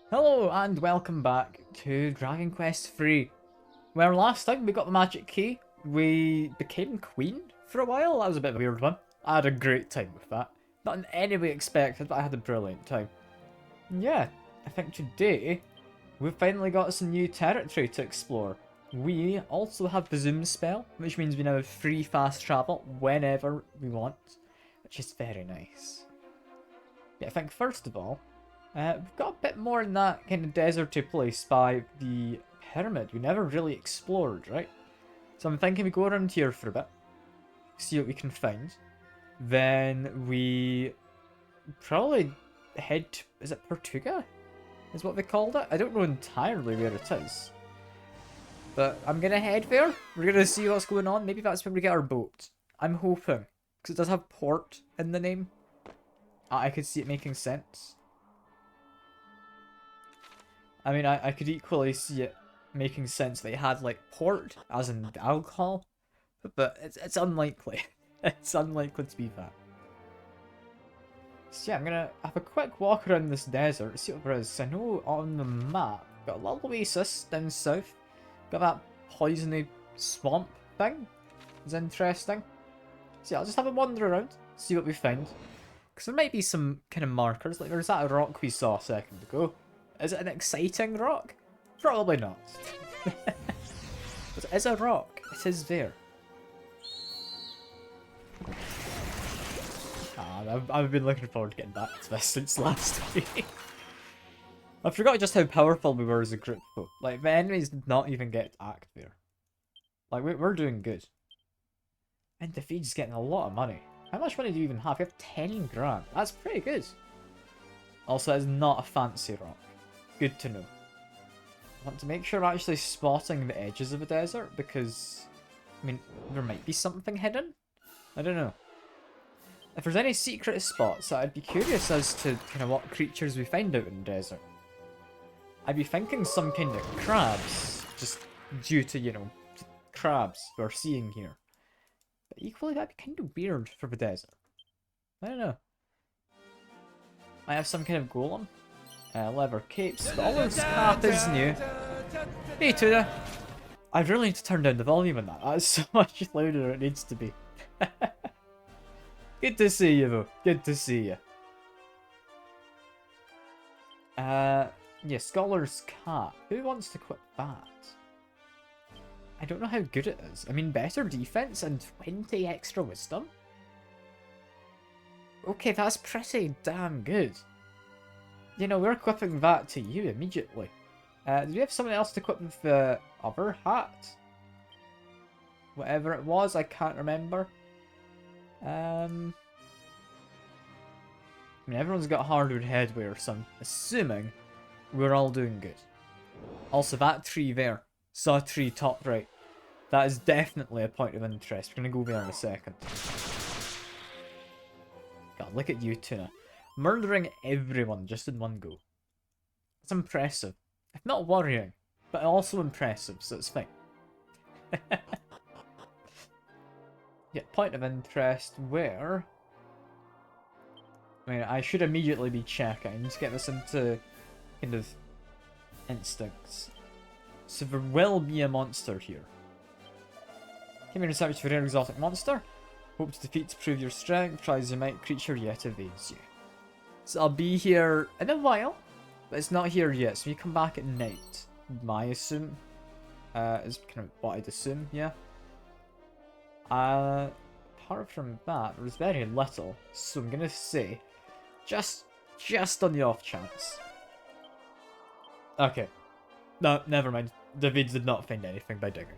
Hello and welcome back to Dragon Quest III. Where last time we got the magic key, we became queen for a while. That was a bit of a weird one. I had a great time with that. Not in any way expected, but I had a brilliant time. And yeah, I think today we've finally got some new territory to explore. We also have the zoom spell, which means we now have free fast travel whenever we want, which is very nice. Yeah, I think first of all, we've got a bit more in that kind of deserty place by the pyramid we never really explored, right? So I'm thinking we go around here for a bit, see what we can find. Then we probably head to, is it Portoga? Is what they called it? I don't know entirely where it is. But I'm gonna head there. We're gonna see what's going on. Maybe that's when we get our boat. I'm hoping. Because it does have port in the name. I could see it making sense. I mean, I could equally see it making sense that it had, like, port, as in alcohol. But it's unlikely. It's unlikely to be that. So yeah, I'm gonna have a quick walk around this desert, see what there is. I know on the map, got a little oasis down south. Got that poisony swamp thing. It's interesting. So yeah, I'll just have a wander around, see what we find. Because there might be some kind of markers, like there's that rock we saw a second ago. Is it an exciting rock? Probably not. But it is a rock. It is there. I've been looking forward to getting back to this since last week. I forgot just how powerful we were as a group though. Like, the enemies did not even get to act there. Like, we're doing good. And Defeat's getting a lot of money. How much money do you even have? You have 10 grand. That's pretty good. Also, it's not a fancy rock. Good to know. I want to make sure I'm actually spotting the edges of the desert because, I mean, there might be something hidden. I don't know. If there's any secret spots, I'd be curious as to kind of what creatures we find out in the desert. I'd be thinking some kind of crabs, just due to, you know, crabs we're seeing here. But equally, that'd be kind of weird for the desert. I don't know. I have some kind of golem. Leather cape. Scholar's cap is new. Hey, Tuna. I really need to turn down the volume on that. That's so much louder than it needs to be. Good to see you, though. Good to see you. Yeah, Scholar's cap. Who wants to equip that? I don't know how good it is. I mean, better defense and 20 extra wisdom? Okay, that's pretty damn good. You know, we're equipping that to you immediately. Do we have someone else to equip with the other hat? Whatever it was, I can't remember. I mean, everyone's got hardwood headwear, so I'm assuming we're all doing good. Also, that tree there. Saw a tree top right. That is definitely a point of interest. We're going to go there in a second. God, look at you, Tuna. Murdering everyone just in one go. It's impressive. If not worrying, but also impressive, so it's fine. Yeah, point of interest where... I mean, I should immediately be checking to get this into kind of instincts. So there will be a monster here. Came here to search for an exotic monster. Hope to defeat to prove your strength. Try as you might, creature yet evades you. So I'll be here in a while, but it's not here yet. So you come back at night, I assume. Is kind of what I'd assume, yeah. Apart from that, there's very little. So I'm gonna say, just on the off chance. Okay. No, never mind. David did not find anything by digging.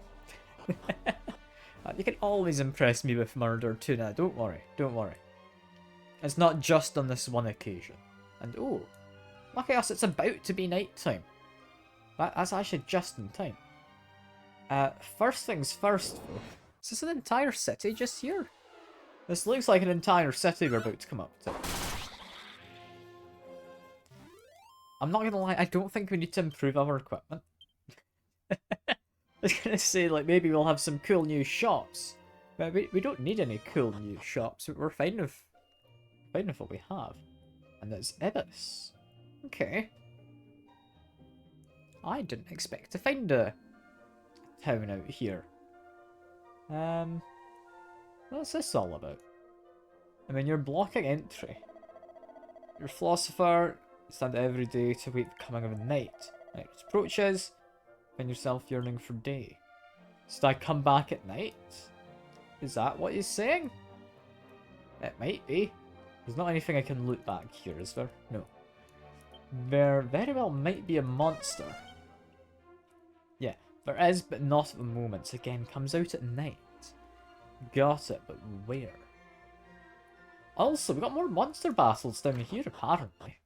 You can always impress me with murder, Tuna. Don't worry. Don't worry. It's not just on this one occasion. And oh, lucky us, it's about to be night time. That's actually just in time. First things first, though. Is this an entire city just here? This looks like an entire city we're about to come up to. I'm not gonna lie, I don't think we need to improve our equipment. I was gonna say, like, maybe we'll have some cool new shops. But we don't need any cool new shops. We're fine with what we have. And there's Ibis. Okay. I didn't expect to find a town out here. What's this all about? I mean, you're blocking entry. You're a philosopher, you stand every day to wait the coming of the night. Night approaches, find yourself yearning for day. Should I come back at night? Is that what he's saying? It might be. There's not anything I can loot back here, is there? No. There very well might be a monster. Yeah, there is, but not at the moment. Again, comes out at night. Got it, but where? Also, we got more monster battles down here, apparently.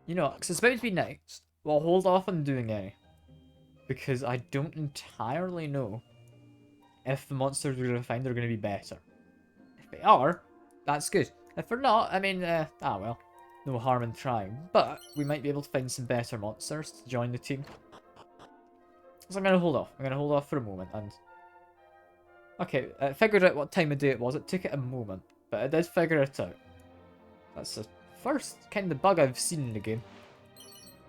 You know, because it's about to be night, we'll hold off on doing any. Because I don't entirely know if the monsters we're going to find are going to be better. If they are, that's good. If they're not, I mean, well, no harm in trying. But we might be able to find some better monsters to join the team. So I'm going to hold off. I'm going to hold off for a moment. And okay, I figured out what time of day it was. It took it a moment, but I did figure it out. That's the first kind of bug I've seen in the game.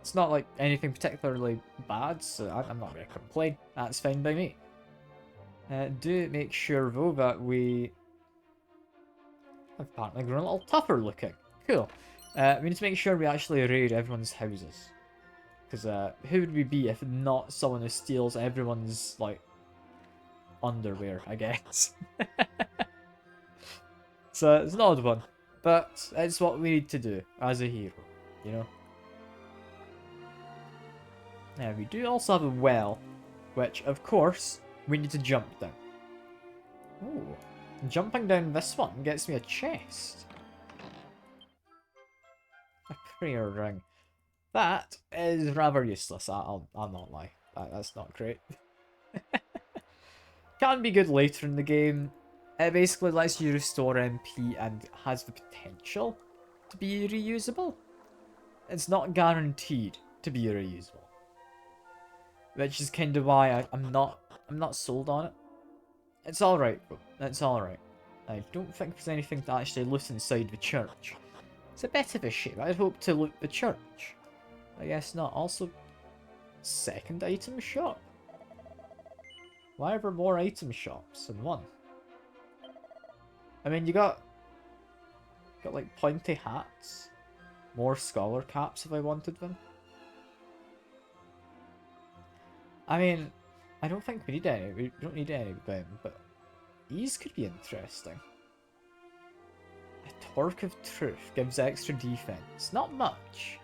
It's not like anything particularly bad, so I'm not going to complain. That's fine by me. Do make sure, though, that we have apparently grown a little tougher looking. Cool. We need to make sure we actually raid everyone's houses. Because who would we be if not someone who steals everyone's, like, underwear, I guess. So it's an odd one. But it's what we need to do as a hero, you know? Now, we do also have a well, which, of course, we need to jump down. Ooh. Jumping down this one gets me a chest. A prayer ring. That is rather useless, I'll not lie. That's not great. Can be good later in the game. It basically lets you restore MP and has the potential to be reusable. It's not guaranteed to be reusable. Which is kind of why I'm not sold on it. It's alright, bro. It's alright. I don't think there's anything to actually loot inside the church. It's a bit of a shame. I'd hope to loot the church. I guess not. Also, second item shop. Why are there more item shops than one? I mean, you got like pointy hats. More scholar caps if I wanted them. I mean, I don't think we need any. We don't need any of them, but these could be interesting. A Torque of Truth gives extra defense. Not much.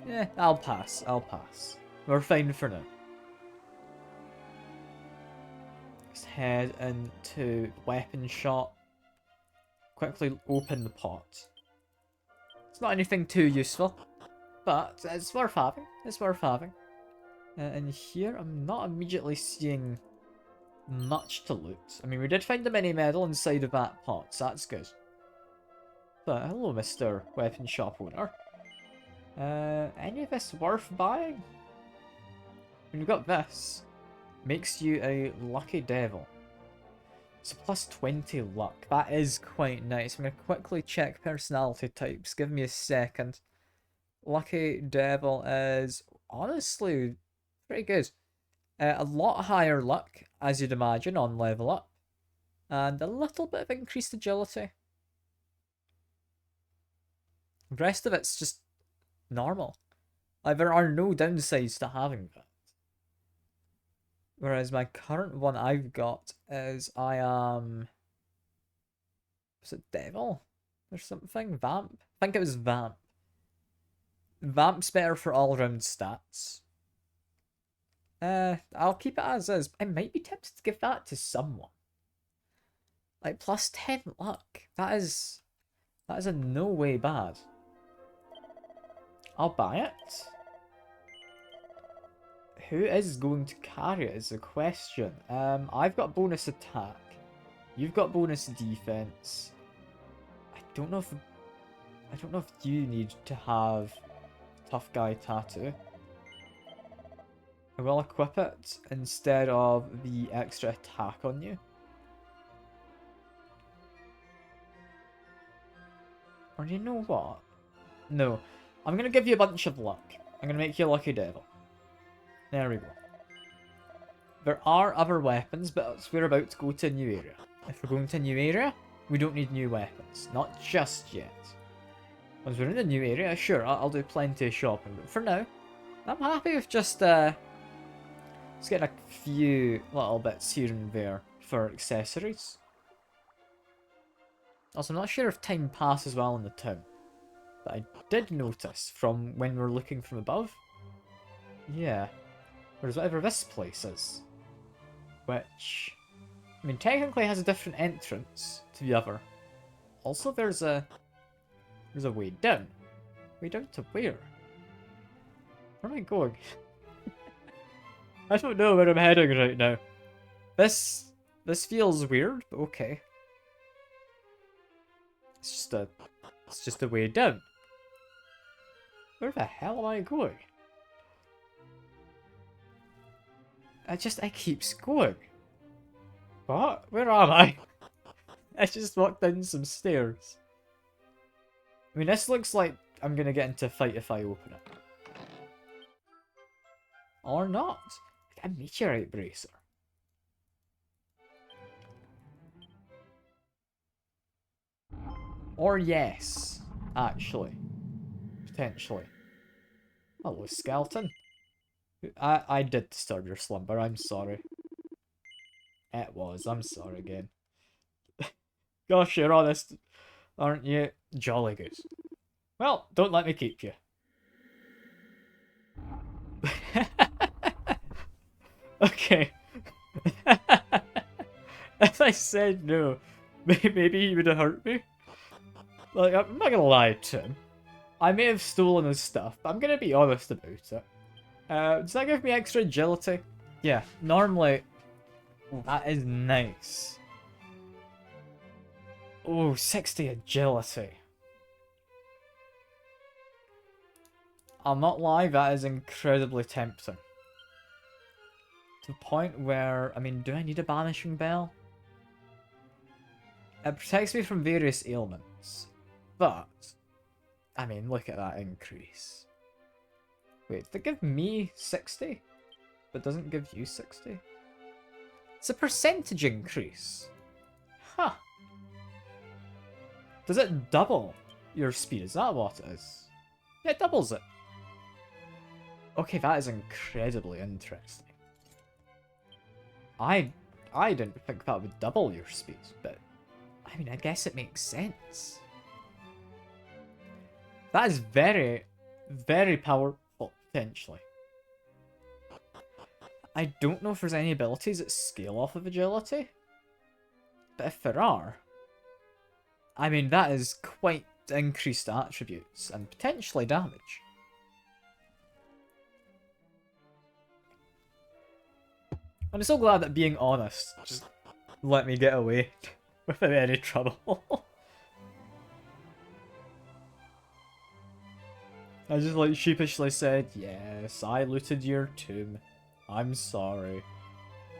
Yeah, I'll pass. I'll pass. We're fine for now. Let's head into weapon shop. Quickly open the pot. It's not anything too useful, but it's worth having. It's worth having. And here, I'm not immediately seeing much to loot. I mean, we did find a mini medal inside of that pot, so that's good. But hello, Mr. Weapon Shop owner. Any of this worth buying? When you've got this, makes you a lucky devil. It's a plus 20 luck. That is quite nice. I'm going to quickly check personality types. Give me a second. Lucky devil is honestly pretty good. A lot higher luck, as you'd imagine, on level up. And a little bit of increased agility. The rest of it's just normal. Like, there are no downsides to having that. Whereas my current one I've got is I am... Was it Devil? Or something? Vamp? I think it was Vamp. Vamp's better for all-round stats. I'll keep it as is. I might be tempted to give that to someone. Like, plus 10 luck. That is in no way bad. I'll buy it. Who is going to carry it is the question. I've got bonus attack. You've got bonus defense. I don't know if you need to have tough guy tattoo. I will equip it instead of the extra attack on you. Or you know what? No. I'm going to give you a bunch of luck. I'm I'm gonna make you a lucky devil. There we go. There are other weapons, but we're about to go to a new area. If we're going to a new area, we don't need new weapons. Not just yet. Once we're in a new area, sure, I'll do plenty of shopping. But for now, I'm happy with just getting a few little bits here and there for accessories. Also, I'm not sure if time passes well in the town. But I did notice from when we were looking from above. Yeah. There's whatever this place is. Which, I mean, technically has a different entrance to the other. Also, there's a way down. Way down to where? Where am I going? I don't know where I'm heading right now. This feels weird, but okay. It's just a way down. Where the hell am I going? I keeps going. What? Where am I? I just walked down some stairs. I mean, this looks like I'm gonna get into a fight if I open it. Or not. A meteorite bracer. Or yes, actually. Potentially. Hello, skeleton. I did disturb your slumber, I'm sorry. It was, I'm sorry again. Gosh, you're honest, aren't you? Jolly good. Well, don't let me keep you. Okay. If I said no, maybe he would have hurt me. Like, I'm not gonna lie to him. I may have stolen his stuff, but I'm gonna be honest about it. Does that give me extra agility? Yeah, normally... That is nice. Oh, 60 agility. I'll not lie, that is incredibly tempting. To the point where, I mean, do I need a banishing bell? It protects me from various ailments. But, I mean, look at that increase. Wait, they give me 60? But doesn't give you 60? It's a percentage increase. Huh. Does it double your speed? Is that what it is? Yeah, it doubles it. Okay, that is incredibly interesting. I didn't think that would double your speed, but I mean, I guess it makes sense. That is very, very powerful, potentially. I don't know if there's any abilities that scale off of agility, but if there are, I mean, that is quite increased attributes and potentially damage. I'm so glad that being honest just let me get away without any trouble. I just like sheepishly said, yes, I looted your tomb. I'm sorry.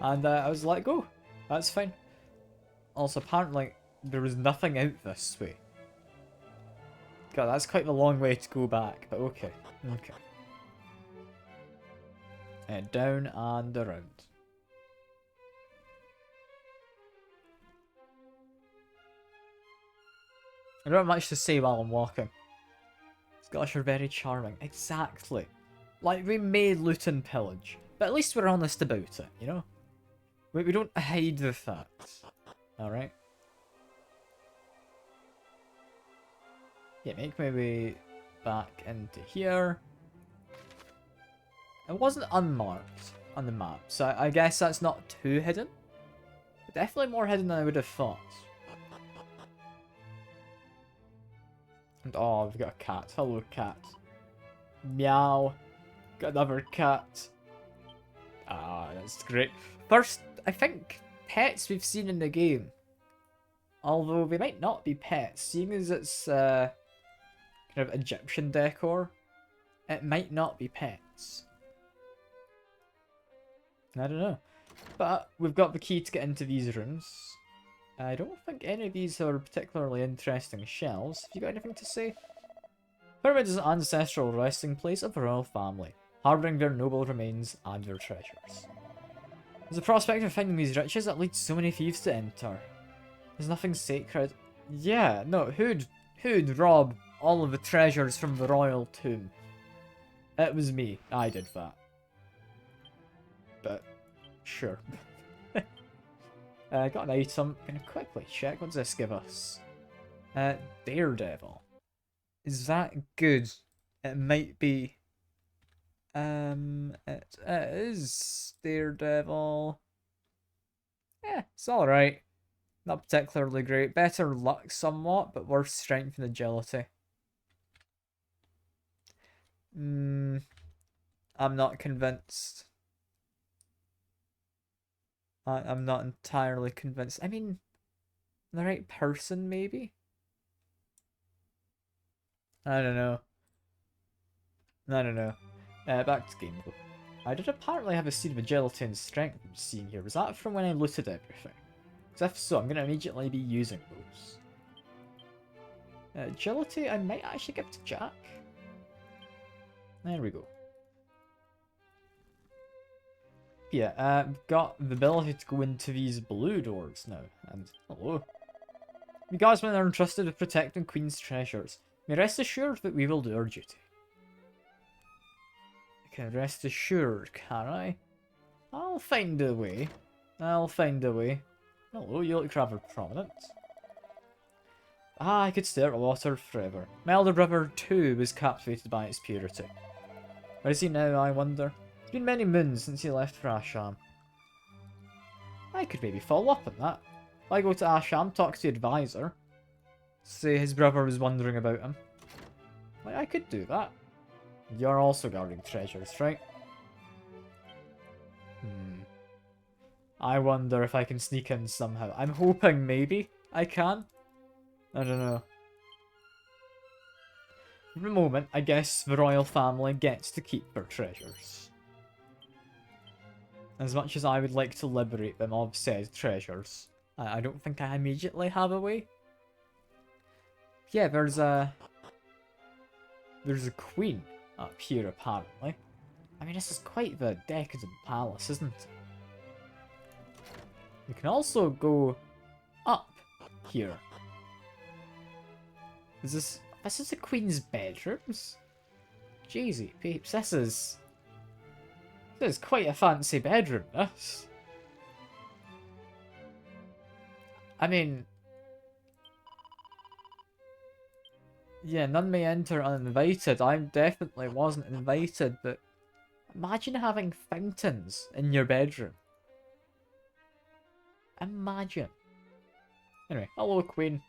And I was let go. That's fine. Also, apparently, there was nothing out this way. God, that's quite a long way to go back, but okay. Okay. And down and around. I don't have much to say while I'm walking. Gosh, you're very charming. Exactly. Like, we may loot and pillage, but at least we're honest about it, you know? We don't hide the facts. Alright? Yeah, make my way back into here. It wasn't unmarked on the map, so I guess that's not too hidden. But definitely more hidden than I would have thought. And oh, we've got a cat. Hello, cat. Meow. Got another cat. Ah, that's great. First, I think, pets we've seen in the game. Although they might not be pets, seeing as it's kind of Egyptian decor, it might not be pets. I don't know. But we've got the key to get into these rooms. I don't think any of these are particularly interesting shells. Have you got anything to say? Pyramid is an ancestral resting place of the royal family, harbouring their noble remains and their treasures. There's a prospect of finding these riches that leads so many thieves to enter. There's nothing sacred. Yeah, no, who'd rob all of the treasures from the royal tomb? It was me. I did that. But, sure. Got an item. Gonna quickly check. What does this give us? Daredevil. Is that good? It might be. It is Daredevil. Yeah, it's alright. Not particularly great. Better luck somewhat, but worse strength and agility. I'm not convinced. I'm not entirely convinced. I mean, the right person, maybe? I don't know. I don't know. Back to game though. I did apparently have a seed of agility and strength I'm seeing here. Was that from when I looted everything? Because if so, I'm going to immediately be using those. Agility, I might actually give to Jack. There we go. Yeah, we've got the ability to go into these blue doors now. And, hello. You guardsmen are entrusted with protecting Queen's treasures. May rest assured that we will do our duty. I can rest assured, can I? I'll find a way. I'll find a way. Hello, you look rather prominent. I could stare at water forever. My elder brother, too, was captivated by its purity. Where is he now, I wonder? It's been many moons since he left for Asham. I could maybe follow up on that. If I go to Asham, talk to the advisor, say his brother was wondering about him. Like, I could do that. You're also guarding treasures, right? I wonder if I can sneak in somehow. I'm hoping maybe I can. I don't know. For the moment, I guess the royal family gets to keep their treasures. As much as I would like to liberate them of said treasures, I don't think I immediately have a way. Yeah, there's a queen up here apparently. I mean, this is quite the decadent palace, isn't it? You can also go up here. This is the queen's bedrooms? Jeezy peeps, this is quite a fancy bedroom, this. I mean, yeah, none may enter uninvited. I definitely wasn't invited, but imagine having fountains in your bedroom. Imagine. Anyway, hello, queen.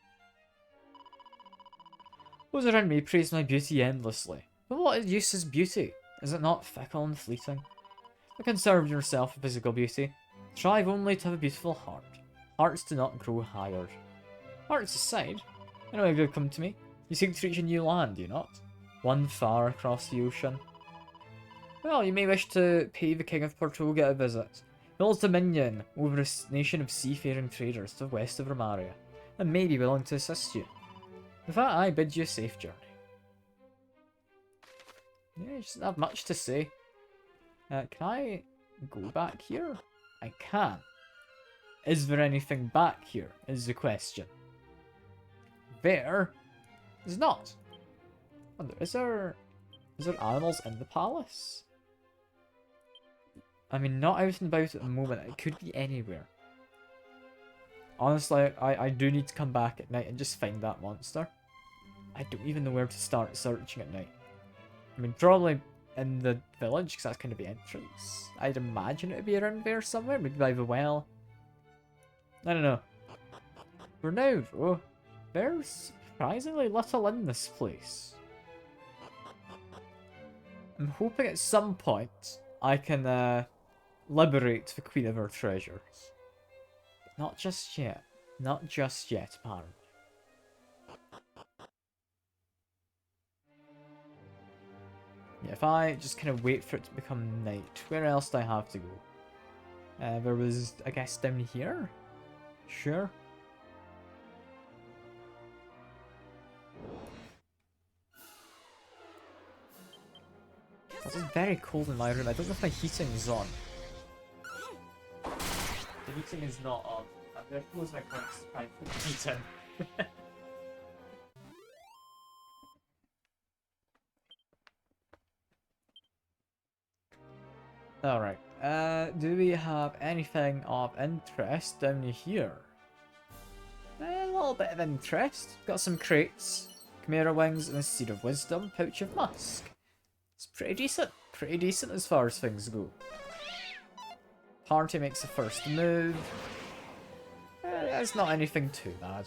Those around me praise my beauty endlessly. But what use is beauty? Is it not fickle and fleeting? Don't conserve yourself for physical beauty. Strive only to have a beautiful heart. Hearts do not grow hired. Hearts aside, I know you've come to me. You seek to reach a new land, do you not? One far across the ocean. Well, you may wish to pay the king of Portoga a visit. He holds dominion over a nation of seafaring traders to the west of Romaria, and may be willing to assist you. With that, I bid you a safe journey. Yeah, he doesn't have much to say. Can I go back here? I can. Is there anything back here, is the question. There is not. Wonder, is there animals in the palace? I mean, not out and about at the moment. It could be anywhere. Honestly, I do need to come back at night and just find that monster. I don't even know where to start searching at night. I mean, probably in the village, because that's kind of the entrance. I'd imagine it would be around there somewhere, maybe by the well. I don't know. For now, though, there's surprisingly little in this place. I'm hoping at some point I can liberate the Queen of her treasures. But not just yet. Not just yet, apparently. Yeah, if I just kind of wait for it to become night, where else do I have to go? There was, I guess, down here? Sure. This is very cold in my room. I don't know if my heating is on. The heating is not on. I'm going to close my curtains to try and put the heat in. Alright, do we have anything of interest down here? A little bit of interest. Got some crates, Chimera wings, and a Seed of Wisdom, Pouch of Musk. It's pretty decent as far as things go. Party makes the first move. It's not anything too bad.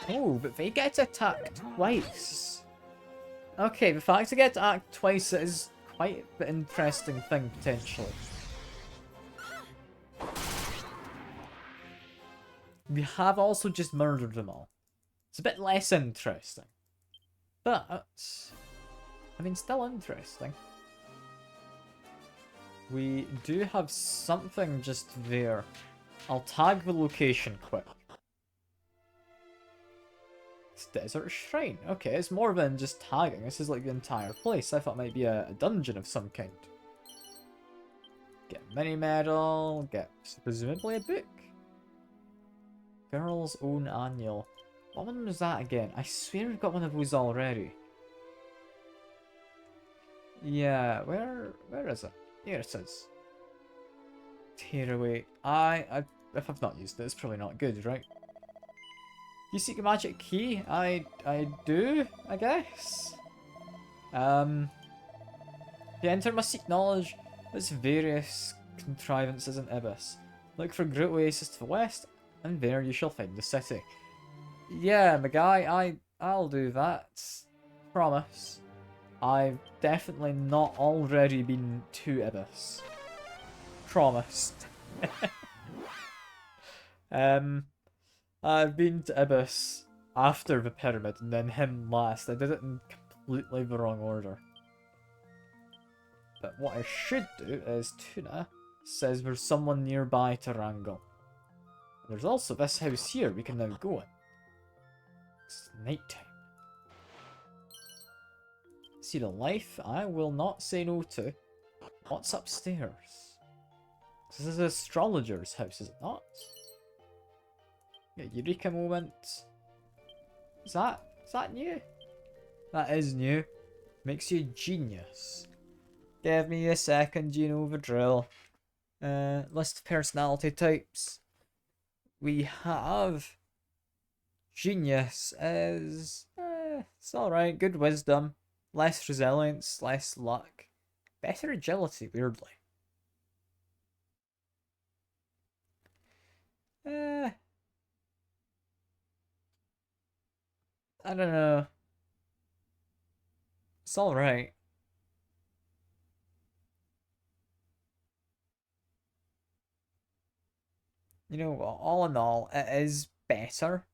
Oh, but they get attacked twice. Okay, the fact they get attacked twice is quite an interesting thing, potentially. We have also just murdered them all. It's a bit less interesting. But, I mean, still interesting. We do have something just there. I'll tag the location quick. It's Desert Shrine. Okay, it's more than just tagging. This is like the entire place. I thought it might be a dungeon of some kind. Get a mini medal. Get presumably a book. Girl's Own Annual. What one was that again? I swear we've got one of those already. Yeah, where is it? Here it is. Tearaway. If I've not used it, it's probably not good, right? You seek a magic key? I do, I guess. If you enter must seek knowledge. There's various contrivances in Ibis. Look for Great Oasis to the west, and there you shall find the city. Yeah, my guy, I'll do that. Promise. I've definitely not already been to Ibis. Promised. I've been to Ibis after the pyramid and then him last. I did it in completely the wrong order. But what I should do is Tuna says there's someone nearby to wrangle. There's also this house here we can now go in. It's nighttime. See the life I will not say no to. What's upstairs? This is the astrologer's house, is it not? Yeah, Eureka moment. Is that new? That is new. Makes you genius. Give me a second, you know the drill. List of personality types. We have genius is it's alright, good wisdom, less resilience, less luck, better agility, weirdly. I don't know. It's alright. You know what, all in all, it is better,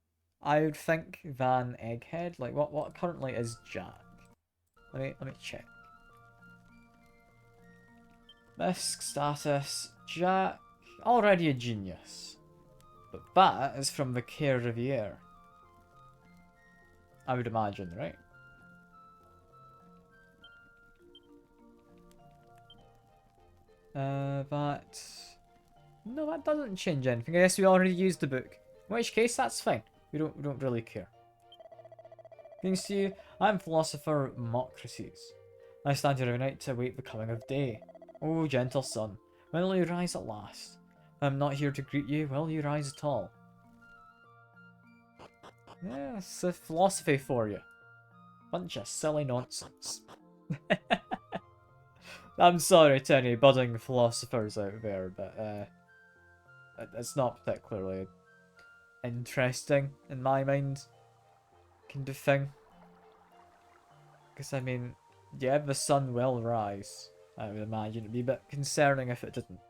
I would think, than Egghead. Like, what currently is Jack? Let me check. Misc status, Jack, already a genius. But that is from the Care Riviere. I would imagine, right? No, that doesn't change anything. I guess we already used the book. In which case, that's fine. We don't really care. Thanks to you, I'm philosopher Mocrates. I stand here every night to await the coming of day. Oh, gentle sun, when will you rise at last? I'm not here to greet you, will you rise at all? Yeah, it's a philosophy for you. Bunch of silly nonsense. I'm sorry to any budding philosophers out there, but it's not particularly interesting in my mind, kind of thing. Because, I mean, yeah, the sun will rise. I would imagine it'd be a bit concerning if it didn't.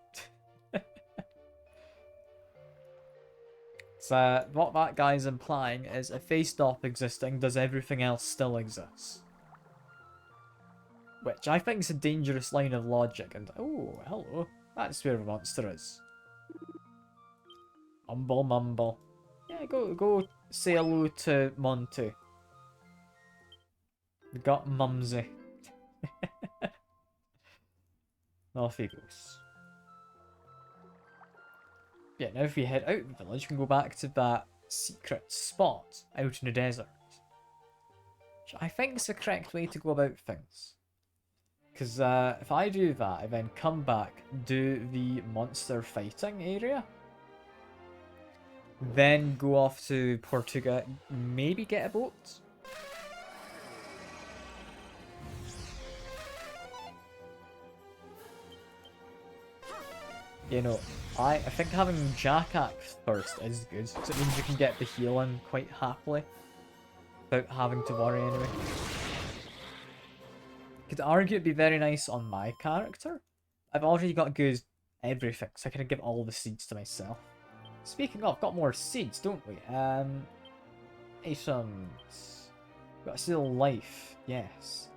So, what that guy's implying is if they stop existing, does everything else still exist? Which I think is a dangerous line of logic, and oh, hello, that's where the monster is. Mumble mumble. Yeah, go say hello to Monty. We got Mumsy. Off he goes. Yeah, now if we head out the village, we can go back to that secret spot out in the desert. Which I think is the correct way to go about things. Because if I do that, I then come back, do the monster fighting area, then go off to Portoga, maybe get a boat. You know, I think having Jack Axe first is good, so it means you can get the healing quite happily, without having to worry anyway. Could argue it'd be very nice on my character. I've already got good everything, so I can give all the seeds to myself. Speaking of, got more seeds, don't we? Items. Got a seal life, yes.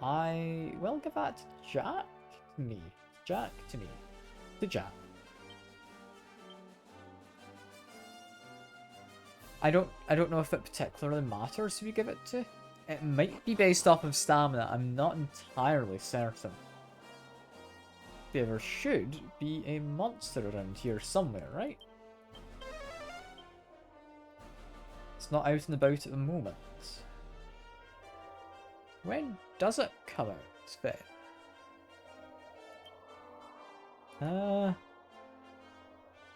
I will give that to Jack to me. Jack to me. To Jack. I don't know if it particularly matters who you give it to. It might be based off of stamina, I'm not entirely certain. There should be a monster around here somewhere, right? It's not out and about at the moment. When does it come out, then?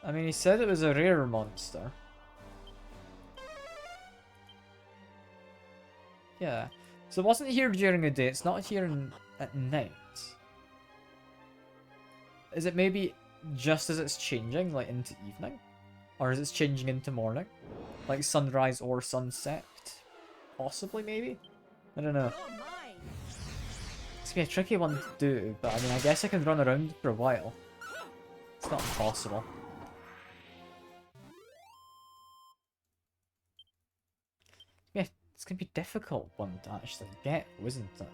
I mean, he said it was a rare monster. Yeah. So it wasn't here during the day, it's not here at night. Is it maybe just as it's changing, like into evening? Or is it changing into morning? Like sunrise or sunset? Possibly, maybe? I don't know. It's gonna be a tricky one to do, but I mean, I guess I can run around for a while. It's not impossible. Yeah, it's gonna be a difficult one to actually get, isn't it?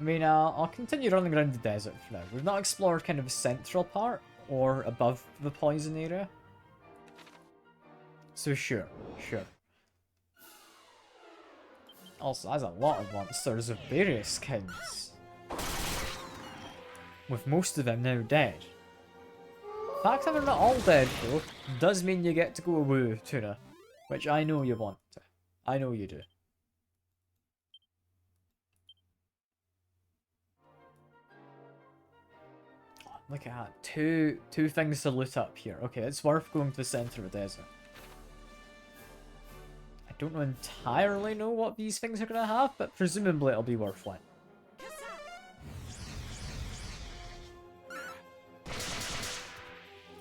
I mean, I'll continue running around the desert for now. We've not explored kind of the central part, or above the poison area. So sure. Also, that's a lot of monsters of various kinds. With most of them now dead. The fact that they're not all dead, though, does mean you get to go woo, Tuna. Which I know you want to. I know you do. Oh, look at that. Two things to loot up here. Okay, it's worth going to the center of the desert. I don't entirely know what these things are going to have, but presumably it'll be worth one.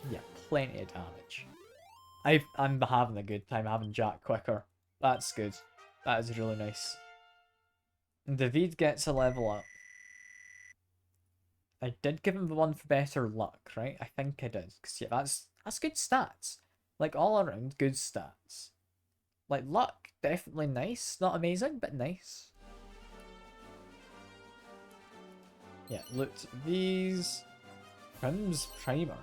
Yeah, plenty of damage. I'm having a good time having Jack quicker. That's good. That is really nice. And David gets a level up. I did give him the one for better luck, right? I think I did. Because yeah, that's good stats. Like all around good stats. Like luck, definitely nice. Not amazing, but nice. Yeah, loot these. Prim's Primer.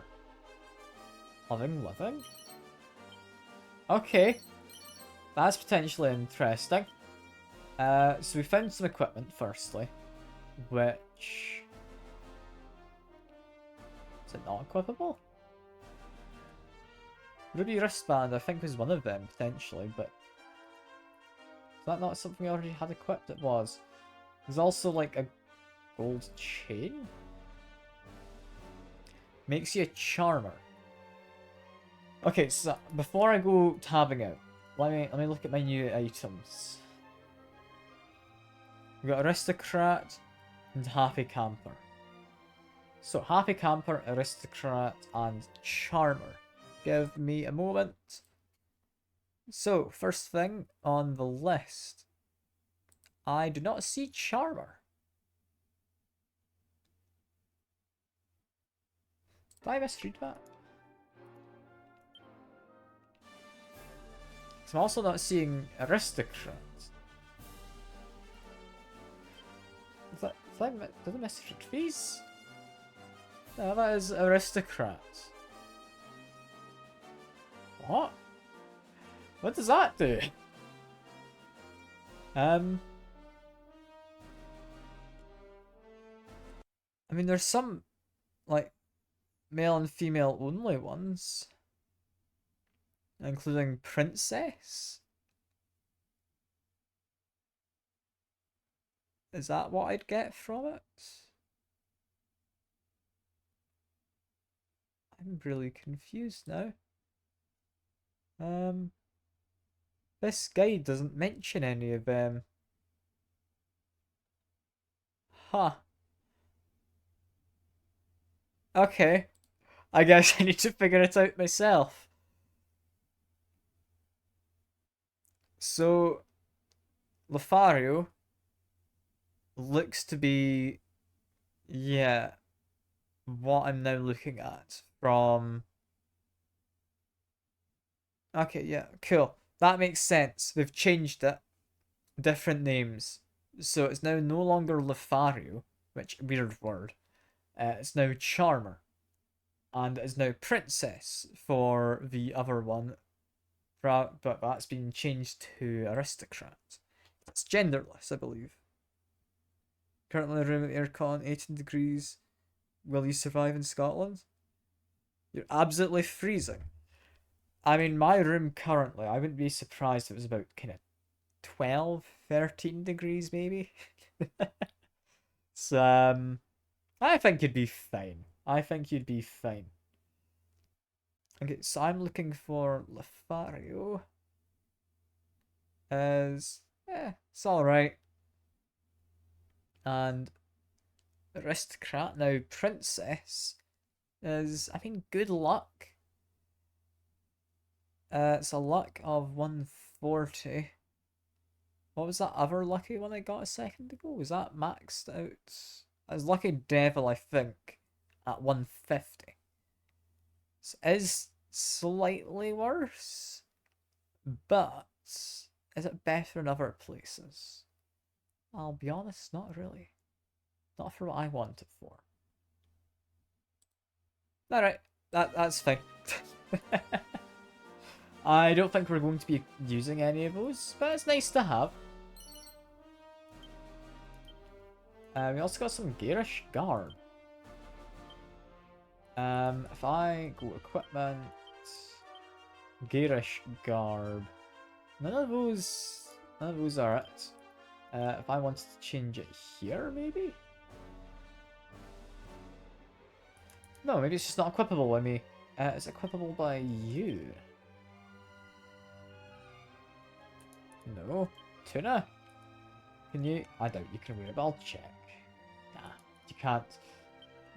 Living. Okay. That's potentially interesting. So we found some equipment firstly. Which... is it not equipable? Ruby wristband, I think, was one of them, potentially, but... is that not something I already had equipped? It was. There's also, like, a gold chain? Makes you a charmer. Okay, so before I go tabbing out, let me look at my new items. We've got Aristocrat and Happy Camper. So, Happy Camper, Aristocrat, and Charmer. Give me a moment. So, first thing on the list. I do not see Charmer. Did I misread that? So I'm also not seeing Aristocrat. Did I misread these? No, that is Aristocrat. What? What does that do? I mean, there's some, like, male and female only ones, including Princess. Is that what I'd get from it? I'm really confused now. Um, this guide doesn't mention any of them. Huh. Okay. I guess I need to figure it out myself. So, Lothario looks to be, yeah, what I'm now looking at from. Okay, yeah, cool. That makes sense. They've changed it. Different names. So it's now no longer Lothario, which, weird word. It's now Charmer. And it's now Princess for the other one. But that's been changed to Aristocrat. It's genderless, I believe. Currently in a room with aircon, 18 degrees. Will you survive in Scotland? You're absolutely freezing. I mean, my room currently, I wouldn't be surprised if it was about kind of 12, 13 degrees maybe. So, I think you'd be fine. I think you'd be fine. Okay, so I'm looking for Lothario. As, it's alright. And Aristocrat, now Princess, is, I mean, good luck. It's a luck of 140. What was that other lucky one I got a second ago? Was that maxed out? I was Lucky Devil, I think, at 150. So it is slightly worse, but is it better in other places? I'll be honest, not really. Not for what I want it for. Alright, that's fine. I don't think we're going to be using any of those, but it's nice to have. We also got some garish garb. If I go equipment, garish garb, none of those are it. If I wanted to change it here, maybe? No, maybe it's just not equipable by me. It's equipable by you. No. Tuna? Can you? I doubt you can wear it, but I'll check. Nah, you can't.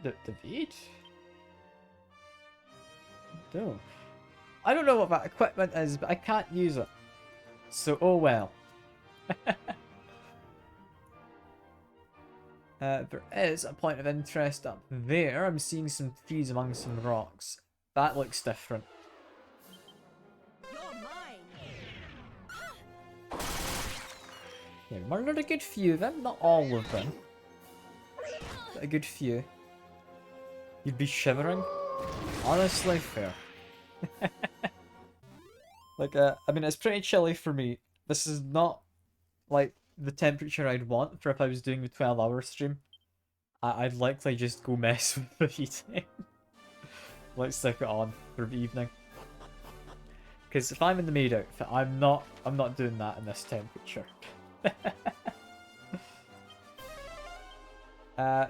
David? No. I don't know what that equipment is, but I can't use it. So, oh well. There is a point of interest up there. I'm seeing some trees among some rocks. That looks different. Yeah, we murdered a good few of them. Not all of them. But a good few. You'd be shivering? Honestly, fair. Like, I mean, it's pretty chilly for me. This is not, like, the temperature I'd want for if I was doing the 12-hour stream. I'd likely just go mess with the heating. Let's stick it on for the evening. Because if I'm in the maid outfit, I'm not doing that in this temperature.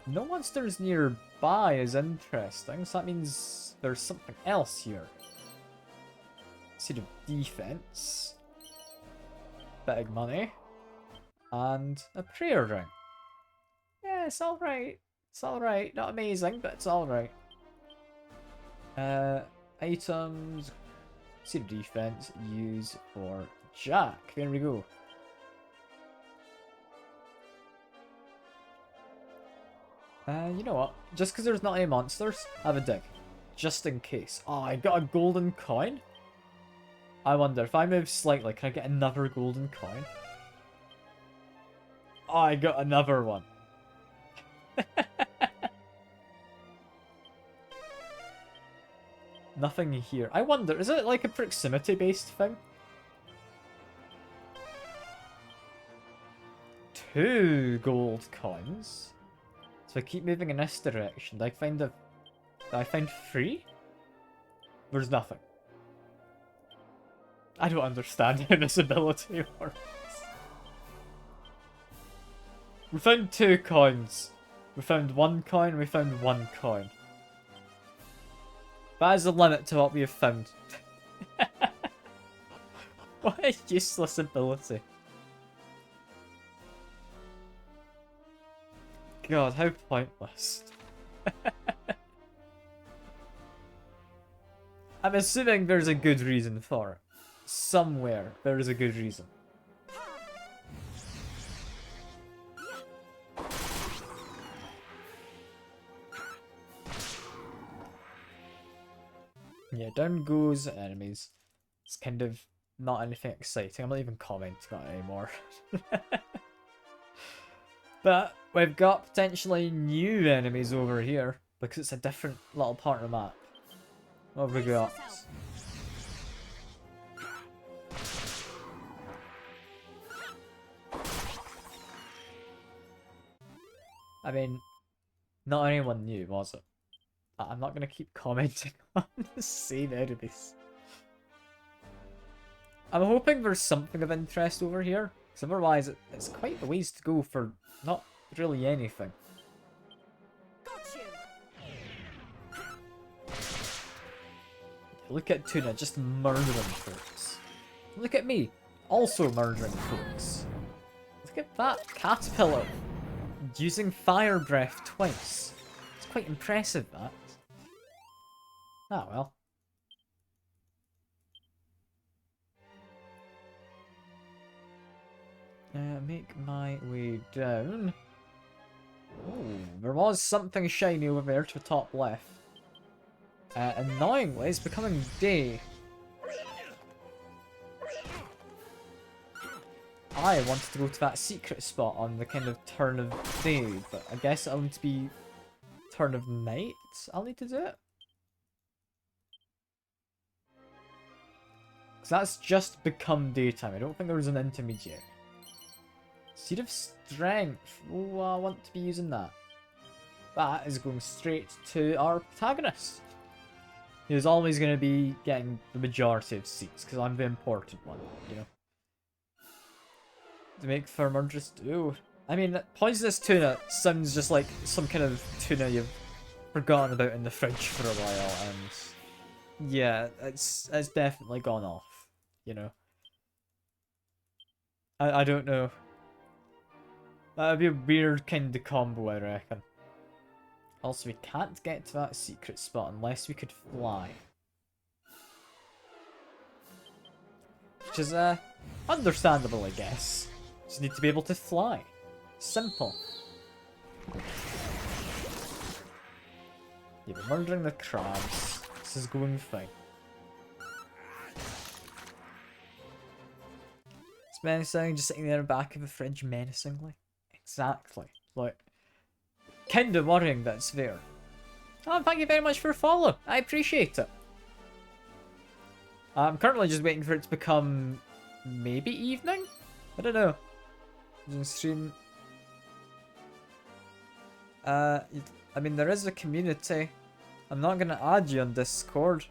No monsters nearby is interesting, so that means there's something else here. Seed of defense. Big money. And a prayer ring. Yeah, it's alright. It's alright. Not amazing, but it's alright. Items. Seed of defense. Use for Jack. There we go. You know what? Just because there's not any monsters, have a dig. Just in case. Oh, I got a golden coin? I wonder, if I move slightly, can I get another golden coin? Oh, I got another one. Nothing here. I wonder, is it like a proximity-based thing? 2 gold coins. So I keep moving in this direction. Do I find 3? There's nothing. I don't understand how this ability works. We found 2 coins. We found 1 coin, we found 1 coin. That is the limit to what we have found. What a useless ability. God, how pointless. I'm assuming there's a good reason for it. Somewhere, there is a good reason. Yeah, down goes enemies. It's kind of not anything exciting. I'm not even commenting on it anymore. But we've got potentially new enemies over here because it's a different little part of the map. What have we got? I mean, not anyone new, was it? I'm not going to keep commenting on the same enemies. I'm hoping there's something of interest over here, because otherwise it's quite a ways to go for not really anything. Look at Tuna just murdering folks. Look at me, also murdering folks. Look at that caterpillar using fire breath twice. It's quite impressive, that. Ah, well. Make my way down. Oh, there was something shiny over there to the top left. Annoyingly, it's becoming day. I wanted to go to that secret spot on the kind of turn of day, but I guess it'll need to be turn of night. I'll need to do it. Because that's just become daytime. I don't think there was an intermediate. Seed of Strength. Oh, I want to be using that. That is going straight to our protagonist. He's always going to be getting the majority of seats, because I'm the important one, you know. To make for murderous stew. I mean, poisonous tuna sounds just like some kind of tuna you've forgotten about in the fridge for a while, and yeah, it's definitely gone off, you know. I don't know. That'd be a weird kind of combo, I reckon. Also, we can't get to that secret spot unless we could fly. Which is, understandable, I guess. Just need to be able to fly. Simple. Yeah, we're murdering the crabs. This is going fine. It's menacing, just sitting there in the back of the fridge menacingly. Exactly. Like, kind of worrying that it's there. Oh, thank you very much for a follow. I appreciate it. I'm currently just waiting for it to become maybe evening? I don't know. Stream. I mean, there is a community. I'm not gonna add you on Discord.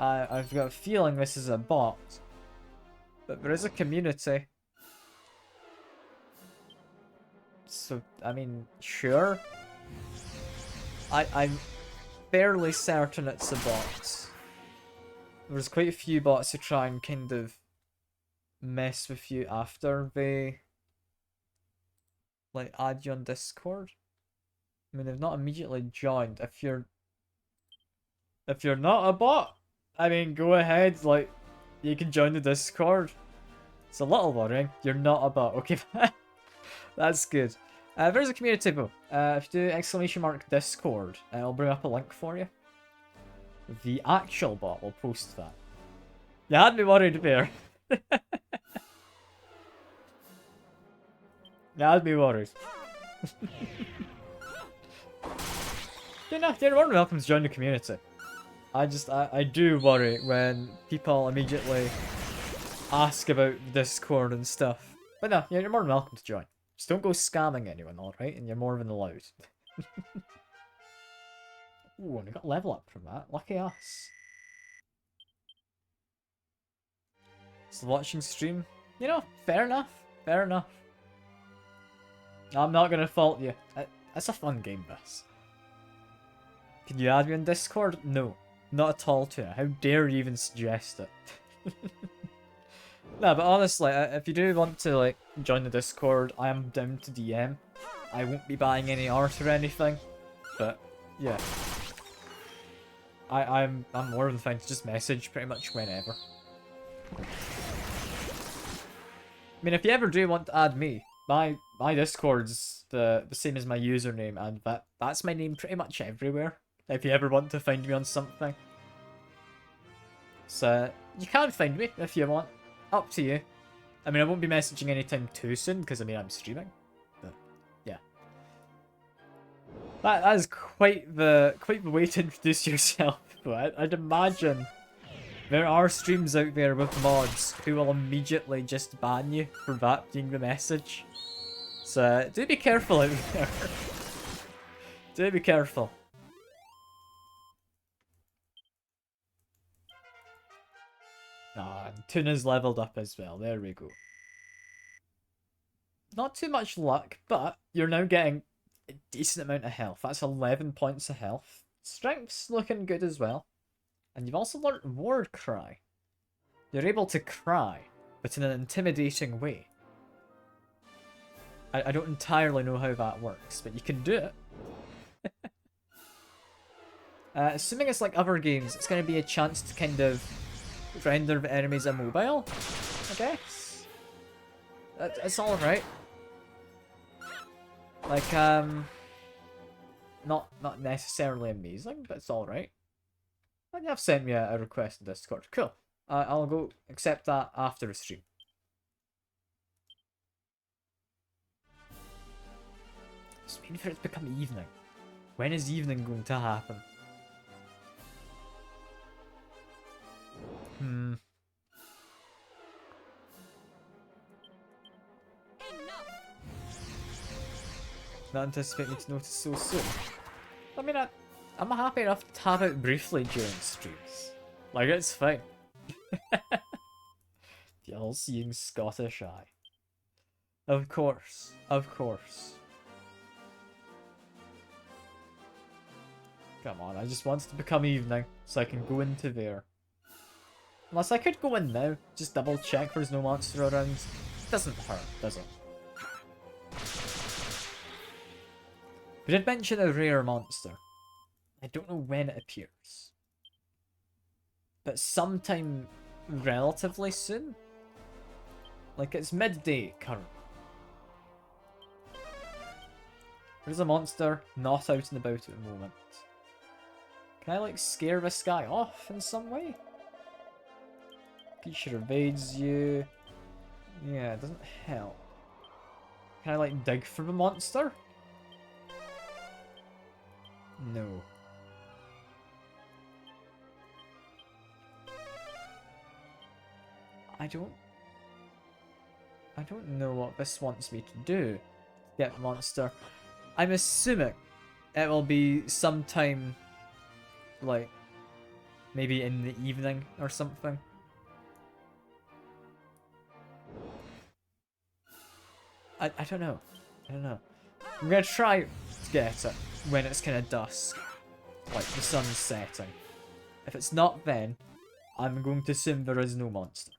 I've got a feeling this is a bot. But there is a community. So, I mean, sure. I'm fairly certain it's a bot. There's quite a few bots who try and kind of mess with you after they like add you on Discord. I mean, they've not immediately joined. If you're not a bot, I mean, go ahead, like, you can join the Discord. It's a little worrying. You're not a bot, okay? That's good. There's a community though. If you do !Discord, I'll bring up a link for you. The actual bot will post that. You had me worried there. You had me worried. You're more than welcome to join the community. I do worry when people immediately ask about Discord and stuff. But no, yeah, you're more than welcome to join. Just don't go scamming anyone, alright? And you're more than allowed. Ooh, and we got level up from that. Lucky us. So watching stream, you know, fair enough. Fair enough. I'm not gonna fault you. It's a fun game, this. Can you add me on Discord? No. Not at all, Tuna. How dare you even suggest it? No, but honestly, if you do want to, like, join the Discord, I am down to DM. I won't be buying any art or anything. But, yeah. I'm more than fine to just message pretty much whenever. I mean, if you ever do want to add me, my Discord's the same as my username, and that's my name pretty much everywhere. If you ever want to find me on something. So, you can find me if you want. Up to you. I mean, I won't be messaging anytime too soon, because I mean, I'm streaming. But, yeah. That is quite the way to introduce yourself, but I'd imagine there are streams out there with mods who will immediately just ban you for that being the message. So, do be careful out there. Do be careful. Ah, and Tuna's leveled up as well. There we go. Not too much luck, but you're now getting a decent amount of health. That's 11 points of health. Strength's looking good as well. And you've also learnt War Cry. You're able to cry, but in an intimidating way. I don't entirely know how that works, but you can do it. Assuming it's like other games, it's going to be a chance to kind of render the enemies immobile, I guess. It's alright. Like, not necessarily amazing, but it's alright. And you have sent me a request in Discord. Cool. I'll go accept that after the stream. Just waiting for it to become evening. When is evening going to happen? Not anticipate me to notice so soon. I mean, I'm happy enough to tab out briefly during streams. Like, it's fine. The all-seeing Scottish eye. Of course. Of course. Come on, I just want it to become evening, so I can go into there. Unless I could go in now, just double check there's no monster around. Doesn't hurt, does it? We did mention a rare monster. I don't know when it appears. But sometime relatively soon? Like, it's midday currently. There's a monster not out and about at the moment. Can I, like, scare this guy off in some way? Creature evades you. Yeah, it doesn't help. Can I, like, dig for the monster? No. I don't know what this wants me to do. Get the monster. I'm assuming it will be sometime, like, maybe in the evening or something. I don't know. I don't know. I'm gonna try to get it when it's kind of dusk. Like, the sun's setting. If it's not then, I'm going to assume there is no monster.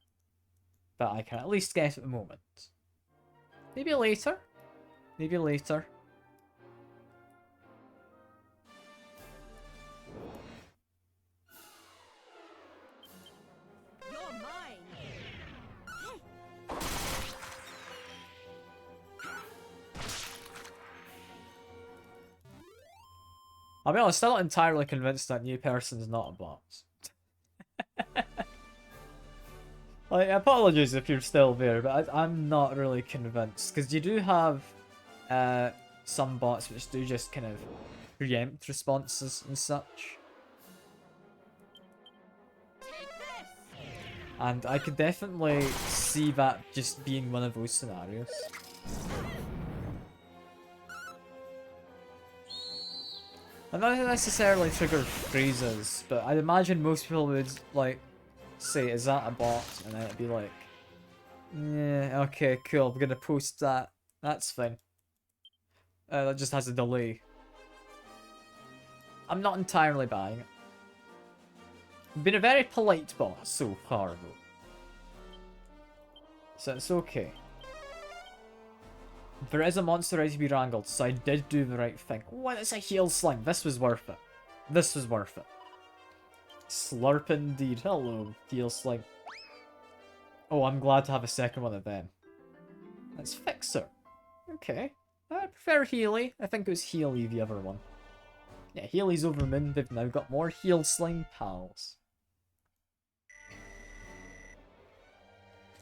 But I can at least guess at the moment. Maybe later? Maybe later. You're mine. I'll be honest, still not entirely convinced that new person's not a bot. Like, apologies if you're still there, but I'm not really convinced. Because you do have some bots which do just kind of preempt responses and such. Take this. And I could definitely see that just being one of those scenarios. And not necessarily trigger phrases, but I'd imagine most people would, like, say, is that a bot? And then it'd be like, yeah, okay, cool, I'm gonna post that. That's fine. That just has a delay. I'm not entirely buying it. Been a very polite bot so far, though. So it's okay. There is a monster ready to be wrangled, so I did do the right thing. What is a heal sling? This was worth it. This was worth it. Slurp indeed. Hello, heal sling. Oh, I'm glad to have a second one of them. That's Fixer. Okay. I prefer Healy. I think it was Healy the other one. Yeah, Healy's over moon. They've now got more heal sling pals.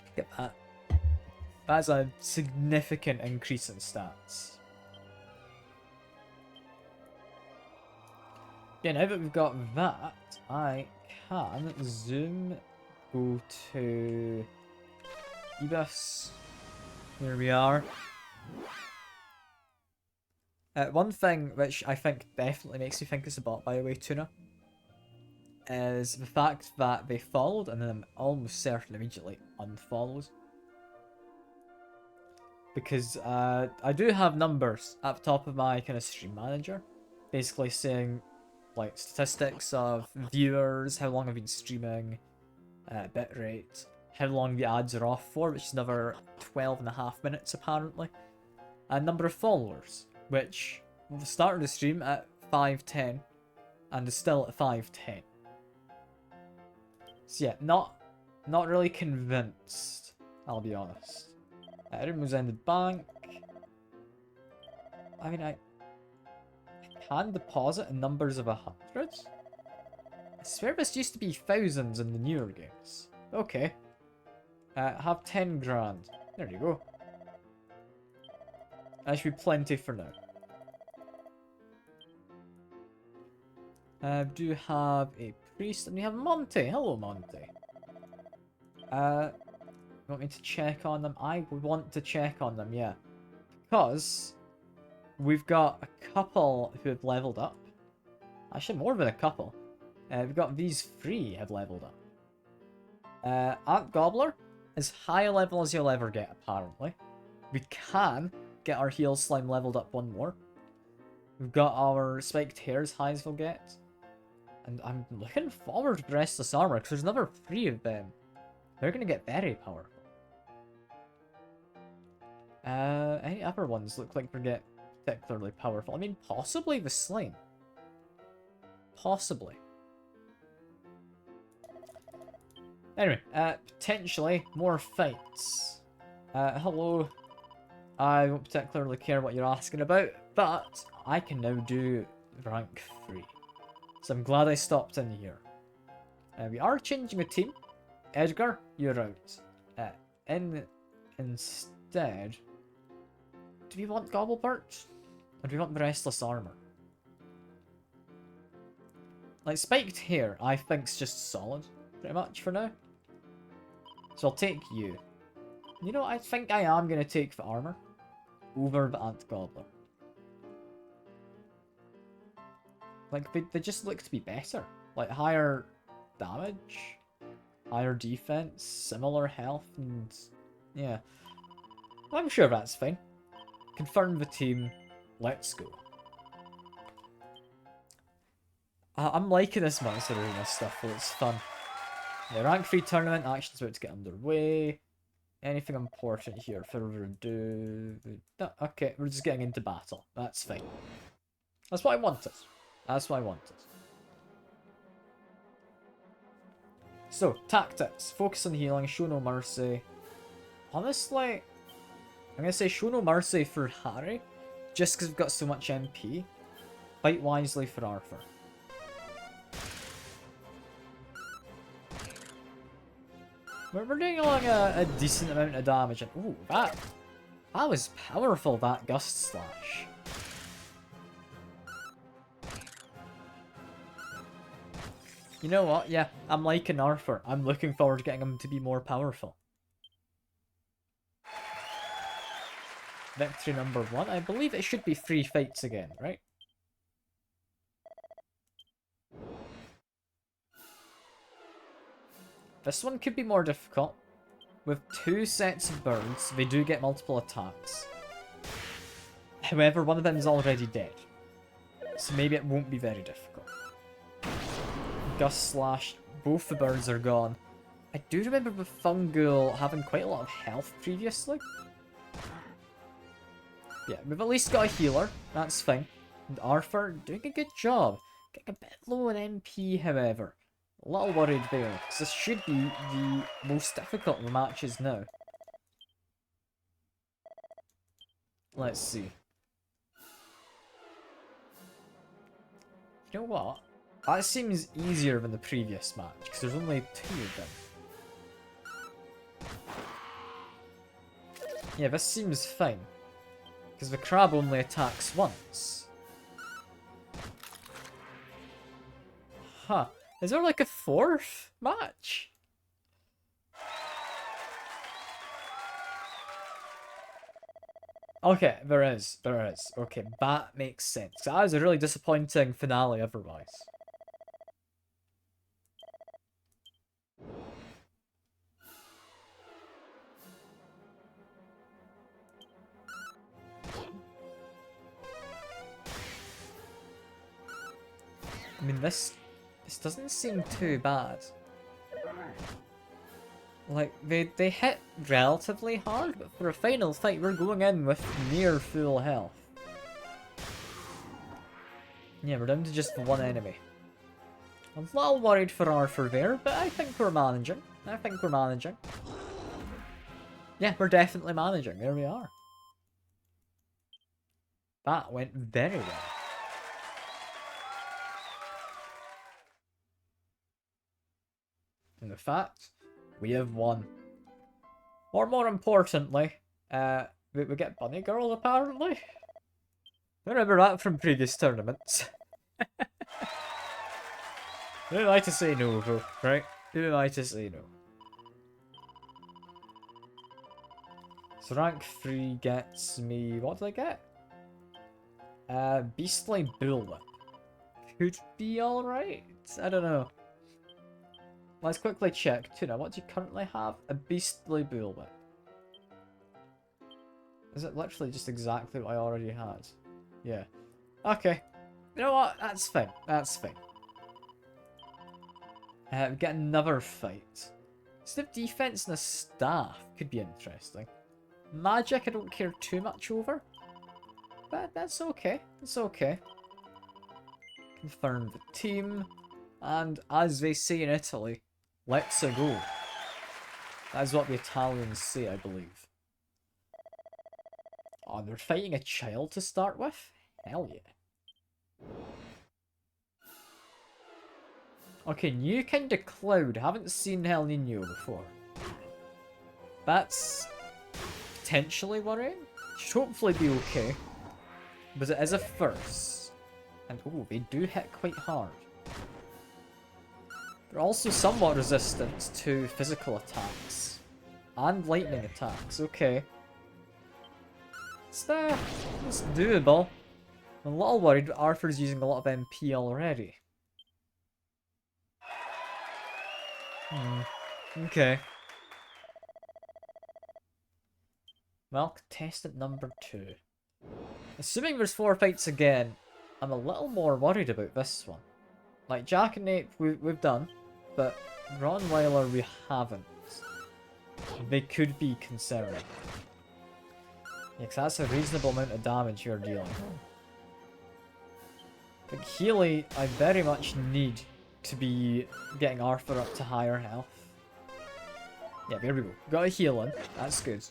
Look at that. That's a significant increase in stats. Yeah, now that we've got that, I can zoom, go to Ebus. Here we are. One thing which I think definitely makes me think it's a bot, by the way, Tuna, is the fact that they followed and then I'm almost certain immediately unfollowed. Because I do have numbers at the top of my kind of stream manager, basically saying like statistics of viewers, how long I've been streaming, bitrate, how long the ads are off for, which is another 12.5 minutes apparently, and number of followers, which started the stream at 510 and is still at 510. So yeah, not really convinced, I'll be honest. Room was ended bank. I mean, I can deposit in numbers of 100. I swear this used to be thousands in the newer games. Okay. Have 10 grand. There you go. That should be plenty for now. Do have a priest, and we have Monty. Hello, Monty. You want me to check on them? I would want to check on them, yeah. Because we've got a couple who have leveled up. Actually, more than a couple. We've got these three have leveled up. Ant Gobbler is high level as you'll ever get, apparently. We can get our heal slime leveled up one more. We've got our spiked hair as high as we'll get. And I'm looking forward to the restless armor, because there's another 3 of them. They're going to get very powerful. Any other ones look like they get particularly powerful? I mean, possibly the slime. Possibly. Anyway, potentially more fights. Hello. I don't particularly care what you're asking about, but I can now do rank 3. So I'm glad I stopped in here. We are changing a team. Edgar, you're out. Instead, do we want Gobblebert? Or do we want the Restless Armor? Like, spiked hair, I think's just solid, pretty much, for now. So I'll take you. You know, I think I am going to take the armor over the Ant Gobbler. Like, they just look to be better. Like, higher damage, higher defense, similar health, and yeah. I'm sure that's fine. Confirm the team. Let's go. I'm liking this Monster Arena stuff, though. It's fun. The rank 3 tournament action's about to get underway. Anything important here? Further ado. No, okay, we're just getting into battle. That's fine. That's what I wanted. That's what I wanted. So, tactics. Focus on healing, show no mercy. Honestly, I'm going to say show no mercy for Harry, just because we've got so much MP. Fight wisely for Arthur. We're doing like a decent amount of damage. And ooh, that was powerful, that Gust Slash. You know what? Yeah, I'm liking Arthur. I'm looking forward to getting him to be more powerful. Victory number 1. I believe it should be 3 fights again, right? This one could be more difficult. With 2 sets of birds, they do get multiple attacks. However, one of them is already dead. So maybe it won't be very difficult. Gust Slash, both the birds are gone. I do remember the Fungal having quite a lot of health previously. Yeah, we've at least got a healer, that's fine. And Arthur doing a good job. Getting a bit low in MP, however. A little worried there, because this should be the most difficult of the matches now. Let's see. You know what? That seems easier than the previous match, because there's only 2 of them. Yeah, this seems fine. Because the crab only attacks once. Huh. Is there like a 4th match? Okay, there is. There is. Okay, that makes sense. That was a really disappointing finale otherwise. I mean, this doesn't seem too bad. Like, they hit relatively hard, but for a final fight, we're going in with near full health. Yeah, we're down to just one enemy. I'm a little worried for Arthur there, but I think we're managing. I think we're managing. Yeah, we're definitely managing. There we are. That went very well. And in fact, we have won. Or more importantly, we get Bunny Girl apparently. I remember that from previous tournaments. Who am I to say no, though, right? Who am I to say no? So rank 3 gets me... What did I get? Beastly Bullwhip. Could be alright. I don't know. Let's quickly check. Tuna, what do you currently have? A Beastly Bullwhip. Is it literally just exactly what I already had? Yeah. Okay. You know what? That's fine. That's fine. We get another fight. Stiff defense and a staff could be interesting. Magic I don't care too much over. But that's okay. It's okay. Confirm the team. And as they say in Italy, let's go. That is what the Italians say, I believe. Oh, they're fighting a child to start with? Hell yeah. Okay, new kind of cloud. Haven't seen El Nino before. That's potentially worrying. Should hopefully be okay. But it is a first. And oh, they do hit quite hard. They're also somewhat resistant to physical attacks. And lightning attacks, okay. It's doable. I'm a little worried, but Arthur's using a lot of MP already. Okay. Well, contestant number 2. Assuming there's 4 fights again, I'm a little more worried about this one. Like, Jack and Nape we've done, but Ronweiler we haven't. They could be concerning. Yeah, 'cause that's a reasonable amount of damage you're dealing. But Healy, I very much need to be getting Arthur up to higher health. Yeah, there we go. Got a heal in. That's good.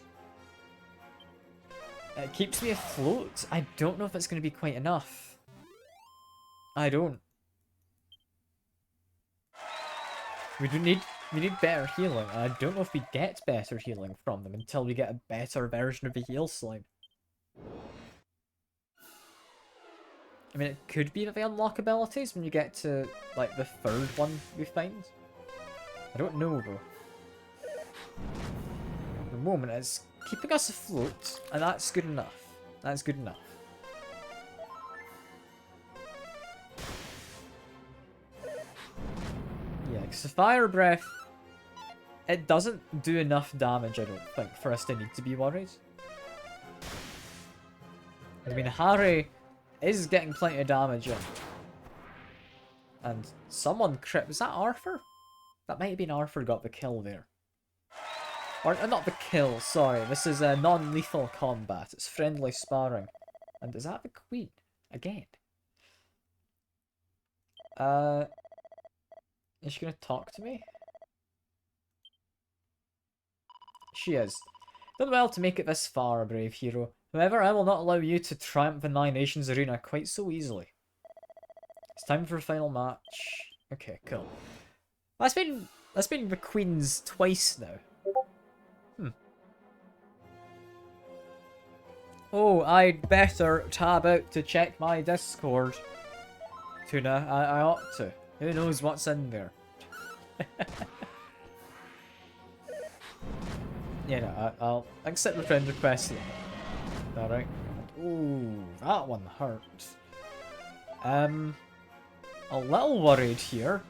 It keeps me afloat. I don't know if it's going to be quite enough. I don't. We need better healing. I don't know if we get better healing from them until we get a better version of the heal slime. I mean, it could be that they unlock abilities when you get to, like, the 3rd one we find. I don't know, though. At the moment, it's keeping us afloat, and that's good enough. That's good enough. Yeah, because the Fire Breath it doesn't do enough damage, I don't think, for us to need to be worried. I mean, Harry is getting plenty of damage in. And someone crit. Was that Arthur? That might have been Arthur got the kill there. Or not the kill, sorry. This is a non-lethal combat. It's friendly sparring. And is that the Queen? Again. Is she gonna talk to me? She is. Done well to make it this far, brave hero. However, I will not allow you to triumph in Nine Nations Arena quite so easily. It's time for a final match. Okay, cool. That's been the Queen's twice now. Oh, I'd better tab out to check my Discord. Tuna, I ought to. Who knows what's in there? Yeah, no, I'll accept the friend request then. Alright. Ooh, that one hurt. A little worried here.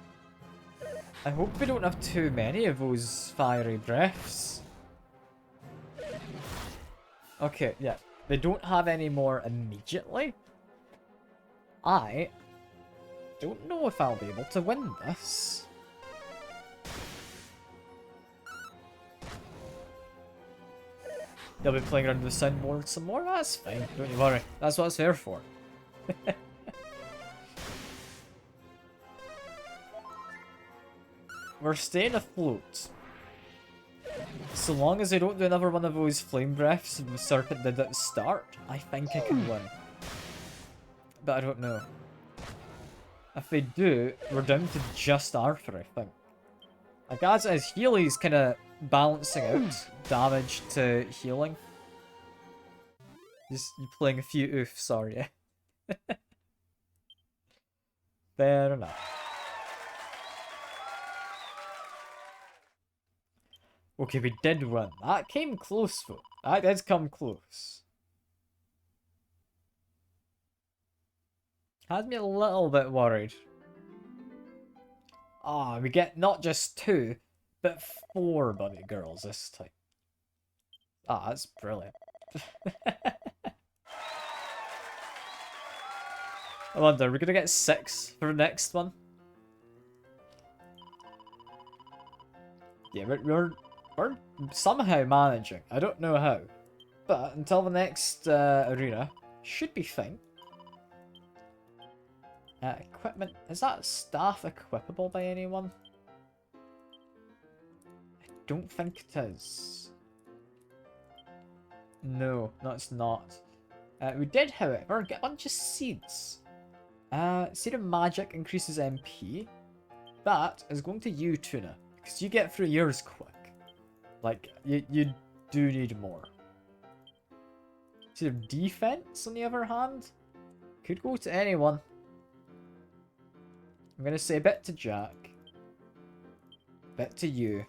I hope we don't have too many of those fiery breaths. Okay, yeah. They don't have any more immediately. I don't know if I'll be able to win this. They'll be playing around with the soundboard some more. That's fine. Don't you worry. That's what it's there for. We're staying afloat. So long as they don't do another one of those flame breaths the serpent did at the start, I think I can win. But I don't know. If they do, we're down to just Arthur, I think. Like, as it is, Healy's kind of balancing out damage to healing. Just you playing a few oofs, are you? Fair enough. Okay, we did win. That came close, though. That did come close. Had me a little bit worried. Ah, we get not just 2, but 4 bunny girls this time. Ah, that's brilliant. I wonder, are we gonna get 6 for the next one? Yeah, we're somehow managing. I don't know how. But until the next arena, should be fine. Equipment. Is that staff equipable by anyone? I don't think it is. No, it's not. We did, however, get a bunch of seeds. Seed of Magic increases MP. That is going to you, Tuna, because you get through yours quick. Like, you do need more. Seed of Defense, on the other hand, could go to anyone. I'm going to say a bit to Jack. Bit to you.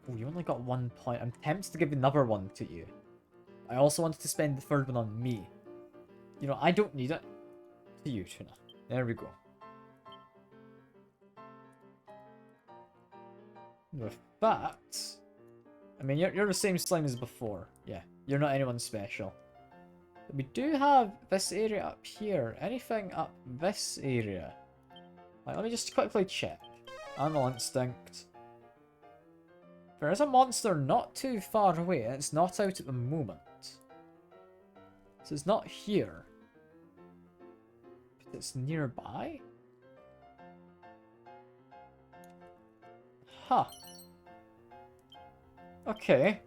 Oh, you only got 1 point. I'm tempted to give another one to you. I also wanted to spend the third one on me. You know, I don't need it. To you, Tuna. There we go. With that... I mean, you're the same slime as before. Yeah, you're not anyone special. But we do have this area up here. Anything up this area? Like, let me just quickly check. Animal Instinct. There is a monster not too far away, and it's not out at the moment. So it's not here. But it's nearby? Huh. Okay.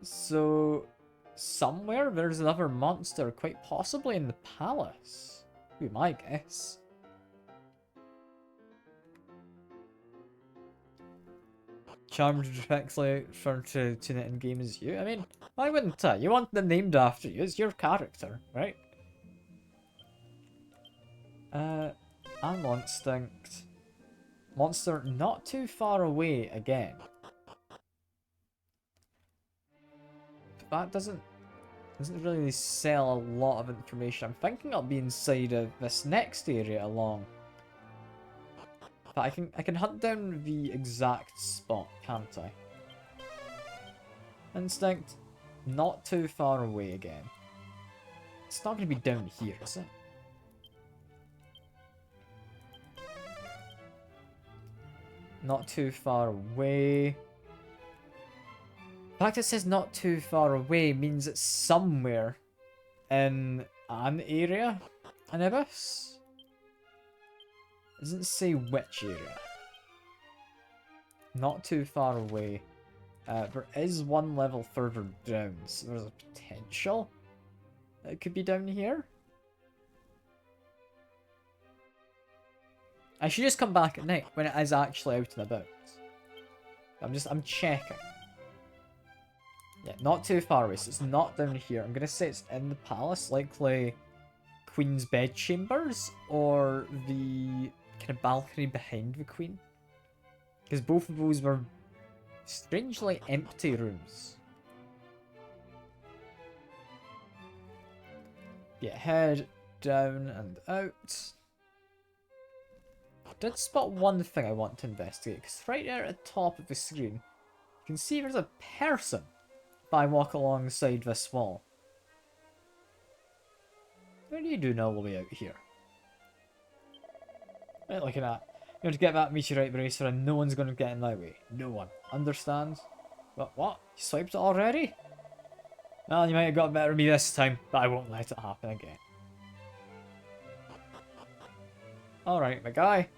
So... somewhere there's another monster, quite possibly in the palace. Would be my guess. Charmed directly referred to net in game as you. I mean, why wouldn't I? You want them named after you. It's your character, right? Animal Instinct. Monster not too far away again. But that doesn't really sell a lot of information. I'm thinking I'll be inside of this next area along. But I can hunt down the exact spot, can't I? Instinct. Not too far away again. It's not going to be down here, is it? Not too far away. The fact it says not too far away means it's somewhere in an area. An abyss? It doesn't say which area. Not too far away. There is one level further down, so there's a potential that it could be down here. I should just come back at night when it is actually out and about. I'm checking. Yeah, not too far away, so it's not down here. I'm gonna say it's in the palace, likely Queen's bedchambers, or the kind of balcony behind the Queen. Because both of those were strangely empty rooms. Yeah, head down and out. I did spot one thing I want to investigate, because right there at the top of the screen, you can see there's a person if I walk alongside this wall. What are you doing all the way out here? Right, looking at. You know, to get that meteorite bracer and no one's going to get in my way. No one. Understand? What? You swiped it already? Well, you might have got better than me this time, but I won't let it happen again. Alright, my guy.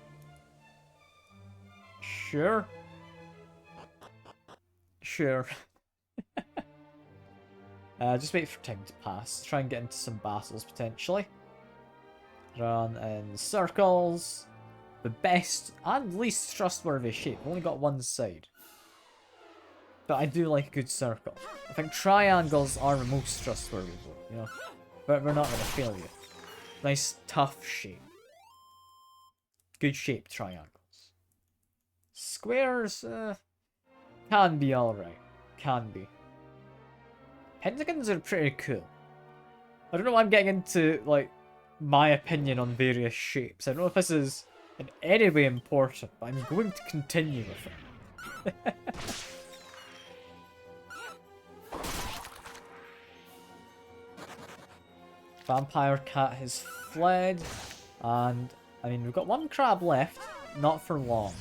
Sure. Sure. Just wait for time to pass. Try and get into some battles, potentially. Run in circles. The best and least trustworthy shape. Only got one side. But I do like a good circle. I think triangles are the most trustworthy, you know. But we're not going to fail you. Nice, tough shape. Good shaped triangles. Squares, can be alright. Can be. Pentagons are pretty cool. I don't know why I'm getting into, like, my opinion on various shapes. I don't know if this is in any way important, but I'm going to continue with it. Vampire cat has fled, and I mean we've got one crab left, not for long.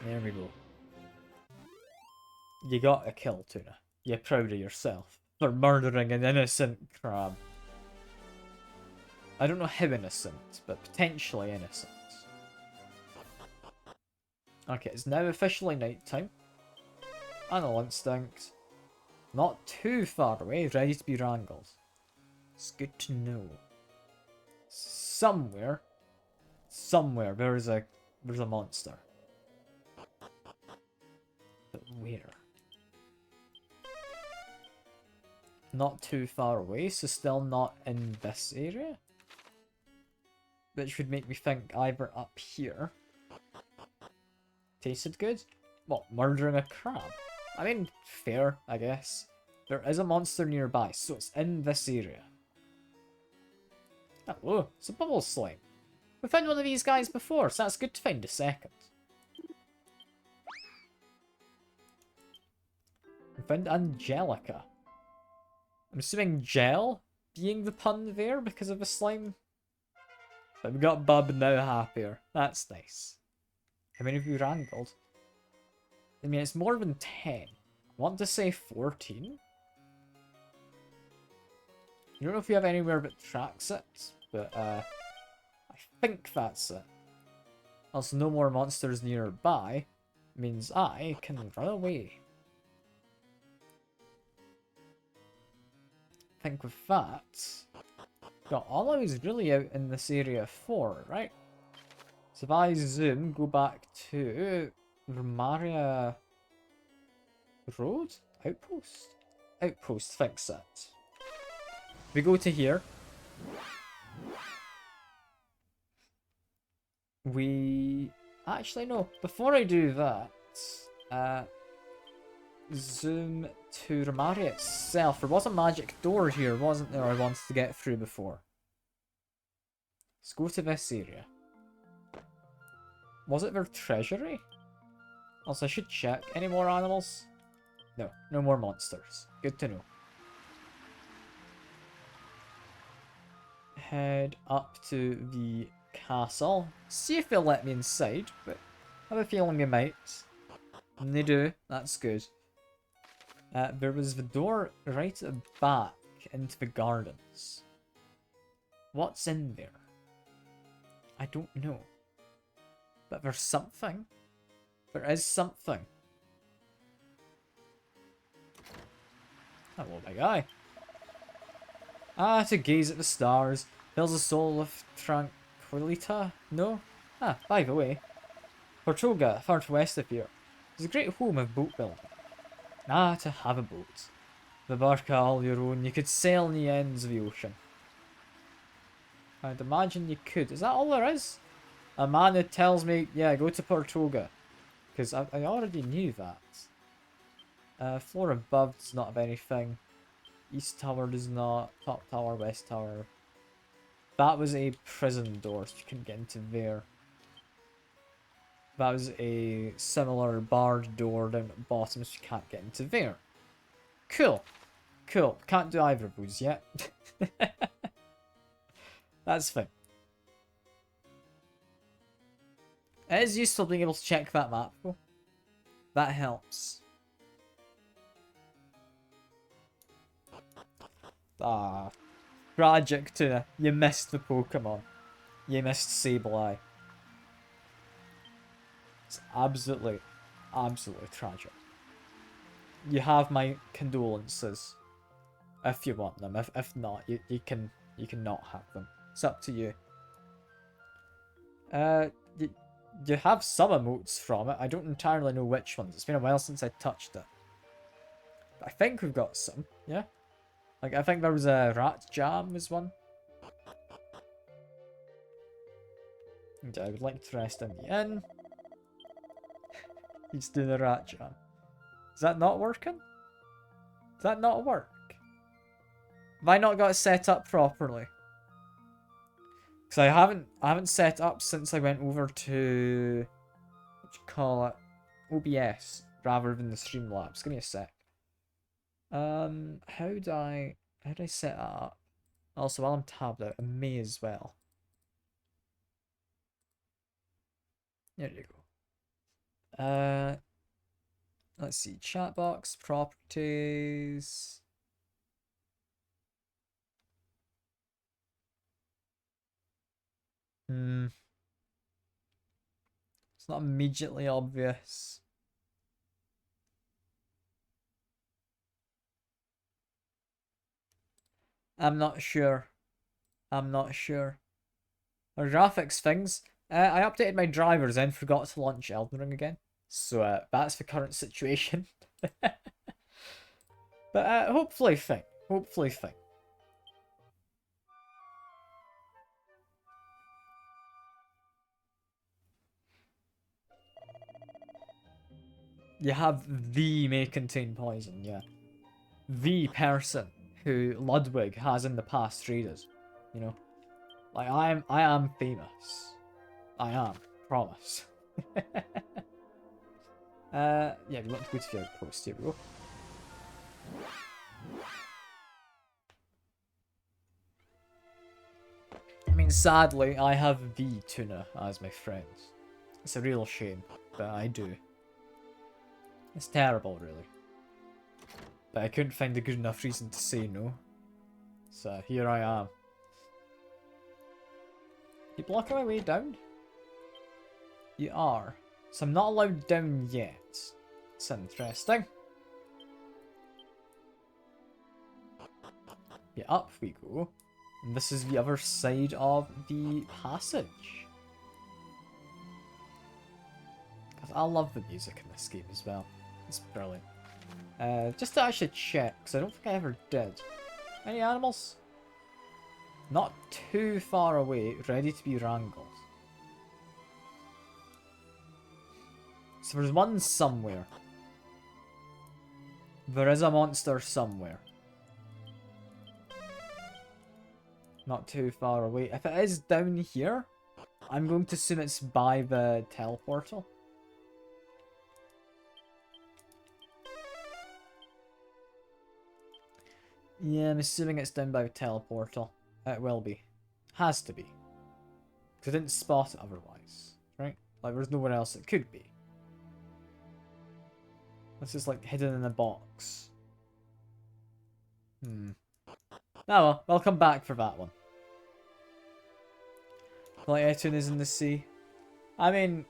There we go. You got a kill, Tuna. You're proud of yourself for murdering an innocent crab. I don't know how innocent, but potentially innocent. Okay, it's now officially nighttime. Animal instinct. Not too far away, ready to be wrangled. It's good to know. Somewhere there's a monster. But where? Not too far away, so still not in this area. Which would make me think either up here. Tasted good? What, murdering a crab? I mean, fair, I guess. There is a monster nearby, so it's in this area. Oh, it's a bubble slime. We found one of these guys before, so that's good to find a second. We found Angelica. I'm assuming gel being the pun there because of the slime. But we got Bub now happier. That's nice. How many have you wrangled? I mean, it's more than 10. I want to say 14. I don't know if we have anywhere that tracks it, but I think that's it. Also, no more monsters nearby means I can run away. I think with that, got all I was really out in this area for, right? So if I zoom, go back to Romaria Road? Outpost? Outpost, fix it. We go to here. We... Actually, no. Before I do that, zoom to Romaria itself. There was a magic door here, wasn't there, I wanted to get through before. Let's go to this area. Was it their treasury? Also, I should check. Any more animals? No, no more monsters. Good to know. Head up to the castle. See if they'll let me inside, but I have a feeling they might. And they do. That's good. There was the door right at the back into the gardens. What's in there? I don't know. But there's something. There is something. Hello, my guy. Ah, to gaze at the stars. Fills the soul of tranquilita? No? Ah, by the way. Portoga, far to west of here, is a great home of boat building. Ah, to have a boat. The barca all your own, you could sail in the ends of the ocean. I'd imagine you could. Is that all there is? A man who tells me, yeah, go to Portoga. Because I already knew that. Floor above does not have anything. East tower does not. Top tower, west tower. That was a prison door, so you couldn't get into there. That was a similar barred door down at the bottom, so you can't get into there. Cool. Cool. Can't do either of those yet. That's fine. It is useful being able to check that map, though. That helps. Ah. Tragic, Tuna. You missed the Pokemon. You missed Sableye. It's absolutely, absolutely tragic. You have my condolences. If you want them. If not, you can not have them. It's up to you. You have some emotes from it. I don't entirely know which ones. It's been a while since I touched it. But I think we've got some, yeah? Like, I think there was a Rat Jam was one. And I would like to rest in the inn. He's doing a Rat Jam. Is that not working? Does that not work? Have I not got it set up properly? Because I haven't set up since I went over to, what do you call it, OBS rather than the Streamlabs. Give me a sec. How do I set that up? Also, while I'm tabbed out, I may as well. There you go. Let's see, chat box, properties. It's not immediately obvious. I'm not sure. I'm not sure. Our graphics things. I updated my drivers and forgot to launch Elden Ring again. So that's the current situation. But hopefully fine. Hopefully fine. You have the may contain poison, yeah. The person who Ludwig has in the past traded, you know. Like I am famous. I am, promise. Yeah, we want to go to the outpost, here we go. I mean, sadly, I have the Tuna as my friend. It's a real shame, but I do. It's terrible, really. But I couldn't find a good enough reason to say no. So here I am. You blocking my way down? You are. So I'm not allowed down yet. It's interesting. Yeah, up we go. And this is the other side of the passage. Because I love the music in this game as well. It's brilliant. Just to actually check, because I don't think I ever did. Any animals? Not too far away, ready to be wrangled. So there's one somewhere. There is a monster somewhere. Not too far away. If it is down here, I'm going to assume it's by the teleportal. Yeah, I'm assuming it's down by the teleportal. It will be. Has to be. Because I didn't spot it otherwise, right? Like, there's nowhere else it could be. This is like hidden in a box. Oh well, I'll come back for that one. Like Etun is in the sea. I mean,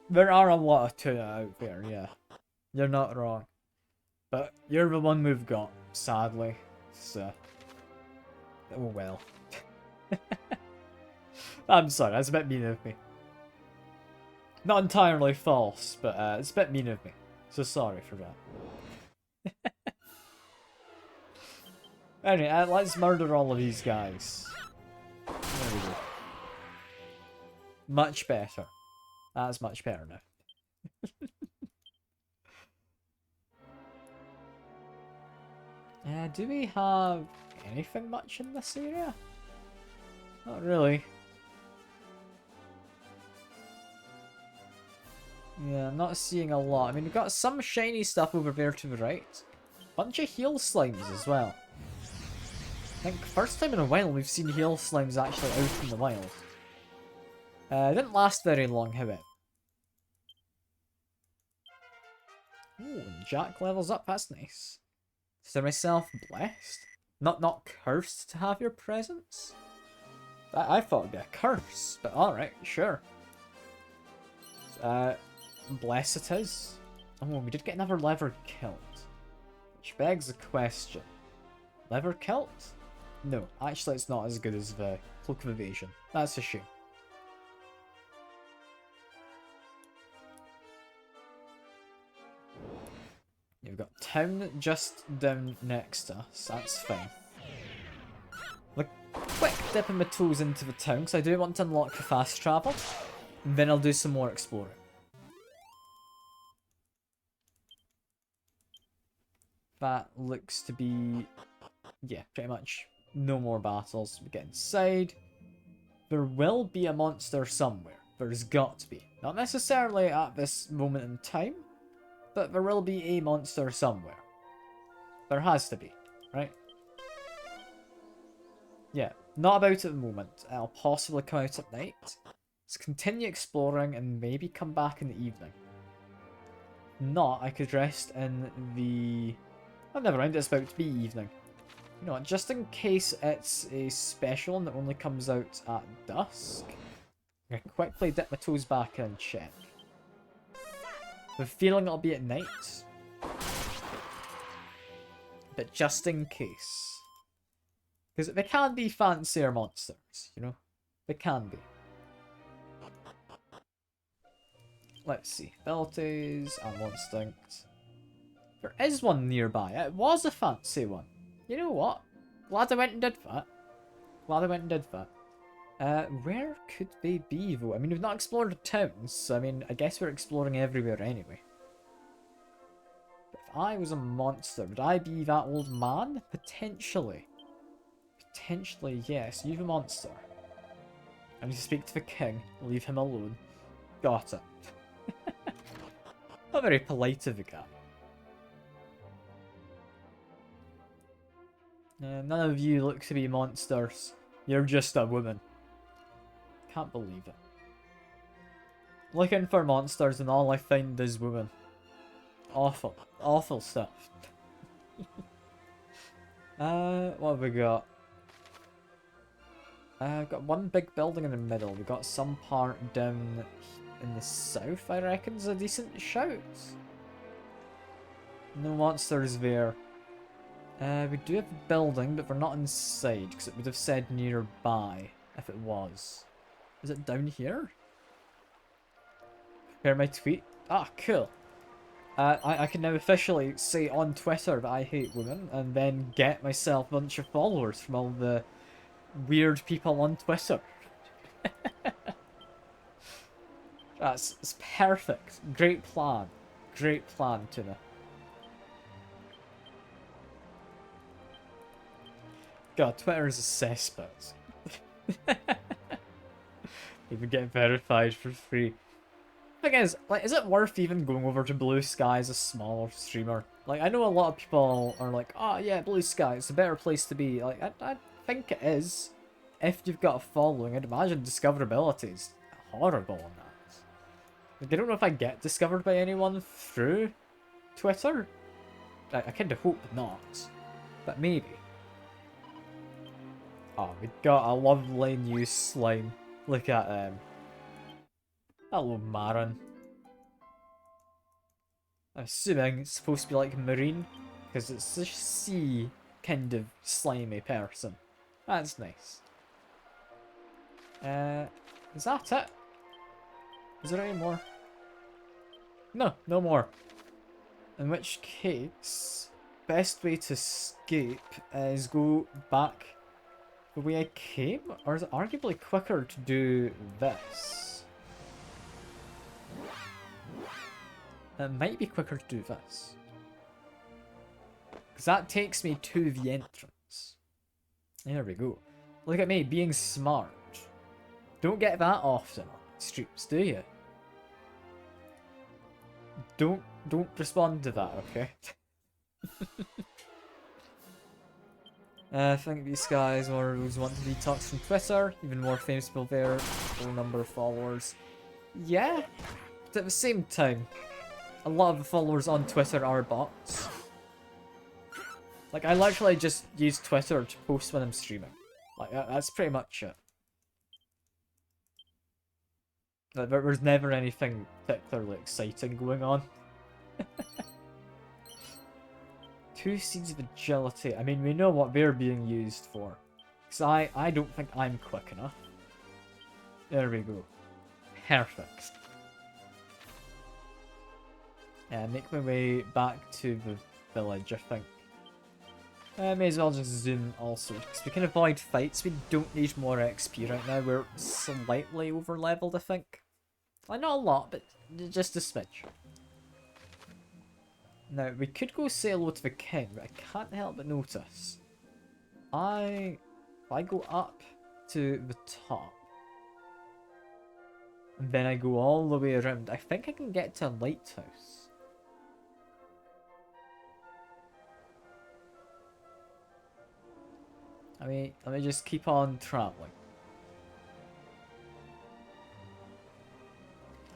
there are a lot of tuna out there, yeah. You're not wrong. But you're the one we've got, sadly. So, oh well. I'm sorry, that's a bit mean of me. Not entirely false, but it's a bit mean of me. So sorry for that. Anyway, let's murder all of these guys. There we go. Much better. That's much better now. Do we have anything much in this area? Not really. Yeah, I'm not seeing a lot. I mean, we've got some shiny stuff over there to the right. Bunch of heal slimes as well. I think first time in a while we've seen heal slimes actually out in the wild. It didn't last very long, however. Ooh, and Jack levels up, that's nice. Consider myself blessed? Not cursed to have your presence? I thought it'd be a curse, but alright, sure. Bless it is. Oh, we did get another leather kilt. Which begs the question. Leather kilt? No, actually it's not as good as the Cloak of Evasion. That's a shame. You've got town just down next to us, that's fine. Like, quick dipping my toes into the town, because I do want to unlock the fast travel. And then I'll do some more exploring. That looks to be... yeah, pretty much no more battles. We get inside. There will be a monster somewhere. There's got to be. Not necessarily at this moment in time, but there will be a monster somewhere. There has to be, right? Yeah, not about at the moment. I'll possibly come out at night. Let's continue exploring and maybe come back in the evening. Not, I could rest in the... oh, never mind, it's about to be evening. You know what, just in case it's a special one that only comes out at dusk, I can quickly dip my toes back in and check. The feeling it'll be at night, but just in case. Because they can be fancier monsters, you know? They can be. Let's see. Abilities, Animal Instinct. There is one nearby. It was a fancy one. You know what? Glad I went and did that. Glad I went and did that. Where could they be, though? I mean, we've not explored the towns, so I mean, I guess we're exploring everywhere anyway. But if I was a monster, would I be that old man? Potentially. Potentially, yes. You're a monster. I need to speak to the king. Leave him alone. Got it. Not very polite of the guy. None of you look to be monsters. You're just a woman. Can't believe it. Looking for monsters and all I find is women. Awful. Awful stuff. What have we got? We've got one big building in the middle. We've got some part down in the south, I reckon, is a decent shout. No monsters there. We do have a building, but we're not inside, because it would have said nearby if it was. Is it down here? Prepare my tweet. Ah, cool. I can now officially say on Twitter that I hate women, and then get myself a bunch of followers from all the weird people on Twitter. It's perfect. Great plan. Great plan, Tuna. God, Twitter is a cesspit. Even get verified for free. Thing is, like, is it worth even going over to Blue Sky as a smaller streamer? Like, I know a lot of people are like, oh yeah, Blue Sky, it's a better place to be. Like, I think it is. If you've got a following, I'd imagine discoverability is horrible on that. Like, I don't know if I get discovered by anyone through Twitter. I kind of hope not, but maybe. Oh, we got a lovely new slime. Look at them. Hello, Marin. I'm assuming it's supposed to be like marine, because it's a sea kind of slimy person. That's nice. Is that it? Is there any more? No, no more. In which case, best way to escape is go back the way I came? Or is it arguably quicker to do this? It might be quicker to do this. Because that takes me to the entrance. There we go. Look at me, being smart. Don't get that often on streams, do you? Don't respond to that, okay? I think these guys are those who want to detox from Twitter. Even more famous people there. Full number of followers. Yeah, but at the same time, a lot of the followers on Twitter are bots. Like, I literally just use Twitter to post when I'm streaming. Like, that's pretty much it. Like, there's never anything particularly exciting going on. 2 seeds of agility. I mean, we know what they're being used for. Because I don't think I'm quick enough. There we go. Perfect. Make my way back to the village, I think. May as well just zoom also, because we can avoid fights. We don't need more XP right now. We're slightly over leveled, I think. Like, not a lot, but just a smidge. Now, we could go say hello to the king, but I can't help but notice. If I go up to the top, and then I go all the way around, I think I can get to a lighthouse. Let me just keep on traveling.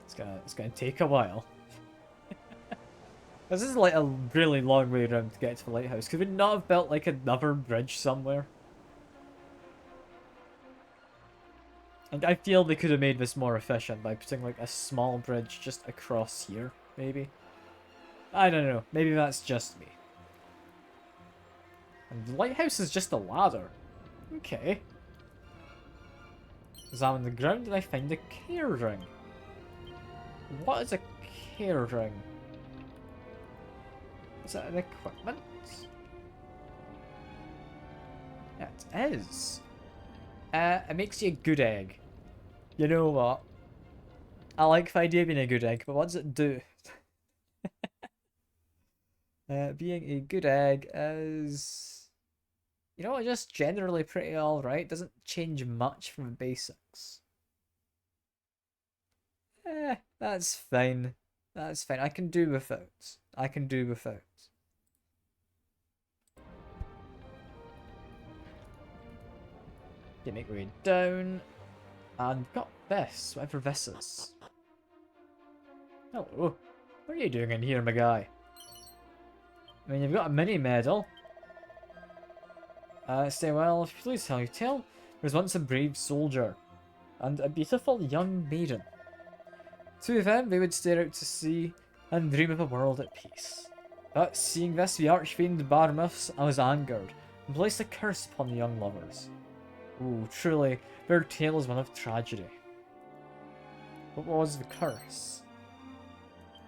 It's gonna take a while. This is like a really long way around to get to the lighthouse. Could we not have built like another bridge somewhere? And I feel they could have made this more efficient by putting like a small bridge just across here, maybe. I don't know. Maybe that's just me. And the lighthouse is just a ladder. Okay. Examine the ground and I find a care ring. What is a care ring? Is that an equipment? Yeah, it is. It makes you a good egg. You know what? I like the idea of being a good egg, but what does it do? Being a good egg is... You know, just generally pretty alright. Doesn't change much from the basics. That's fine. That's fine. I can do without. I can do without. Okay, make my way down. And got this, whatever this is. Hello. What are you doing in here, my guy? I mean, you've got a mini medal. Say, well, if you please tell you, tell, there was once a brave soldier and a beautiful young maiden. Two of them, they would stare out to sea and dream of a world at peace. But seeing this, the archfiend Barmus, I was angered and placed a curse upon the young lovers. Ooh, truly, their tale is one of tragedy. What was the curse?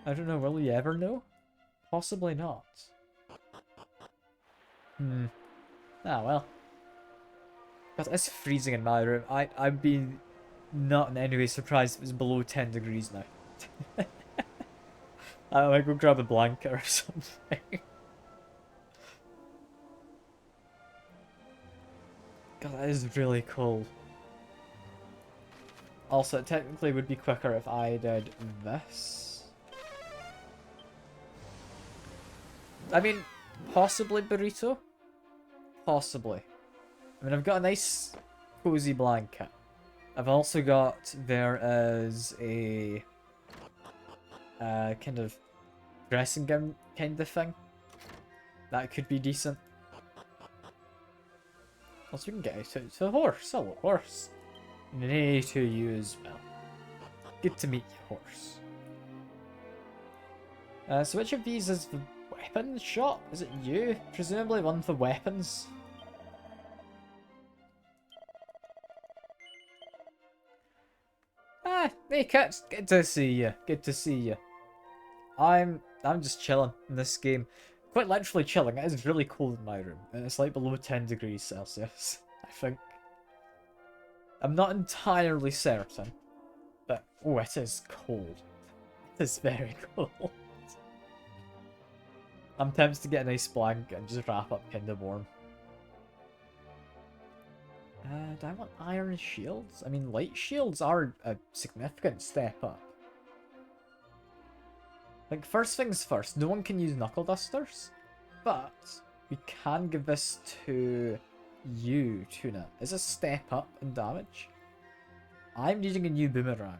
I don't know, will you ever know? Possibly not. Ah, well. God, it's freezing in my room. I'd be not in any way surprised if it was below 10 degrees now. I might go grab a blanket or something. God, that is really cold. Also, it technically would be quicker if I did this. I mean, possibly burrito. Possibly. I mean, I've got a nice cozy blanket. I've also got, there is a kind of dressing gown kind of thing. That could be decent. Also, we can get out to a horse. Hello, horse. Nay to you as well. Good to meet you, horse. So which of these is the weapon shop? Is it you? Presumably one for weapons. Ah, hey cats, good to see you. Good to see you. I'm just chilling in this game. Quite literally chilling. It is really cold in my room. And it's like below 10 degrees Celsius, I think. I'm not entirely certain. But, oh, it is cold. It is very cold. I'm tempted to get a nice blanket and just wrap up kind of warm. Do I want iron shields? I mean, light shields are a significant step up. Like, first things first, no one can use knuckle dusters, but we can give this to you, Tuna. Is a step up in damage. I'm needing a new boomerang.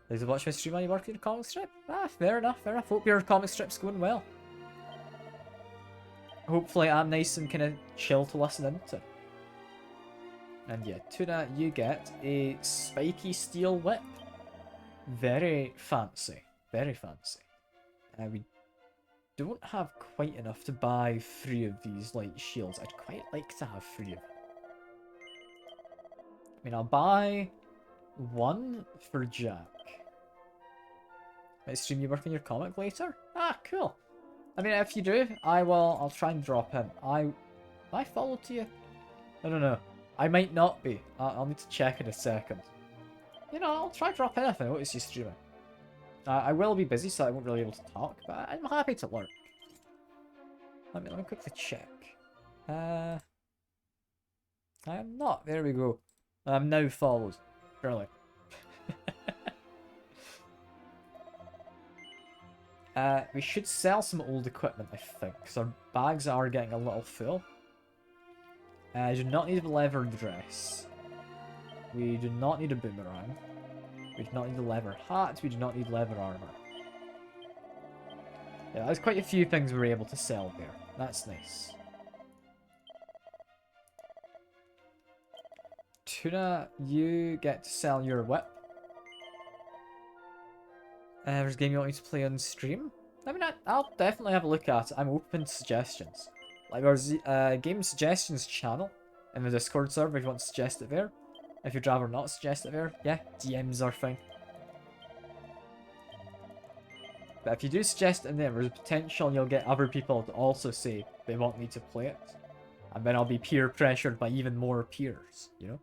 Like to watch my stream while you work on your comic strip? Ah, fair enough, fair enough. Hope your comic strip's going well. Hopefully I'm nice and kind of chill to listen into. And yeah, Tuna, you get a spiky steel whip. Very fancy. Very fancy. We don't have quite enough to buy 3 of these light shields. I'd quite like to have 3 of them. I mean, I'll buy 1 for Jack. Might stream you work on your comic later? Ah, cool. I mean, if you do, I'll try and drop in. Am I followed to you? I don't know. I might not be. I'll need to check in a second. You know, I'll try drop in if I notice you streaming. I will be busy, so I won't really be able to talk, but I'm happy to lurk. Let me quickly check. I am not. There we go. I'm now followed. Surely. We should sell some old equipment, I think, because our bags are getting a little full. I do not need a leather dress. We do not need a boomerang. We do not need a leather hat. We do not need leather armor. Yeah, there's quite a few things we were able to sell there. That's nice. Tuna, you get to sell your whip. There's a game you want me to play on stream? I mean, I'll definitely have a look at it. I'm open to suggestions. Like, there's game suggestions channel in the Discord server if you want to suggest it there. If you'd rather not suggest it there, yeah, DMs are fine. But if you do suggest it in there, there's a potential you'll get other people to also say they want me to play it. And then I'll be peer pressured by even more peers, you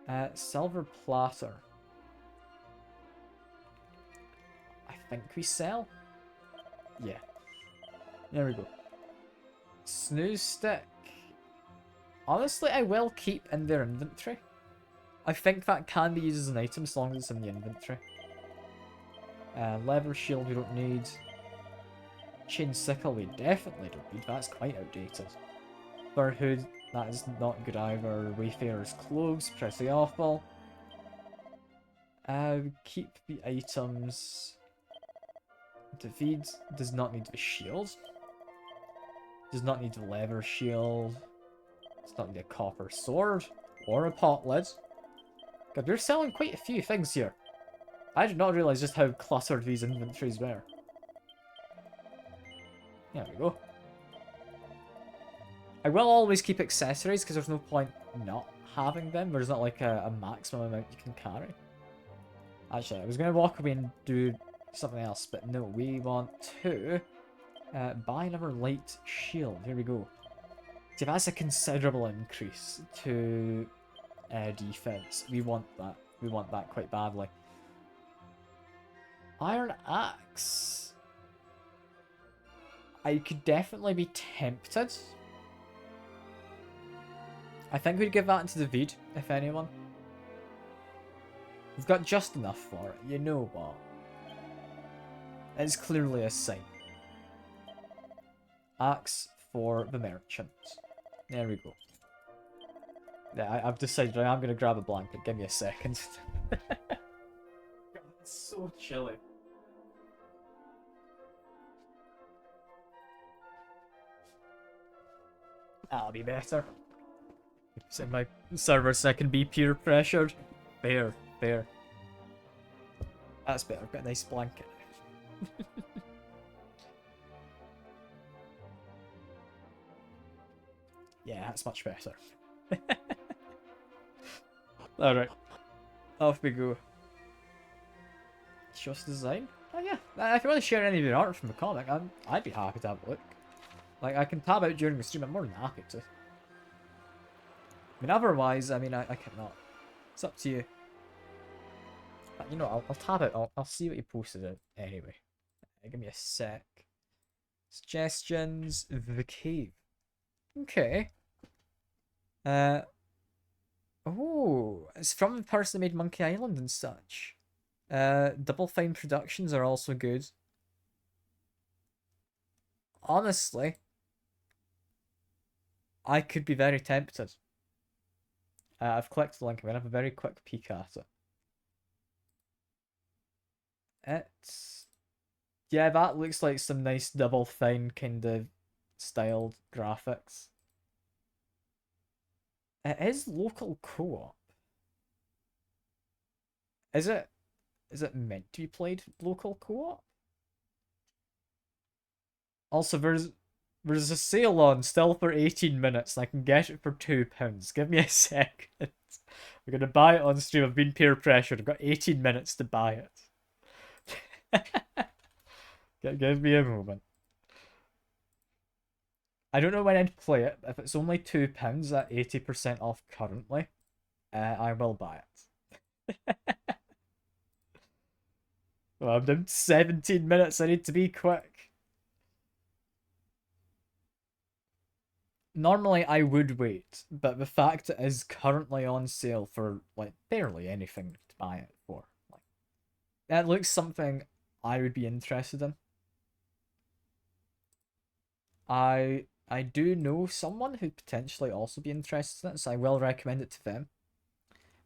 know? Silver platter. I think we sell? Yeah. There we go. Snooze stick. Honestly, I will keep in their inventory. I think that can be used as an item as long as it's in the inventory. Leather shield we don't need. Chain sickle we definitely don't need. That's quite outdated. Fur hood, that is not good either. Wayfarer's clothes, pretty awful. Keep the items. David does not need the shield. Does not need the leather shield. Does not need a copper sword. Or a pot lid. God, we're selling quite a few things here. I did not realise just how cluttered these inventories were. There we go. I will always keep accessories because there's no point not having them. There's not like a maximum amount you can carry. Actually, I was going to walk away and do something else, but no, we want to buy another light shield. Here we go. See, that's a considerable increase to defense. We want that. We want that quite badly. Iron axe. I could definitely be tempted. I think we'd give that to David, if anyone. We've got just enough for it. You know what? It's clearly a sign. Axe for the merchant. There we go. Yeah, I've decided I'm going to grab a blanket. Give me a second. It's so chilly. That'll be better. So my server so I can be peer pressured. There, there. That's better. I've got a nice blanket. Yeah, that's much better. Alright. Off we go. Show us design? Oh yeah. If you want to share any of your art from the comic, I'd be happy to have a look. Like, I can tab out during the stream, I'm more than happy to. I mean, otherwise, I cannot. It's up to you. But, you know, I'll tab it. I'll see what you posted it anyway. Give me a sec. Suggestions. The cave. Okay. Oh, it's from the person that made Monkey Island and such. Double Fine Productions are also good. Honestly, I could be very tempted. I've clicked the link. I'm gonna have a very quick peek at it. Yeah, that looks like some nice Double Fine kind of styled graphics. It is local co-op. Is it meant to be played local co-op? Also, there's a sale on still for 18 minutes and I can get it for £2. Give me a second. I'm gonna buy it on stream. I've been peer pressured. I've got 18 minutes to buy it. Give me a moment. I don't know when I'd play it. If it's only £2 at 80% off currently, I will buy it. Well, I'm down 17 minutes. I need to be quick. Normally I would wait, but the fact it is currently on sale for like barely anything to buy it for, like, that looks something I would be interested in. I do know someone who'd potentially also be interested in it, so I will recommend it to them.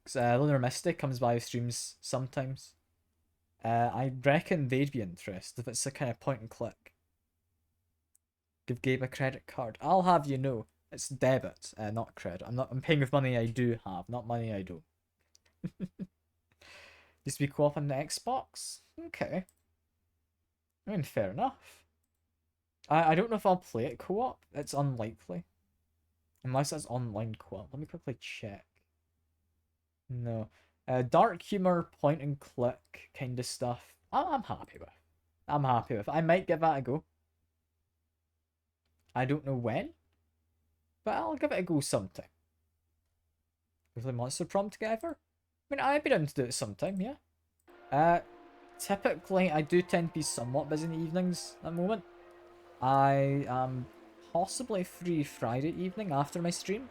Because Lunar Mystic comes by streams sometimes. I reckon they'd be interested if it's a kind of point and click. Give Gabe a credit card. I'll have you know, it's debit, not credit. I'm paying with money I do have, not money I don't. Used to be co-op on the Xbox? Okay. I mean, fair enough. I don't know if I'll play it co-op. It's unlikely. Unless it's online co-op. Let me quickly check. No. Dark humor, point and click kind of stuff. I'm happy with. I'm happy with. I might give that a go. I don't know when, but I'll give it a go sometime. We play Monster Prom together? I mean, I'd be down to do it sometime, yeah. Typically, I do tend to be somewhat busy in the evenings at the moment. I am possibly free Friday evening after my stream.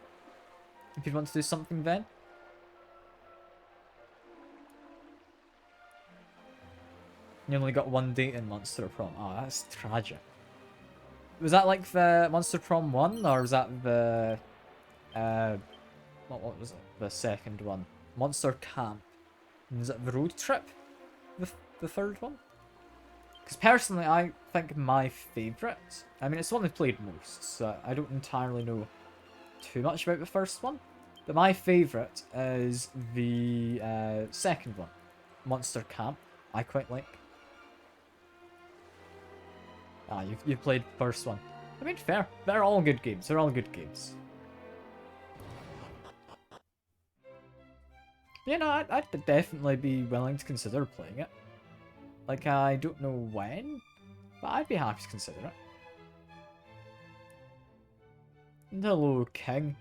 If you want to do something then. You only got one date in Monster Prom. Oh, that's tragic. Was that like the Monster Prom 1, or was that the... what was it? The second one? Monster Camp. And is it the Road Trip? The third one? Because personally, I think my favourite... I mean, it's the one I've played most, so I don't entirely know too much about the first one. But my favourite is the second one. Monster Camp. I quite like. Ah, you've played the first one. I mean, fair. They're all good games. They're all good games. You know, I'd definitely be willing to consider playing it. Like, I don't know when, but I'd be happy to consider it. And hello, King.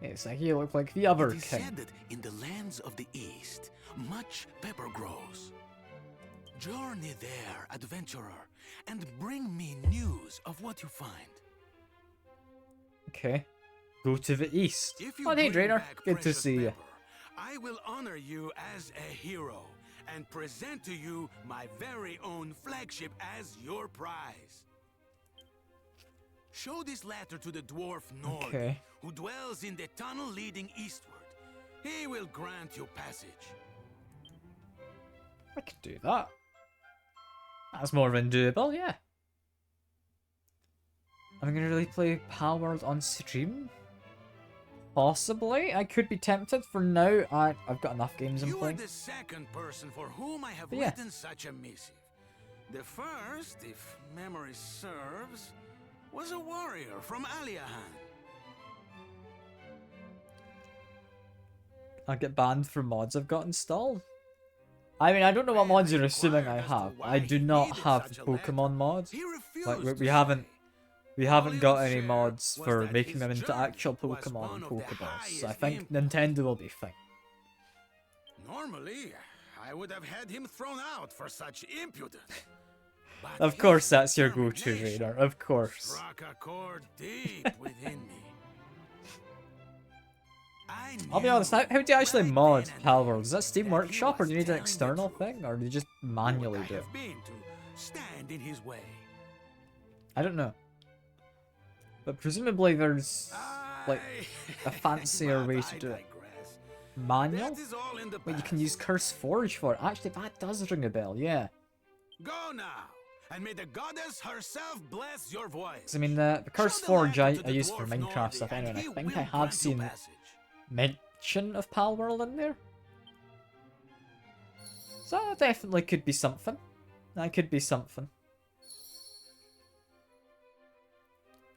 It's like you look like the other It is king. said that in the lands of the East, much pepper grows. Journey there, adventurer, and bring me news of what you find. Okay. Go to the east. If you Oh, hey, bring Drainer. back Good to precious see you. pepper, I will honor you as a hero and present to you my very own flagship as your prize. Show this letter to the dwarf Nord, Okay. who dwells in the tunnel leading eastward. He will grant you passage. I could do that. That's more than doable, yeah. Am I gonna really play Palworld on stream? Possibly. I could be tempted. For now, I've got enough games I'm You are playing. the second person for whom I have But yeah. written such a missive. The first, if memory serves, was a warrior from Aliahan. I'll get banned for mods I've got installed. I mean, I don't know what mods you're assuming I have. I do not have the Pokemon mods. He refused Like, to we say. haven't All he got would any share mods was for that making his them into journey actual was Pokemon and one of the Pokeballs. I highest think impact. Nintendo will be fine. Normally, I would have had him thrown out for such impudence. But Of course, his that's your go-to determination trainer. Of course. struck a chord deep within me. I'll be honest, how do you actually mod Palworld? Palworld? Is that Steam Workshop, or do you need an external thing, or do you just manually do it? Have been to stand in his way. I don't know. But presumably there's like a fancier But way I to do it. digress. Manual? That is all in the Wait, you can past. use Curse Forge for it. Actually, that does ring a bell, yeah. Go now, and may the goddess herself bless your voice. 'Cause I mean, the Curse Show the Forge letter I to the use for dwarf Minecraft Nordi, stuff and anyway, and he I think will I have grant you seen passage. mention of Palworld in there. So that definitely could be something. That could be something.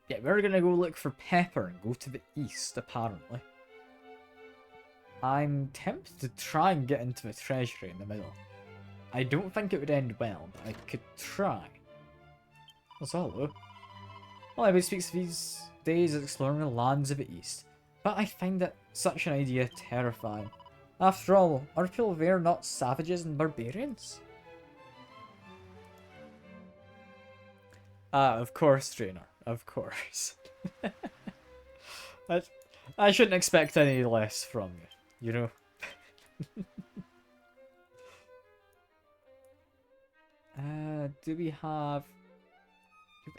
Yeah, we're gonna go look for Pepper and go to the east, apparently. I'm tempted to try and get into the treasury in the middle. I don't think it would end well, but I could try. What's all though? Well, everybody speaks of these days as exploring the lands of the east, but I find that such an idea terrifying. After all, are people there not savages and barbarians? Ah, of course, trainer. Of course. I shouldn't expect any less from you, you know? Do we have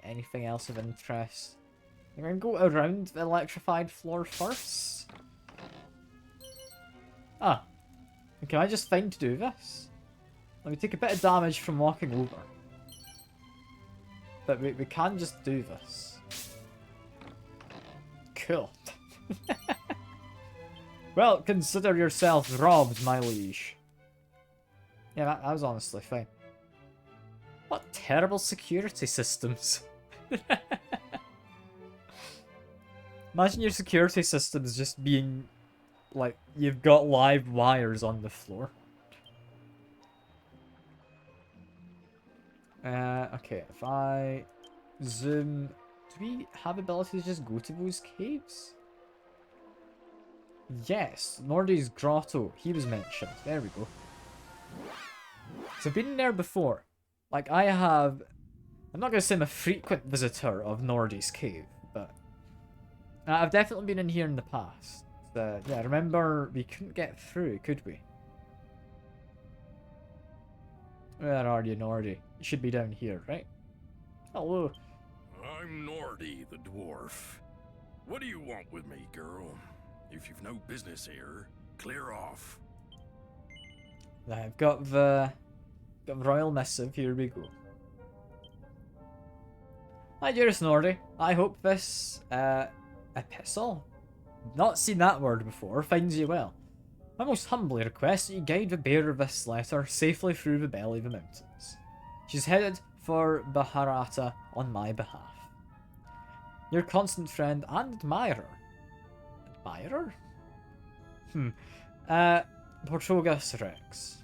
anything else of interest? I'm gonna go around the electrified floor first. Ah. Can I just find to do this? Let me take a bit of damage from walking over. But we can just do this. Cool. Well, consider yourself robbed, my liege. Yeah, that was honestly fine. What terrible security systems. Imagine your security systems just being like you've got live wires on the floor. Okay, if I zoom, do we have ability to just go to those caves? Yes, Nordy's grotto, he was mentioned. There we go. So I've been there before. Like, I'm not going to say I'm a frequent visitor of Nordy's cave, but I've definitely been in here in the past. Yeah, remember, we couldn't get through, could we? Where are you, Nordy? You should be down here, right? Hello. I'm Nordy, the dwarf. What do you want with me, girl? If you've no business here, clear off. I've got the royal missive, here we go. Hi, dearest Nordy. I hope this epistle, not seen that word before, finds you well. I most humbly request that you guide the bearer of this letter safely through the belly of the mountains. She's headed for Baharata on my behalf. Your constant friend and admirer. Admirer? Portoga Rex.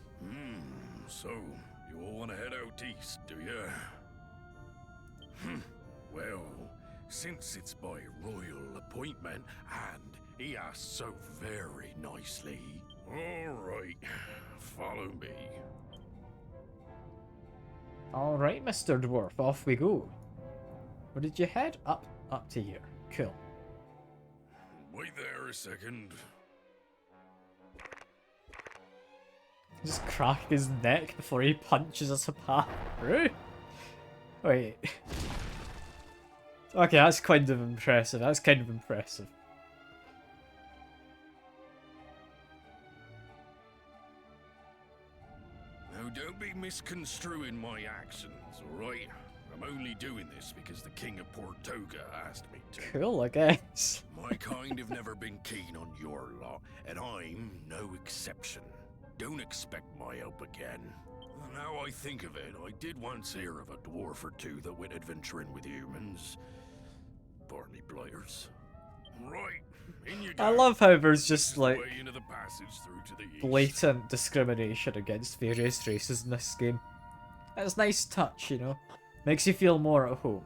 So, you all want to head out east, do you? Well, since it's by royal appointment, and he asked so very nicely. Alright, follow me. Alright, Mr. Dwarf, off we go. Where did you head? Up to here. Cool. Wait there a second. Just crack his neck before he punches us a path through. Wait. Okay, that's kind of impressive. That's kind of impressive. Now, don't be misconstruing my actions, alright? I'm only doing this because the King of Portoga asked me to. Cool, I guess. My kind have never been keen on your lot, and I'm no exception. Don't expect my help again. Now I think of it, I did once hear of a dwarf or two that went adventuring with humans. Pardon me, blighters. Right, in you go. I love how there's just like Way into the passage through to the east. blatant discrimination against various races in this game. It's a nice touch, you know? Makes you feel more at home.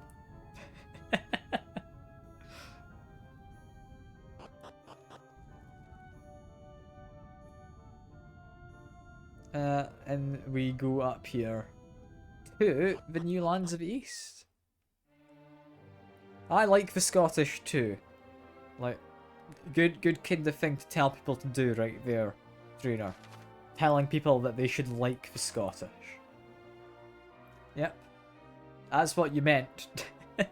And we go up here to the new lands of the East. I like the Scottish too. Like, good kind of thing to tell people to do right there, Trainer. Telling people that they should like the Scottish. Yep. That's what you meant. Got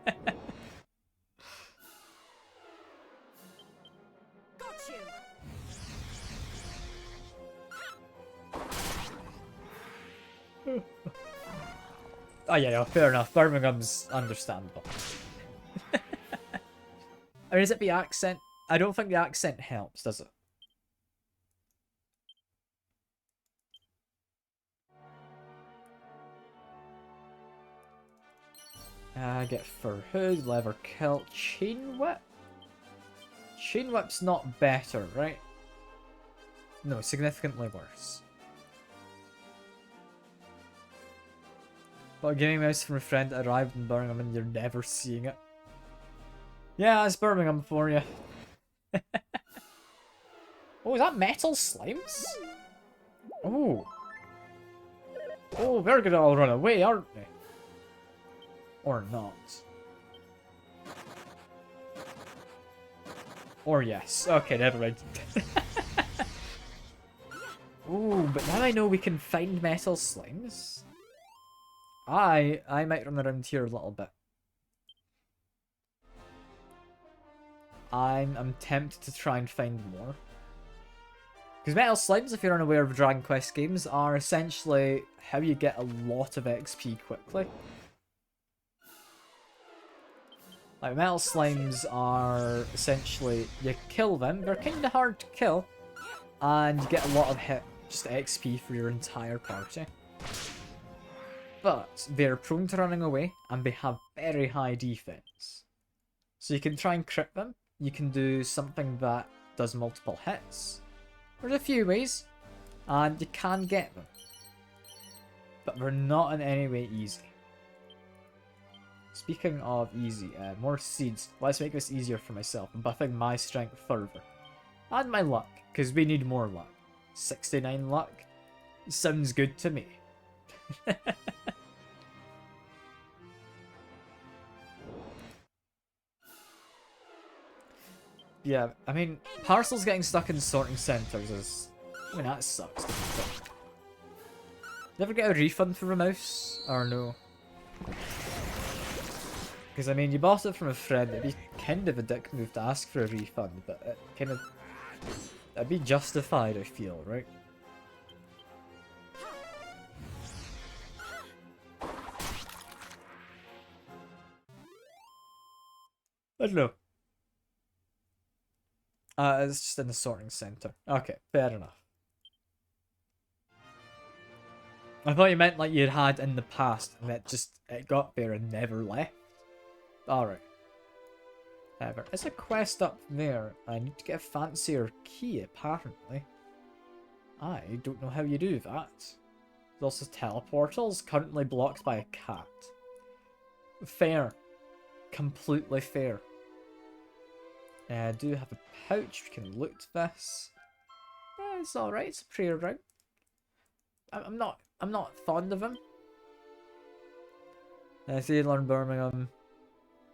you. Oh yeah, fair enough. Birmingham's understandable. Or is it the accent? I don't think the accent helps, does it? I get fur hood, leather kilt, chain whip. Chain whip's not better, right? No, significantly worse. But a gaming mouse from a friend that arrived in Birmingham and you're never seeing it. Yeah, it's Birmingham for you. Oh, is that metal slimes? Oh. Oh, they're gonna all run away, aren't they? Or not. Or yes. Okay, never mind. Ooh, but now I know we can find metal slimes. I might run around here a little bit. I'm tempted to try and find more. Because metal slimes, if you're unaware of Dragon Quest games, are essentially how you get a lot of XP quickly. Like, metal slimes are essentially, you kill them, they're kind of hard to kill, and you get a lot of just XP for your entire party. But they're prone to running away, and they have very high defense. So you can try and crit them, you can do something that does multiple hits. There's a few ways, and you can get them. But they're not in any way easy. Speaking of easy, more seeds. Let's make this easier for myself. I'm buffing my strength further. And my luck, because we need more luck. 69 luck? Sounds good to me. Yeah, I mean, parcels getting stuck in sorting centres is... I mean, that sucks. Never get a refund for a mouse? Or no? Because, I mean, you bought it from a friend, it'd be kind of a dick move to ask for a refund, but it kind of... It'd be justified, I feel, right? I don't know. It's just in the sorting centre. Okay, fair enough. I thought you meant like you'd had in the past, and it got there and never left. Alright. There is a quest up there. I need to get a fancier key, apparently. I don't know how you do that. There's also teleportals, currently blocked by a cat. Fair. Completely fair. I do have a pouch, we can loot this. Yeah, it's alright, it's a prayer ring. I'm not fond of him. Theodore Birmingham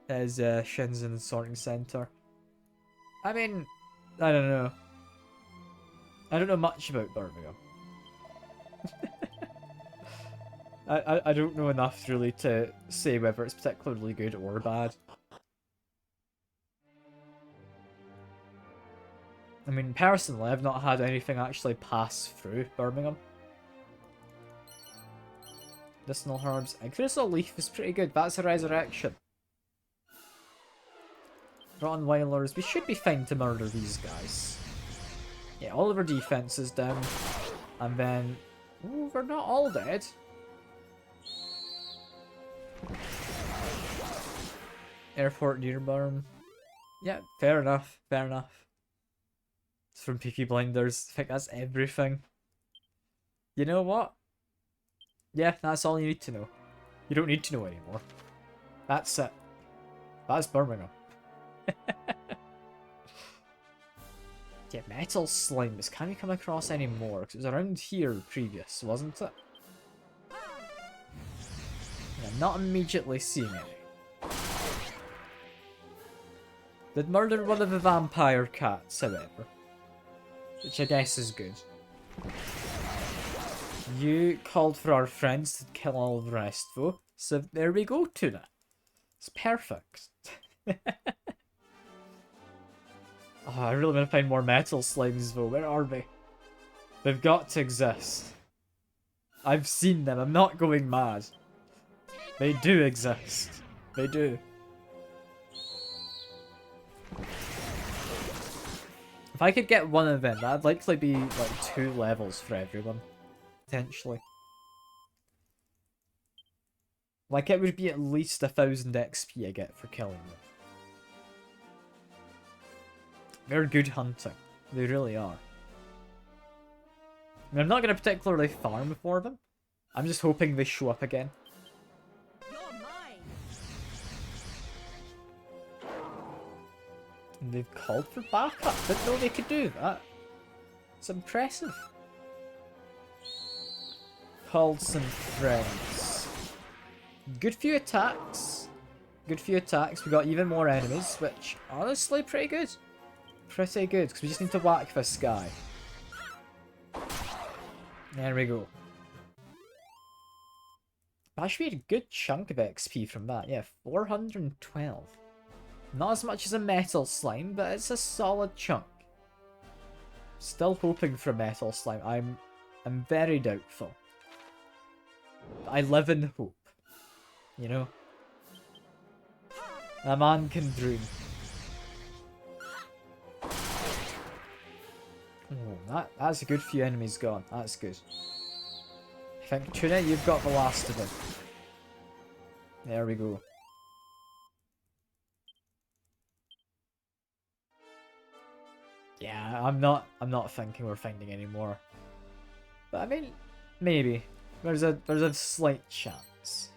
is Shenzhen Sorting Centre. I mean, I don't know. I don't know much about Birmingham. I don't know enough really to say whether it's particularly good or bad. I mean, personally, I've not had anything actually pass through Birmingham. Medicinal herbs. Crystal leaf is pretty good. That's a resurrection. Rotten Whalers. We should be fine to murder these guys. Yeah, all of our defense is down. And then... Ooh, we're not all dead. Airport Dearborn. Yeah, fair enough. Fair enough. It's from Peaky Blinders. I think that's everything. You know what? Yeah, that's all you need to know. You don't need to know anymore. That's it. That's Birmingham. Yeah, metal slimes. Can we come across any more? Because it was around here previous, wasn't it? Yeah, not immediately seeing any. Did murder one of the vampire cats, however. Which I guess is good. You called for our friends to kill all the rest, though. So there we go, Tuna. It's perfect. Oh, I really want to find more metal slimes, though. Where are they? They've got to exist. I've seen them. I'm not going mad. They do exist. They do. If I could get one of them, that'd likely be like 2 levels for everyone. Potentially. Like, it would be at least 1000 XP I get for killing them. They're good hunting. They really are. I mean, I'm not going to particularly farm for them. I'm just hoping they show up again. You're mine. And they've called for backup. Didn't know they could do that. It's impressive. Called some friends. Good few attacks. Good few attacks. We got even more enemies, which honestly pretty good. Pretty good, because we just need to whack this guy. There we go. That should be a good chunk of XP from that. Yeah, 412. Not as much as a metal slime, but it's a solid chunk. Still hoping for a metal slime. I'm very doubtful. But I live in hope. You know? A man can dream. Oh, that's a good few enemies gone. That's good. I think, Tuna, you've got the last of them. There we go. Yeah, I'm not thinking we're finding any more. But I mean, maybe. There's a slight chance.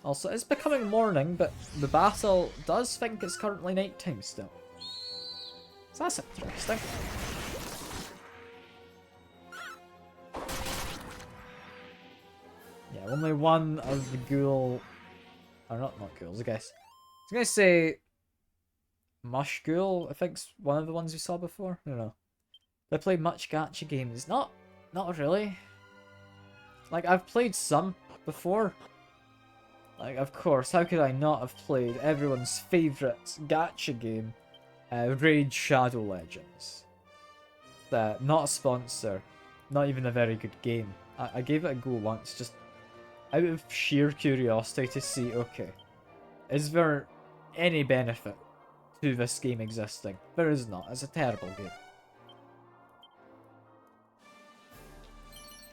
Also, it's becoming morning, but the battle does think it's currently nighttime still. So that's interesting. Yeah, only one of the ghoul... Or not ghouls, I guess. I was gonna say... Mush Ghoul, I think's one of the ones we saw before. I don't know. They play much gacha games. Not really. Like, I've played some before. Like, of course, how could I not have played everyone's favourite gacha game, Raid Shadow Legends? Not a sponsor, not even a very good game. I gave it a go once, just out of sheer curiosity to see, okay, is there any benefit to this game existing? There is not, it's a terrible game.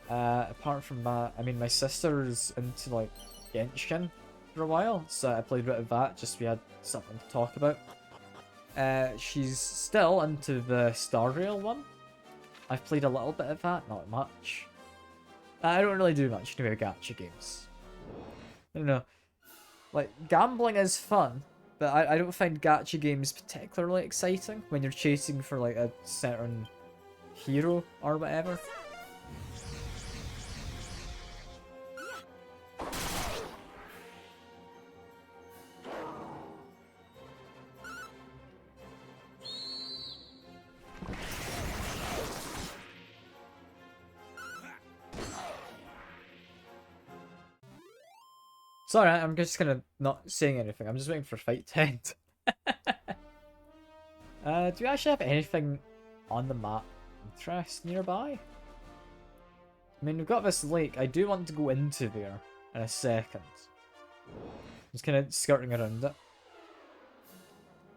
Apart from that, I mean, my sister's into, like, Genshin for a while, so I played a bit of that, just we had something to talk about. She's still into the Star Rail one. I've played a little bit of that, not much. I don't really do much anyway with gacha games. I don't know. Like, gambling is fun, but I don't find gacha games particularly exciting when you're chasing for, like, a certain hero or whatever. Sorry, I'm just kind of not saying anything. I'm just waiting for fight to end. Do we actually have anything on the map interest nearby? I mean, we've got this lake. I do want to go into there in a second. Just kind of skirting around it.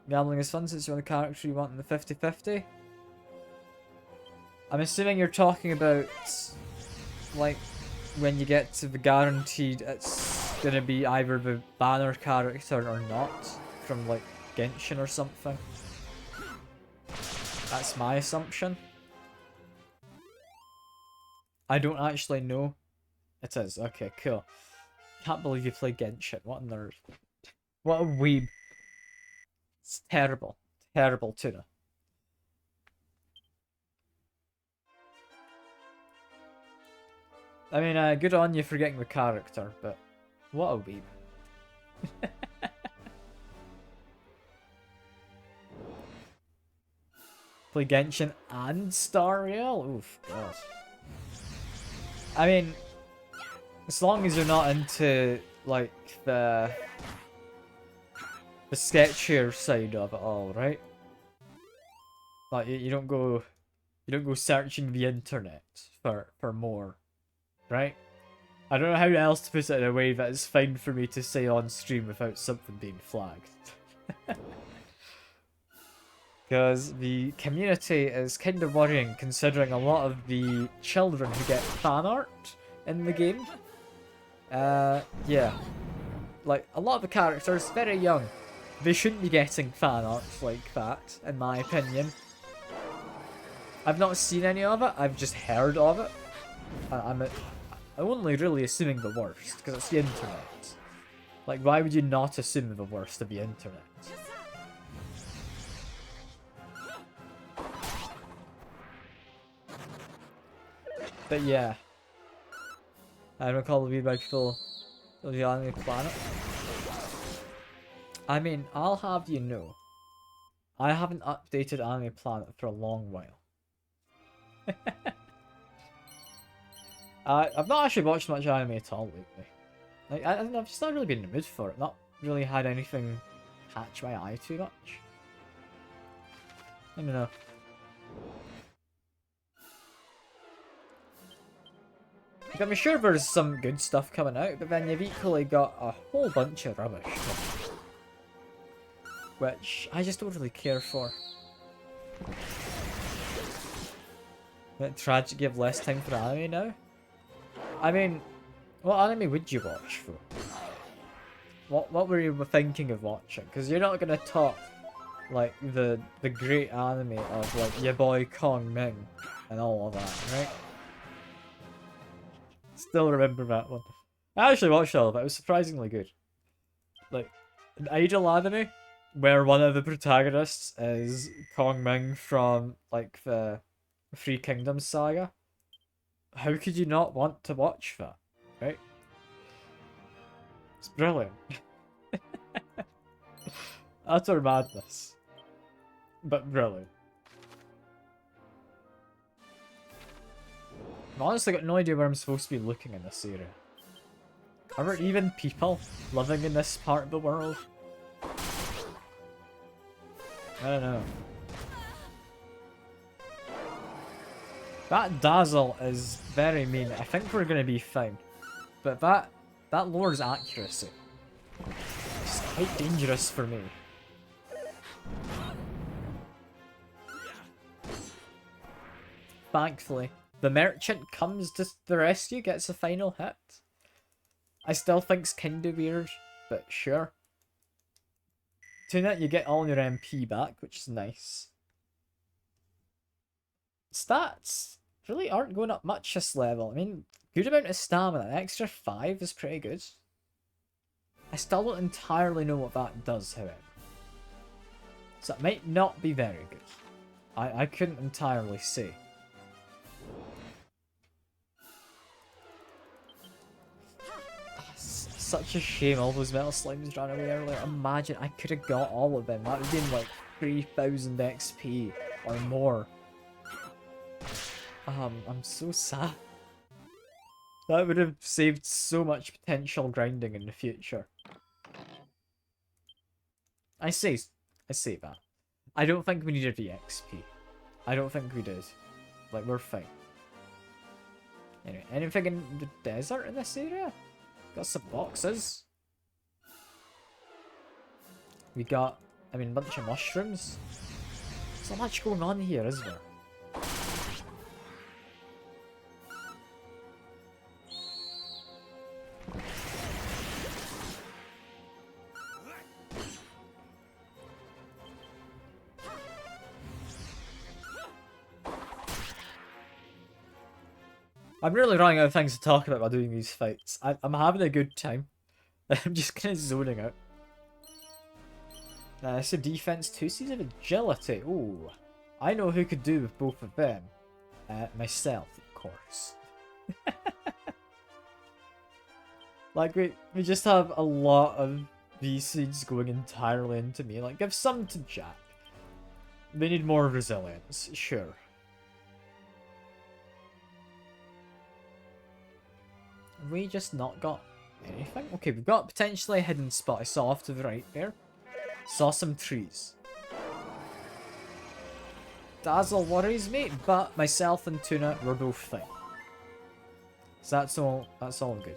Gambling is fun since you're the character you want in the 50-50. I'm assuming you're talking about, like, when you get to the guaranteed it's gonna be either the banner character or not, from, like, Genshin or something. That's my assumption. I don't actually know. It is. Okay, cool. Can't believe you play Genshin. What a nerd. What a weeb. It's terrible. Terrible tuna. I mean, good on you for getting the character, but what a weeb. Play Genshin and Star Rail? Oof, god. I mean, as long as you're not into, like, the sketchier side of it all, right? Like, you don't go searching the internet for more, right? I don't know how else to put it in a way that is fine for me to say on stream without something being flagged. Because the community is kind of worrying, considering a lot of the children who get fan art in the game. Yeah. Like, a lot of the characters, very young. They shouldn't be getting fan art like that, in my opinion. I've not seen any of it, I've just heard of it. I'm only really assuming the worst, because it's the internet. Like, why would you not assume the worst of the internet? But yeah. I recall the by people of the Anime Planet. I mean, I'll have you know, I haven't updated Anime Planet for a long while. I've not actually watched much anime at all lately. Like, I've just not really been in the mood for it. Not really had anything catch my eye too much. I don't know. Like, I'm sure there's some good stuff coming out, but then you've equally got a whole bunch of rubbish. Which I just don't really care for. Isn't it tragic you have less time for anime now? I mean, what anime would you watch for? What were you thinking of watching? Because you're not gonna top like the great anime of like your boy Kong Ming and all of that, right? Still remember that one. I actually watched all of it. It was surprisingly good. Like an idol anime where one of the protagonists is Kong Ming from like the Three Kingdoms saga. How could you not want to watch that, right? It's brilliant. Utter madness. But brilliant. I've honestly got no idea where I'm supposed to be looking in this area. Are there even people living in this part of the world? I don't know. That dazzle is very mean. I think we're gonna be fine. But that lowers accuracy. It's quite dangerous for me. Thankfully, the merchant comes to the rescue, gets a final hit. I still think it's kinda weird, but sure. Doing that, you get all your MP back, which is nice. Stats really aren't going up much this level. I mean, good amount of stamina. An extra 5 is pretty good. I still don't entirely know what that does, however. So it might not be very good. I couldn't entirely say. Such a shame all those metal slimes ran away earlier. Imagine I could have got all of them. That would have been like 3000 XP or more. I'm so sad. That would have saved so much potential grinding in the future. I say that. I don't think we needed the XP. I don't think we did. Like, we're fine. Anyway, anything in the desert in this area? Got some boxes. We got, I mean, a bunch of mushrooms. So much going on here, isn't there? I'm really running out of things to talk about while doing these fights. I'm having a good time. I'm just kind of zoning out. So defense, 2 C's of agility. Ooh, I know who could do with both of them. Myself, of course. Like, we just have a lot of these seeds going entirely into me. Like, give some to Jack. They need more resilience, sure. Have we just not got anything? Okay, we've got potentially a hidden spot I saw off to the right there. Saw some trees. Dazzle worries me, but myself and Tuna were both fine. So that's all good.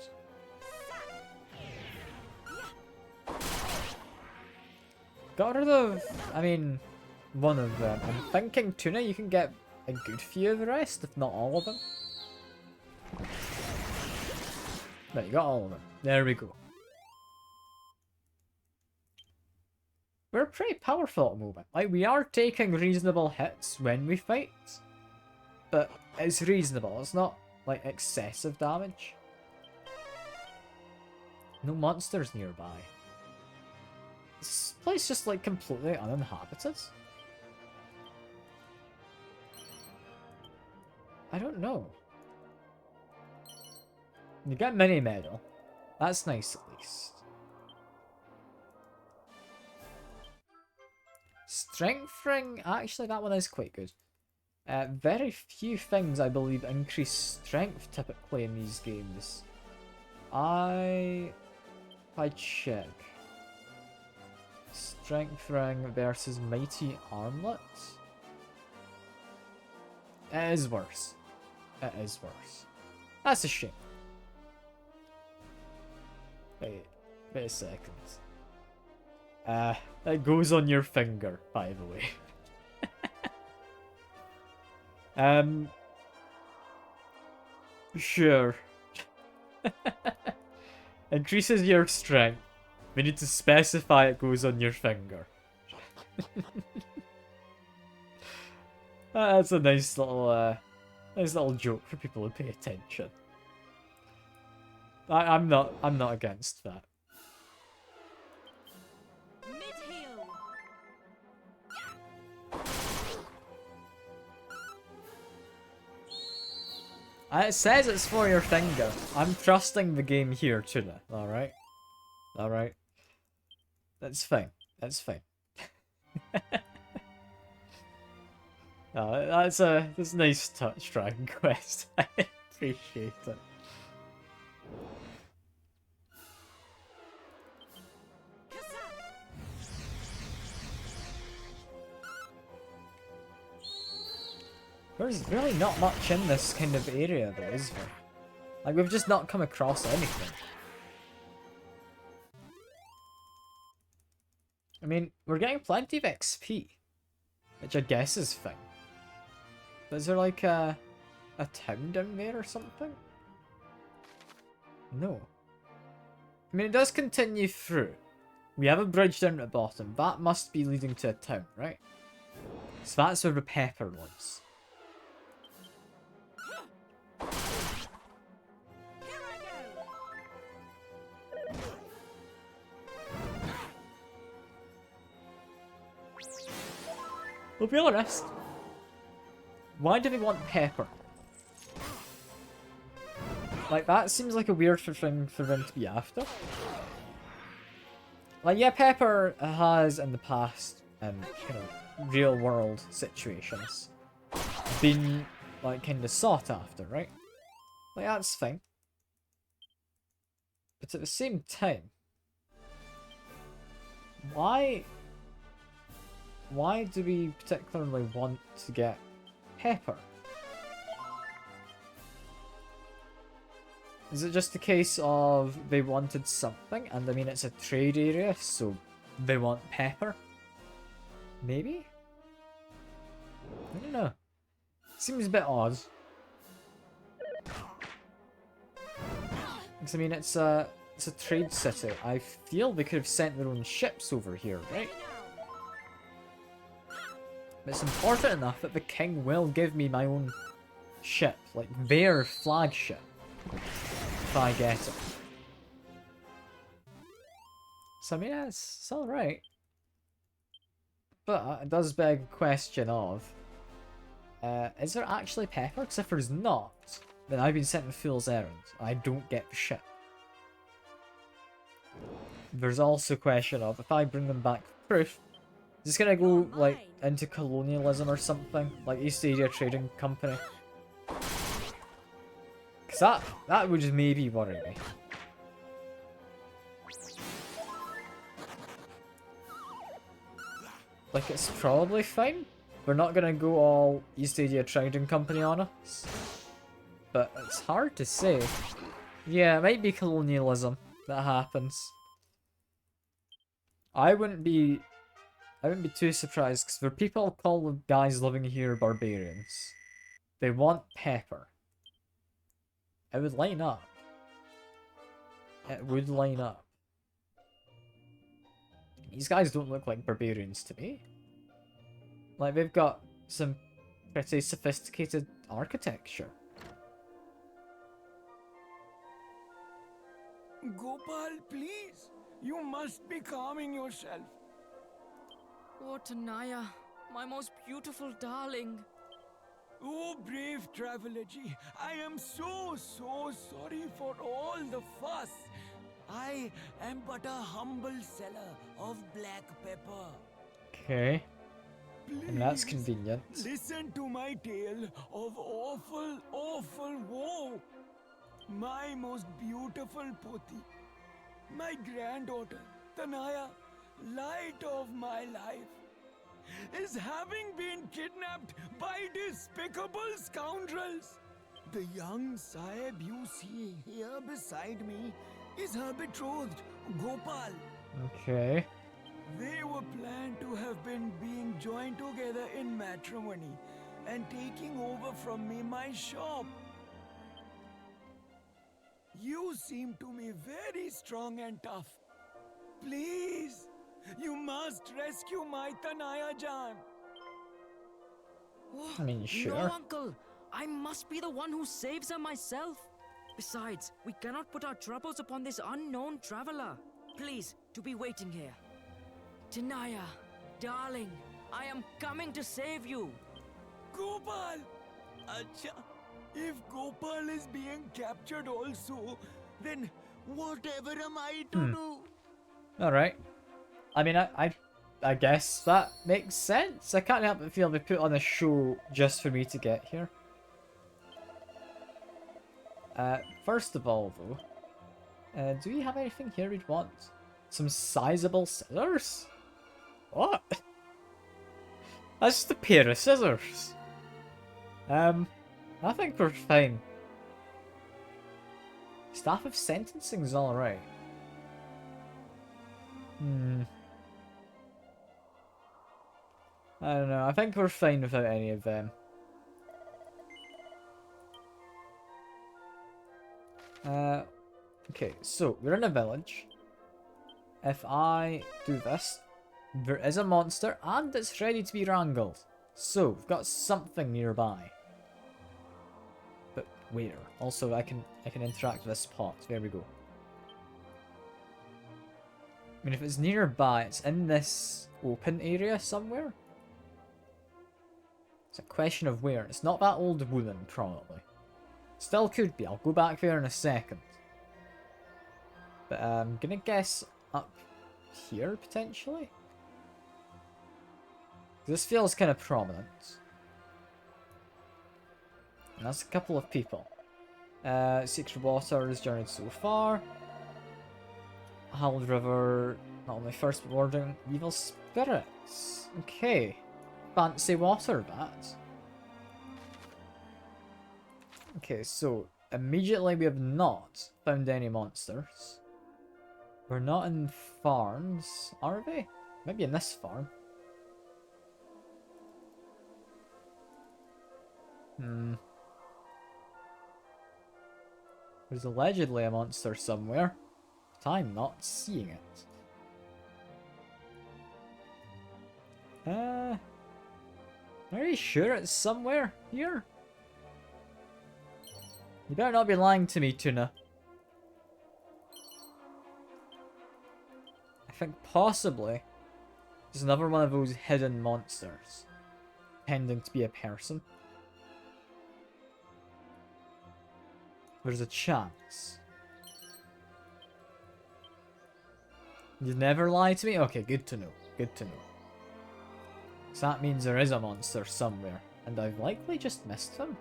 Got rid of, I mean, one of them. I'm thinking, Tuna, you can get a good few of the rest, if not all of them. There, you got all of them. There we go. We're pretty powerful at the moment. Like, we are taking reasonable hits when we fight. But it's reasonable. It's not, like, excessive damage. No monsters nearby. This place just, like, completely uninhabited. I don't know. You get mini medal. That's nice at least. Strength ring, actually that one is quite good. Very few things I believe increase strength typically in these games. I check. Strength ring versus mighty armlet. It is worse. It is worse. That's a shame. Wait a second. It goes on your finger, by the way. Sure. Increases your strength. We need to specify it goes on your finger. That's a nice little joke for people who pay attention. I'm not against that. Mid-heal. It says it's for your finger. I'm trusting the game here, Tuna. Alright? Alright. That's fine. That's fine. No, that's a nice touch, Dragon Quest. I appreciate it. There's really not much in this kind of area though, is there? Like, we've just not come across anything. I mean, we're getting plenty of XP, which I guess is fine. But is there like a town down there or something? No. I mean, it does continue through. We have a bridge down at the bottom. That must be leading to a town, right? So that's where the pepper lives. We'll be honest. Why do they want pepper? Like, that seems like a weird thing for them to be after. Like, yeah, pepper has in the past, kind of real world situations, been, like, kind of sought after, right? Like, that's fine. But at the same time, why do we particularly want to get pepper? Is it just a case of they wanted something, and I mean it's a trade area, so they want pepper? Maybe? I don't know. Seems a bit odd. Because I mean it's a trade city. I feel they could have sent their own ships over here, right? But it's important enough that the king will give me my own ship, like their flagship, if I get it. So I mean, it's alright. But it does beg the question of, is there actually pepper? Because if there's not, then I've been sent on a fool's errand. I don't get the ship. There's also a question of, if I bring them back for proof, is this gonna go, like, into colonialism or something? Like East Asia Trading Company? Because that would just maybe worry me. Like, it's probably fine. We're not gonna go all East Asia Trading Company on us. But it's hard to say. Yeah, it might be colonialism that happens. I wouldn't be too surprised, because for people call the guys living here barbarians. They want pepper. It would line up. It would line up. These guys don't look like barbarians to me. Like, they've got some pretty sophisticated architecture. Gopal, please. You must be calming yourself. Oh, Tanaya, my most beautiful darling. Oh, brave traveler, gee, I am so sorry for all the fuss. I am but a humble seller of black pepper. Okay. Please, And that's convenient. listen to my tale of awful woe. My most beautiful Poti, my granddaughter, Tanaya, light of my life, is having been kidnapped by despicable scoundrels. The young Sahib you see here beside me is her betrothed, Gopal. Okay. They were planned to have been being joined together in matrimony and taking over from me my shop. You seem to me very strong and tough. Please, you must rescue my Tanaya Jan. Oh, I mean, sure. No, uncle. I must be the one who saves her myself. Besides, we cannot put our troubles upon this unknown traveler. Please, to be waiting here. Tanaya, darling, I am coming to save you. Gopal! Acha, if Gopal is being captured also, then whatever am I to do? Alright. I mean, I guess that makes sense. I can't help but feel they put on a show just for me to get here. First of all, though, do we have anything here we'd want? Some sizable scissors? What? That's just a pair of scissors. I think we're fine. Staff of sentencing's alright. I don't know, I think we're fine without any of them. Okay, so we're in a village. If I do this, there is a monster and it's ready to be wrangled. So, we've got something nearby. But where? Also, I can interact with this pot. There we go. I mean, if it's nearby, it's in this open area somewhere. It's a question of where. It's not that old wooden, probably. Still could be. I'll go back there in a second. But I'm gonna guess up here, potentially? This feels kind of prominent. And that's a couple of people. Secret Water is journeyed so far. Howled River, not only first but warding evil spirits. Okay. Fancy water, that. Okay, so immediately we have not found any monsters. We're not in farms, are we? Maybe in this farm. There's allegedly a monster somewhere, but I'm not seeing it. Are you sure it's somewhere here? You better not be lying to me, Tuna. I think possibly there's another one of those hidden monsters, pretending to be a person. There's a chance. You never lie to me? Okay, good to know. Good to know. So that means there is a monster somewhere, and I've likely just missed him.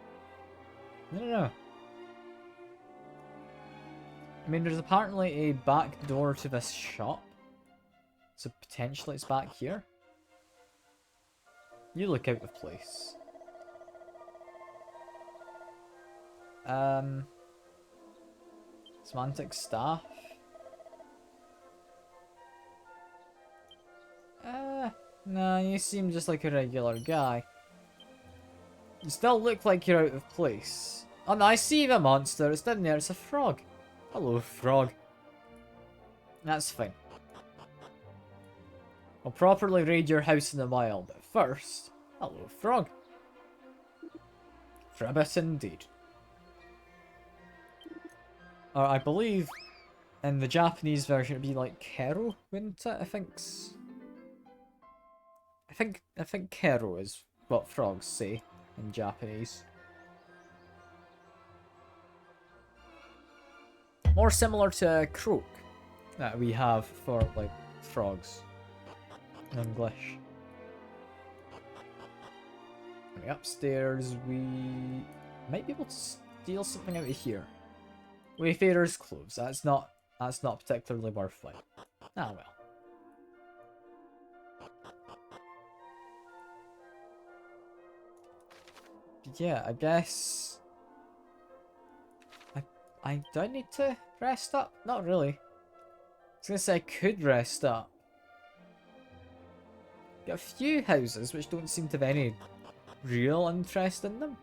I don't know. I mean, there's apparently a back door to this shop, so potentially it's back here. You look out of place. Semantic staff. No, you seem just like a regular guy. You still look like you're out of place. Oh no, I see the monster. It's down there. It's a frog. Hello, frog. That's fine. I'll properly raid your house in a while, but first, hello, frog. Frabbit indeed. I believe in the Japanese version it'd be like Kero, wouldn't it? I think Kero is what frogs say in Japanese. More similar to croak that we have for like frogs in English. Upstairs we might be able to steal something out of here. Wayfarer's clothes. That's not particularly worthwhile. Ah well. Yeah, I guess I don't need to rest up. Not really. I was gonna say I could rest up. Got a few houses which don't seem to have any real interest in them.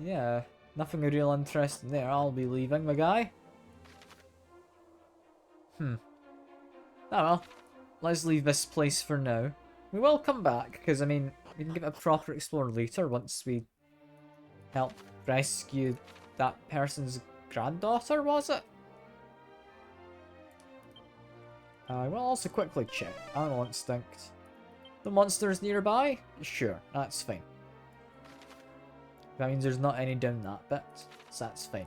Yeah. Nothing of real interest in there. I'll be leaving, my guy. Oh well. Let's leave this place for now. We will come back, because, I mean, we can give it a proper explore later once we help rescue that person's granddaughter, was it? I will also quickly check. Animal instinct. The monster's nearby? Sure, that's fine. That means there's not any down that bit, so that's fine.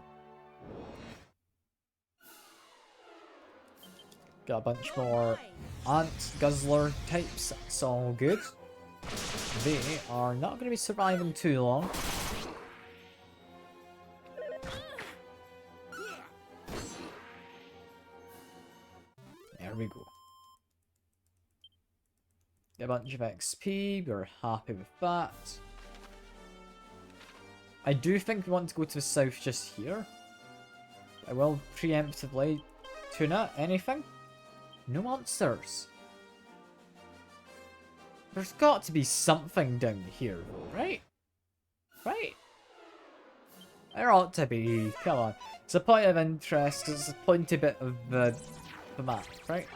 Got a bunch more ant guzzler types, that's all good. They are not going to be surviving too long. There we go. Get a bunch of XP, we're happy with that. I do think we want to go to the south just here. I will preemptively tuna anything. No monsters. There's got to be something down here, right? Right? There ought to be. Come on. It's a point of interest. It's a pointy bit of the map, right?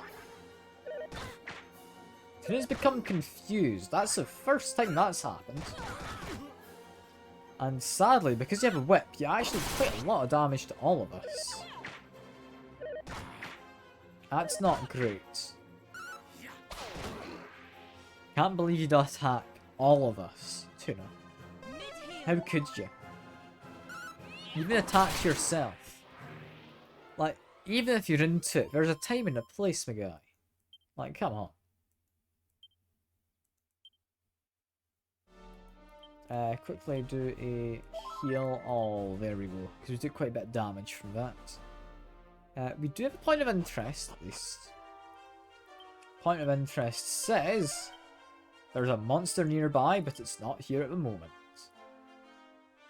Tuna's become confused. That's the first time that's happened. And sadly, because you have a whip, you actually quite a lot of damage to all of us. That's not great. Can't believe you'd attack all of us, Tuna. How could you? You even attacked yourself. Like, even if you're into it, there's a time and a place, my guy. Like, come on. Quickly do a heal. Oh, there we go. Because we took quite a bit of damage from that. We do have a point of interest, at least. Point of interest says there's a monster nearby, but it's not here at the moment.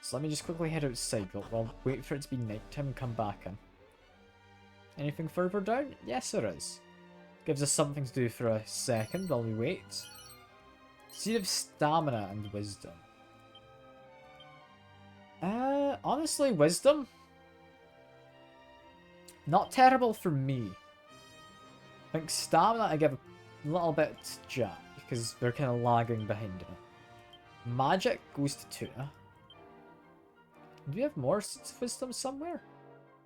So let me just quickly head outside. We'll wait for it to be nighttime and come back in. Anything further down? Yes, there is. Gives us something to do for a second while we wait. Seed of Stamina and Wisdom. Honestly, Wisdom? Not terrible for me. I think Stamina I give a little bit to Jack, because they're kind of lagging behind in it. Magic goes to Tuna. Do we have more Seeds of Wisdom somewhere?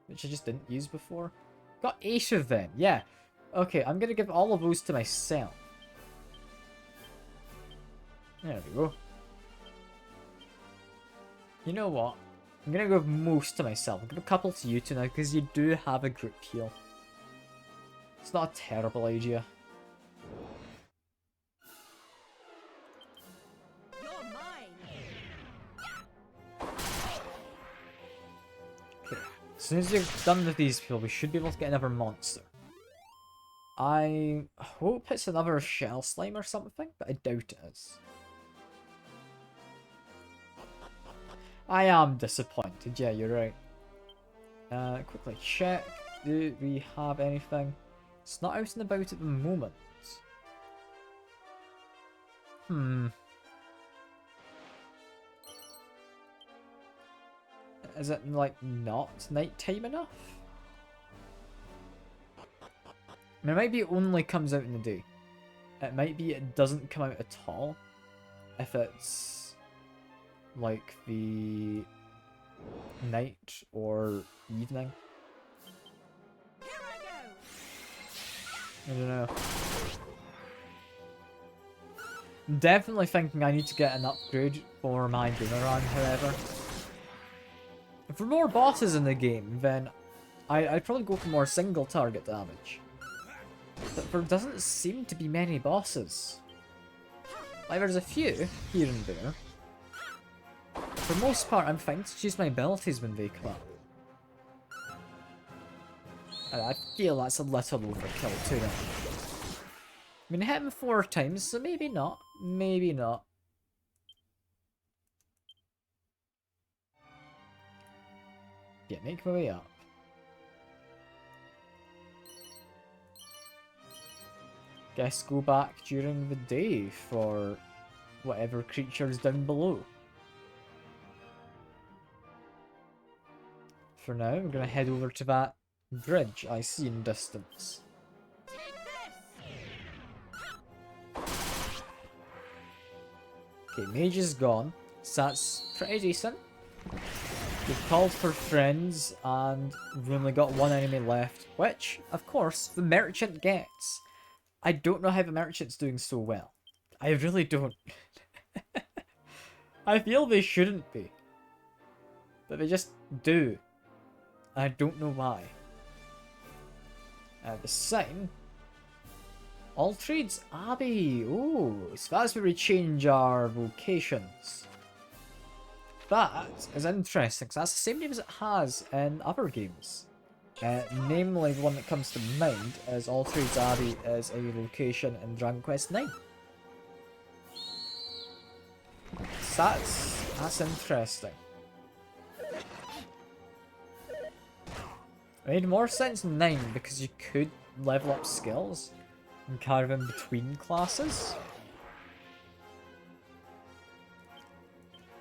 Which I just didn't use before. Got 8 of them, yeah. Okay, I'm gonna give all of those to myself. There we go. You know what? I'm gonna give most to myself. I'll give a couple to you two now, because you do have a group heal. It's not a terrible idea. You're mine. Okay. As soon as you're done with these people, we should be able to get another monster. I hope it's another shell slime or something, but I doubt it is. I am disappointed, yeah, you're right. Quickly check. Do we have anything? It's not out and about at the moment. Is it, like, not nighttime enough? I mean, it might be it only comes out in the day. It might be it doesn't come out at all. If it's, like, the night or evening. Here I go. I don't know. I'm definitely thinking I need to get an upgrade for my boomerang, however. If there are more bosses in the game, then I'd probably go for more single target damage. But there doesn't seem to be many bosses. Like, there's a few here and there. For the most part, I'm fine to choose my abilities when they come up. I feel that's a little overkill too. I mean, I hit him 4 times, so maybe not. Maybe not. Yeah, make my way up. Guess go back during the day for whatever creature's down below. For now, we're gonna head over to that bridge I see in distance. Take this. Okay, mage is gone, so that's pretty decent. We've called for friends, and we've only got 1 enemy left, which, of course, the merchant gets. I don't know how the merchant's doing so well. I really don't. I feel they shouldn't be. But they just do. I don't know why. The sign. All trades Abbey. Ooh, so that's where we change our vocations. That is interesting, because that's the same name as it has in other games. Namely, the one that comes to mind is All Trades Abbey is a location in Dragon Quest IX. So that's interesting. It made more sense in 9 because you could level up skills and carry them between classes.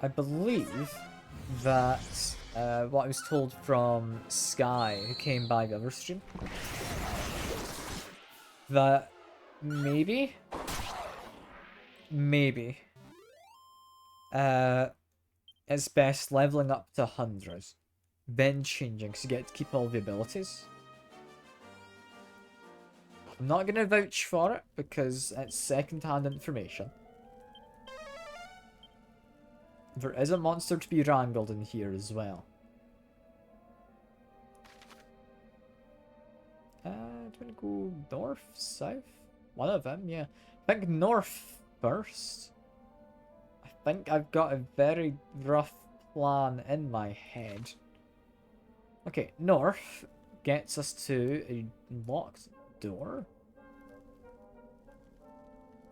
I believe that what I was told from Sky, who came by the other stream, that maybe it's best leveling up to 100, then changing, so you get to keep all the abilities. I'm not going to vouch for it, because it's second-hand information. There is a monster to be wrangled in here as well. Do you want to go north, south? One of them, yeah. I think north first. I think I've got a very rough plan in my head. Okay, north. gets us to a locked door.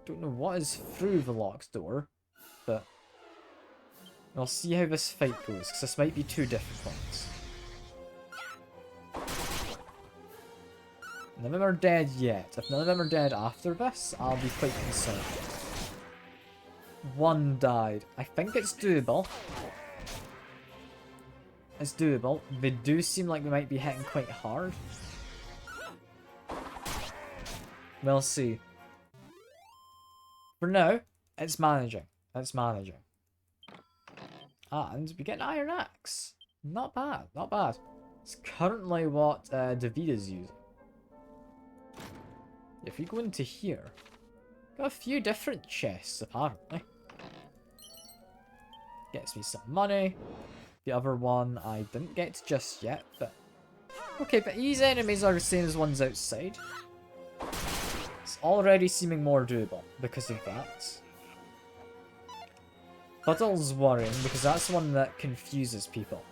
Don't know what is through the locked door, but we'll see how this fight goes, because this might be too difficult. None of them are dead yet. If none of them are dead after this, I'll be quite concerned. One died. I think it's doable. It's doable. They do seem like they might be hitting quite hard. We'll see. For now, it's managing. It's managing. And we get an iron axe. Not bad, not bad. It's currently what David is using. If we go into here, got a few different chests apparently. Gets me some money. The other one I didn't get just yet, but okay, but these enemies are the same as ones outside. It's already seeming more doable because of that. Puddle's worrying because that's the one that confuses people.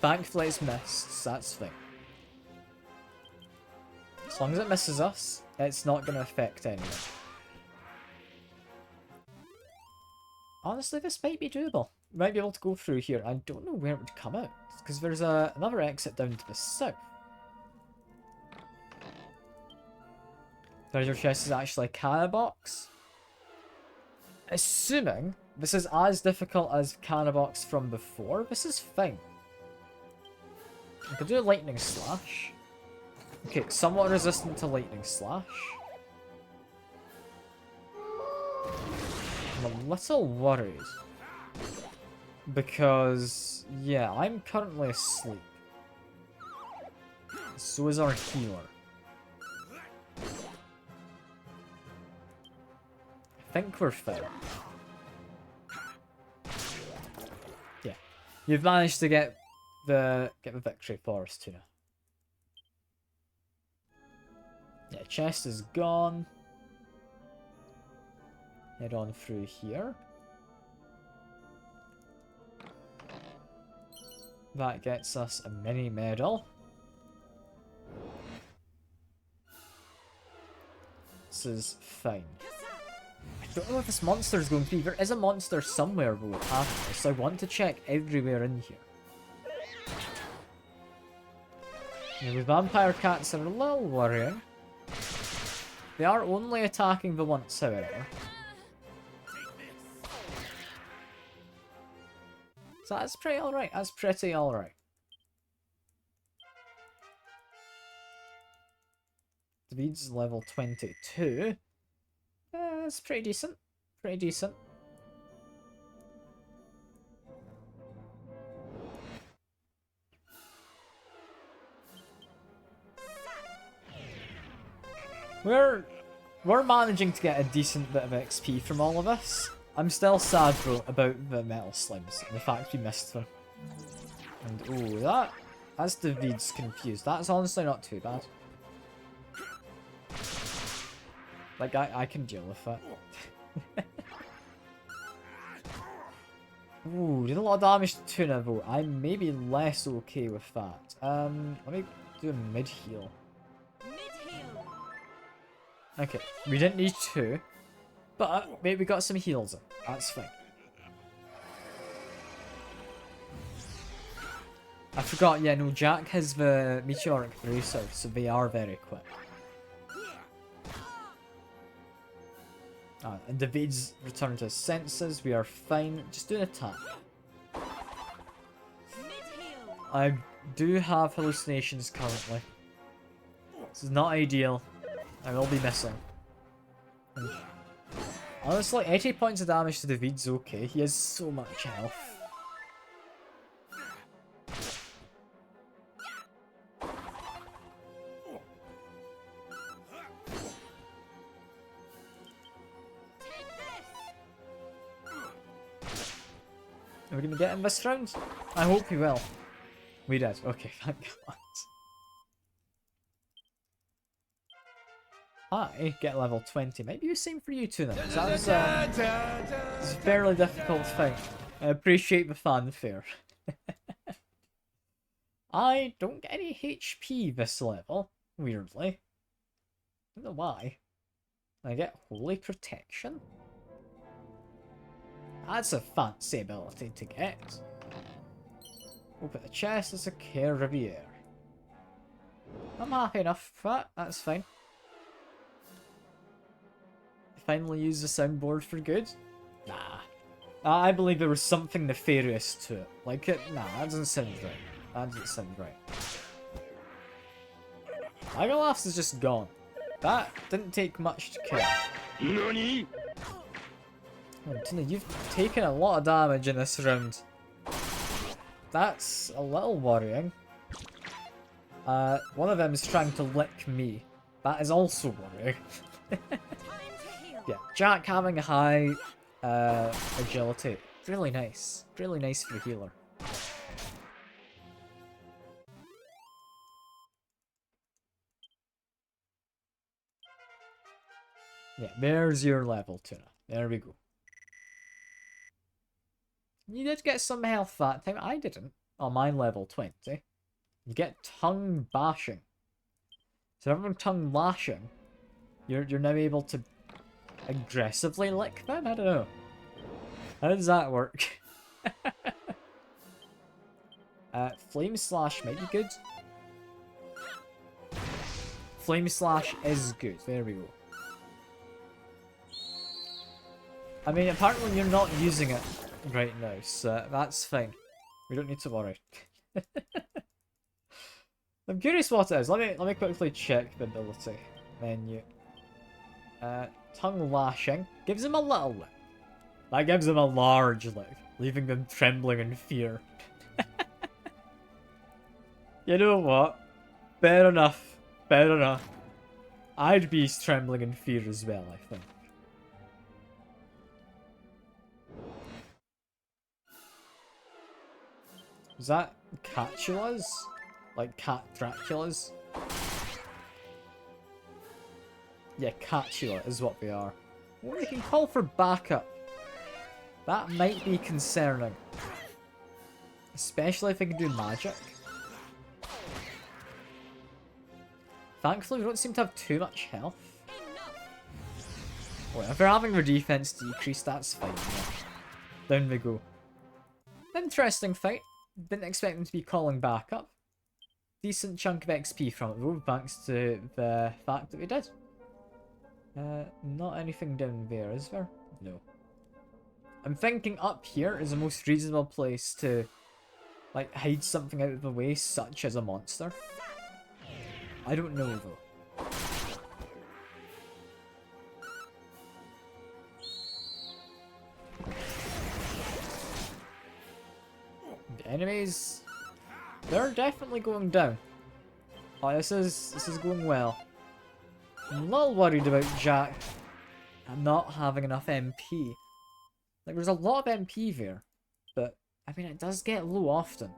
Thankfully it's missed, so that's fine. As long as it misses us, it's not going to affect anyone. Honestly, this might be doable. We might be able to go through here. I don't know where it would come out, because there's another exit down to the south. Treasure chest is actually a canna box. Assuming this is as difficult as canna box from before, this is fine. I could do a lightning slash. Okay, somewhat resistant to lightning slash. I'm a little worried. Because, yeah, I'm currently asleep. So is our healer. I think we're fine. Yeah. You've managed to get the victory for us, Tuna. Yeah, chest is gone. Head on through here. That gets us a mini medal. This is fine. I don't know if this monster is going to be. There is a monster somewhere though after, so I want to check everywhere in here. Now, the vampire cats are a little worrying. They are only attacking the once, however. So that's pretty alright. That's pretty alright. David's level 22. That's pretty decent. Pretty decent. We're managing to get a decent bit of XP from all of this. I'm still sad though about the metal slimes and the fact we missed them. And oh, that's David's confused. That's honestly not too bad. Like I can deal with it. Ooh, did a lot of damage to Tuna though. I may be less okay with that. Let me do a mid heal. Okay, we didn't need two, but maybe we got some heals in. That's fine. I forgot, yeah, no, Jack has the meteoric bracer, so they are very quick. And David's returned to his senses, we are fine. Just do an attack. I do have hallucinations currently. This is not ideal. I will be missing. Honestly, 80 points of damage to David's okay. He has so much health. Are we gonna get him this round? I hope we will. We did. Okay, thank God. I get level 20. Maybe the same for you two then. That was it's a fairly difficult thing. I appreciate the fanfare. I don't get any HP this level, weirdly. I don't know why. I get Holy Protection? That's a fancy ability to get. Open the chest, it's a Care Riviere. I'm happy enough for that, that's fine. Finally use the soundboard for good? Nah. I believe there was something nefarious to it. Like it, nah, that doesn't sound right. That doesn't sound right. Megaliths is just gone. That didn't take much to kill. NANI? Oh, Tina, you've taken a lot of damage in this round. That's a little worrying. One of them is trying to lick me. That is also worrying. Yeah, Jack having a high agility. Really nice. Really nice for a healer. Yeah, there's your level, Tuna. There we go. You did get some health that time. I didn't. On my level 20. You get tongue bashing. So everyone tongue lashing, you're now able to aggressively lick them? I don't know. How does that work? Flame Slash might be good. Flame Slash is good. There we go. I mean, apparently you're not using it right now, so that's fine. We don't need to worry. I'm curious what it is. Let me quickly check the ability menu. Tongue lashing gives him a little lick. That gives him a large lick, leaving them trembling in fear. You know what? Fair enough. Fair enough. I'd be trembling in fear as well, I think. Is that Catulas? Like Cat Draculas? Yeah, Catula is what they are. Well, they can call for backup. That might be concerning. Especially if they can do magic. Thankfully, we don't seem to have too much health. Well, if they're having their defense decreased, that's fine. Yeah. Down we go. Interesting fight. Didn't expect them to be calling back up. Decent chunk of XP from it though, thanks to the fact that we did. Not anything down there, is there? No. I'm thinking up here is the most reasonable place to, like, hide something out of the way, such as a monster. I don't know, though. The enemies, they're definitely going down. Oh, this is going well. I'm a little worried about Jack not having enough MP. Like, there's a lot of MP there, but, I mean, it does get low often.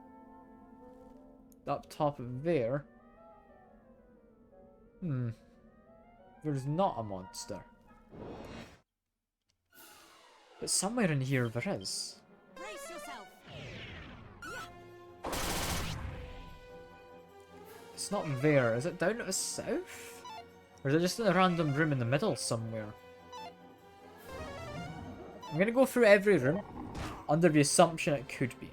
Up top of there. There's not a monster. But somewhere in here there is. Brace yourself. It's not there. Is it down at the south? Or is it just in a random room in the middle somewhere? I'm gonna go through every room under the assumption it could be.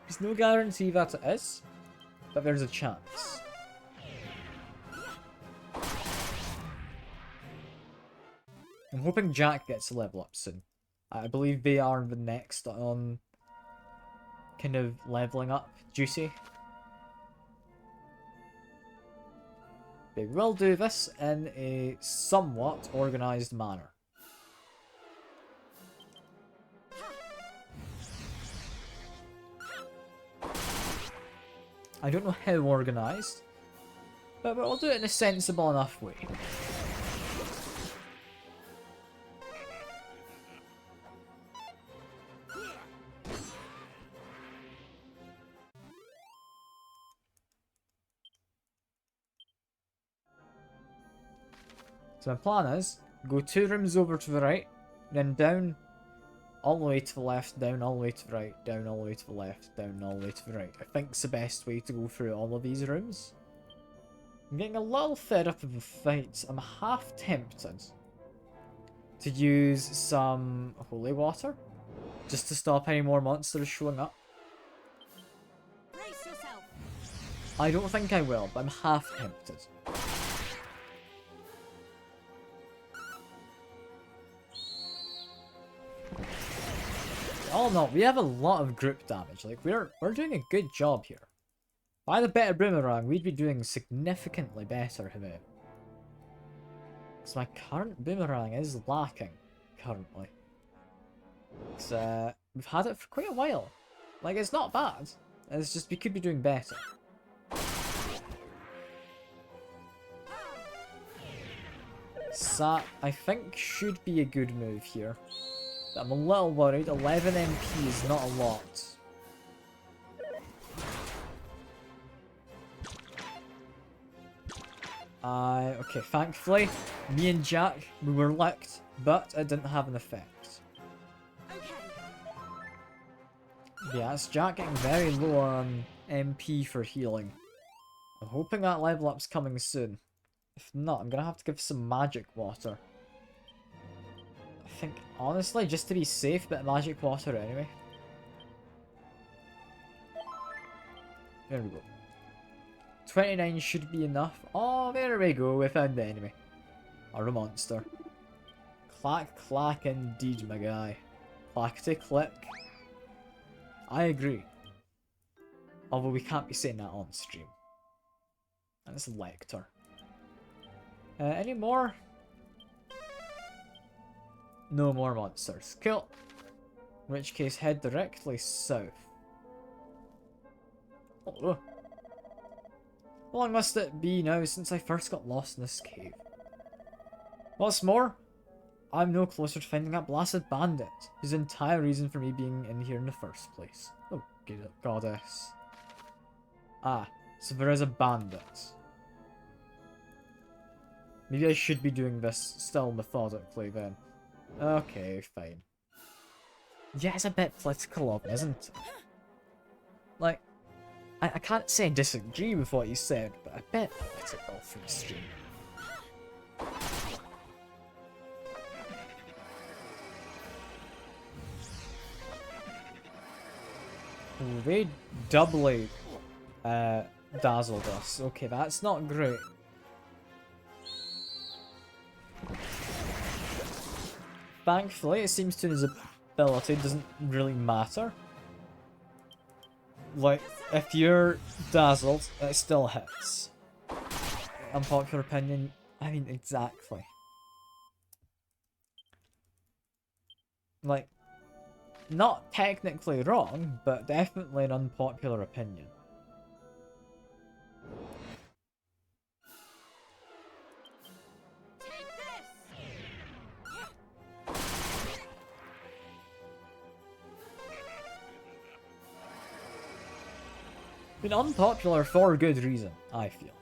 There's no guarantee that it is, but there's a chance. I'm hoping Jack gets a level up soon. I believe they are the next on kind of leveling up Juicy. They will do this in a somewhat organised manner. I don't know how organised, but we'll do it in a sensible enough way. So my plan is, go 2 rooms over to the right, then down, all the way to the left, down all the way to the right, down all the way to the left, down all the way to the right. I think it's the best way to go through all of these rooms. I'm getting a little fed up of the fights. I'm half tempted to use some holy water just to stop any more monsters showing up. Brace yourself. I don't think I will, but I'm half tempted. All in all, we have a lot of group damage. Like we're doing a good job here. By the better boomerang, we'd be doing significantly better here. Because my current boomerang is lacking currently. We've had it for quite a while. Like it's not bad. It's just we could be doing better. Sat, I think, should be a good move here. But I'm a little worried. 11 MP is not a lot. Okay, thankfully, me and Jack, we were licked, but it didn't have an effect. Okay. Yeah, it's Jack getting very low on MP for healing. I'm hoping that level up's coming soon. If not, I'm gonna have to give some magic water. I think, honestly, just to be safe, bit of magic water anyway. There we go. 29 should be enough. Oh, there we go, we found the enemy. Or a monster. Clack, clack indeed, my guy. Clackety click. I agree. Although we can't be saying that on stream. And it's Lecter. Any more? No more monsters. Cool. In which case, head directly south. Oh. How long must it be now since I first got lost in this cave? What's more, I'm no closer to finding that blasted bandit, whose entire reason for me being in here in the first place. Oh, goddess. Ah, so there is a bandit. Maybe I should be doing this still methodically then. Okay, fine. Yeah, it's a bit political of it, isn't it? Like, I can't say I disagree with what you said, but a bit political for the stream. Ooh, they doubly dazzled us. Okay, that's not great. Thankfully, it seems to his ability doesn't really matter. Like, if you're dazzled, it still hits. Unpopular opinion, I mean, exactly. Like, not technically wrong, but definitely an unpopular opinion. Take this. Been unpopular for good reason, I feel.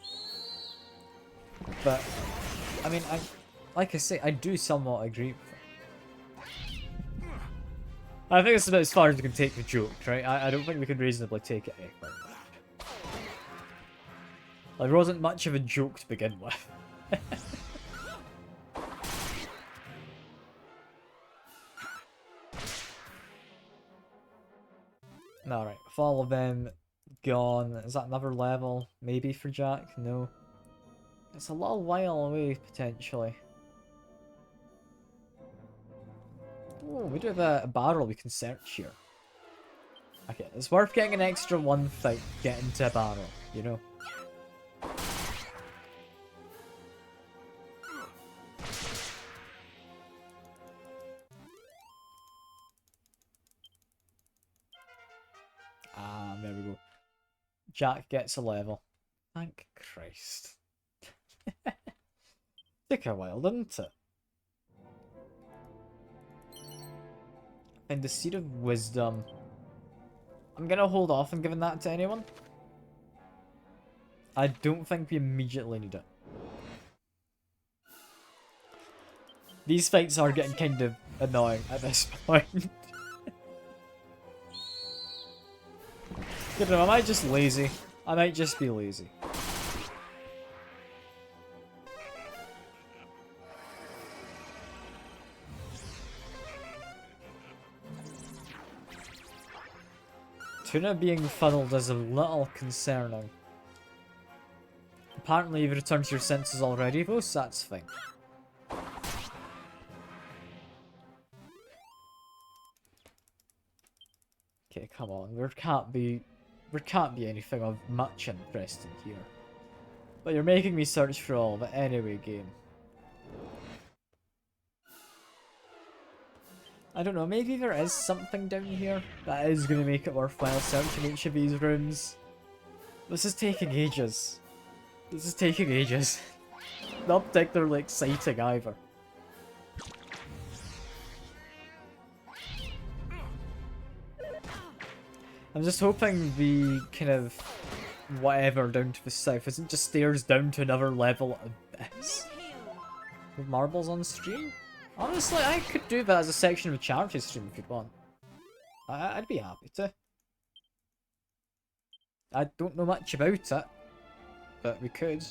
But, I mean, like I say, I do somewhat agree with it. I think it's about as far as we can take the joke, right? I don't think we can reasonably take it any further. Like, it wasn't much of a joke to begin with. Alright, with all of them gone, is that another level? Maybe for Jack? No. It's a little while away, potentially. Oh, we do have a barrel we can search here. Okay, it's worth getting an extra one fight to get into a barrel, you know? Ah, there we go. Jack gets a level. Thank Christ. Took a while, didn't it? And the Seed of Wisdom. I'm gonna hold off on giving that to anyone. I don't think we immediately need it. These fights are getting kind of annoying at this point. You know, I might just lazy. I might just be lazy. Tuna being funneled is a little concerning. Apparently you've returned to your senses already, though, so that's fine. Okay, come on. There can't be anything of much interest in here. But you're making me search for all of it anyway, game. I don't know, maybe there is something down here that is going to make it worthwhile searching each of these rooms. This is taking ages. This is taking ages. Not particularly exciting either. I'm just hoping the kind of whatever down to the south isn't just stairs down to another level of abyss. With marbles on stream? Honestly, I could do that as a section of a charity stream if you'd want. I'd be happy to. I don't know much about it, but we could.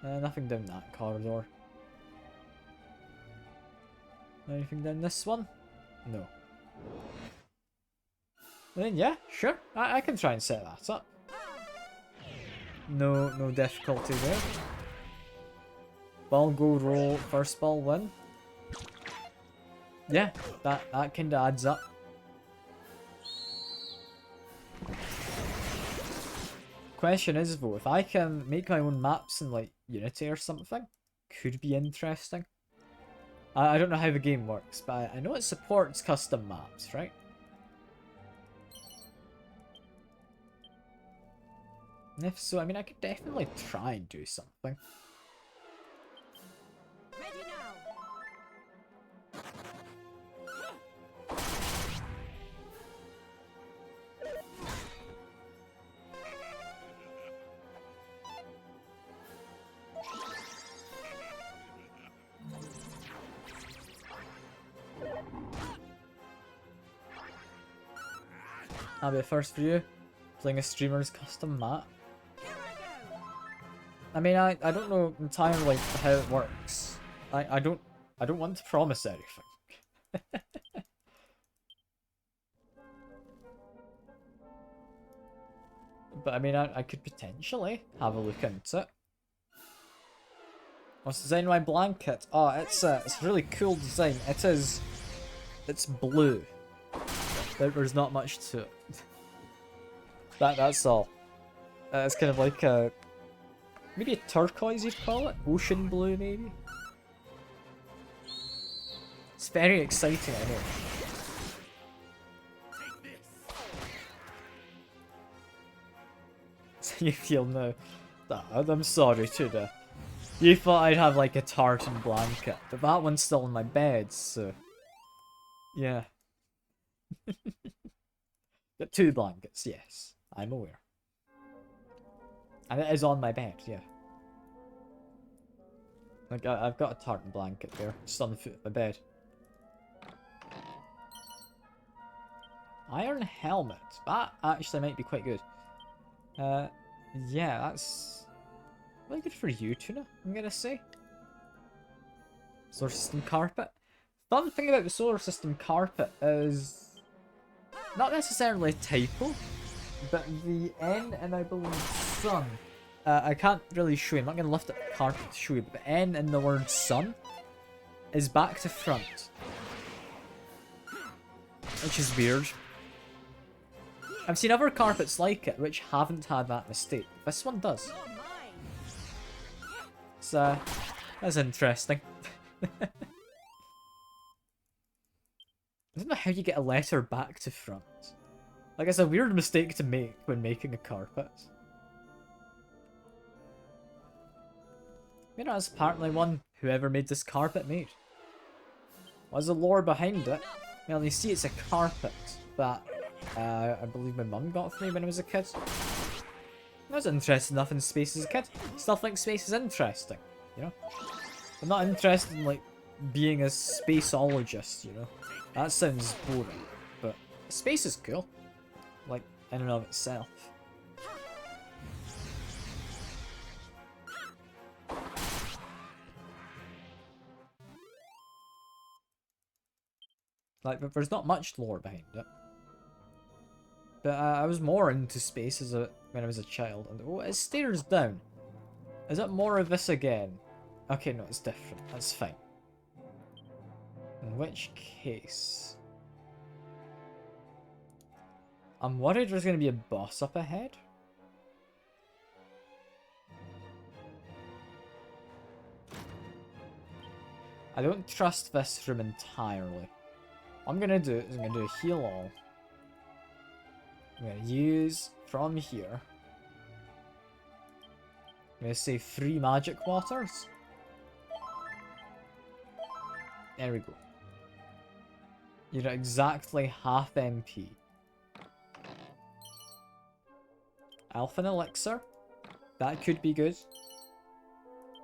Nothing down that corridor. Anything down this one? No. Then yeah, sure. I can try and set that up. No difficulty there. Ball go roll, first ball win. Yeah, that kinda adds up. Question is though, if I can make my own maps in like Unity or something, could be interesting. I don't know how the game works, but I know it supports custom maps, right? And if so, I mean, I could definitely try and do something. Ready now. I'll be first for you, playing a streamer's custom map. I mean, I don't know entirely how it works. I don't want to promise anything. But I mean, I could potentially have a look into it. What's the design of my blanket? Oh, it's a really cool design. It's blue. There's not much to it. That's all. It's kind of like a maybe a turquoise you'd call it? Ocean blue maybe? It's very exciting, I know. So you feel no. I'm sorry, Tudor. You thought I'd have like a tartan blanket, but that one's still in my bed, so... Yeah. Got 2 blankets, yes. I'm aware. And it is on my bed, yeah. Like, I've got a tartan blanket there, just on the foot of my bed. Iron helmet. That actually might be quite good. Yeah, that's really good for you, Tuna, I'm gonna say. Solar system carpet. Fun thing about the solar system carpet is not necessarily a typo, but the N and I believe sun. I can't really show you. I'm not going to lift up the carpet to show you, but the N in the word sun is back to front. Which is weird. I've seen other carpets like it which haven't had that mistake. This one does. So, that's interesting. I don't know how you get a letter back to front. Like, it's a weird mistake to make when making a carpet. You know, that's apparently one whoever made this carpet made. What's the lore behind it? Well, you see it's a carpet that I believe my mum got for me when I was a kid. I was interested enough in space as a kid. Still think space is interesting, you know? I'm not interested in, like, being a spaceologist, you know? That sounds boring, but space is cool. Like, in and of itself. Like, but there's not much lore behind it. But I was more into space when I was a child. And oh, it stares down. Is it more of this again? Okay, no, it's different. That's fine. In which case... I'm worried there's going to be a boss up ahead. I don't trust this room entirely. What I'm going to do is I'm going to do a heal all. I'm going to use from here. I'm going to say 3 magic waters. There we go. You're at exactly half MP. Alpha Elixir. That could be good.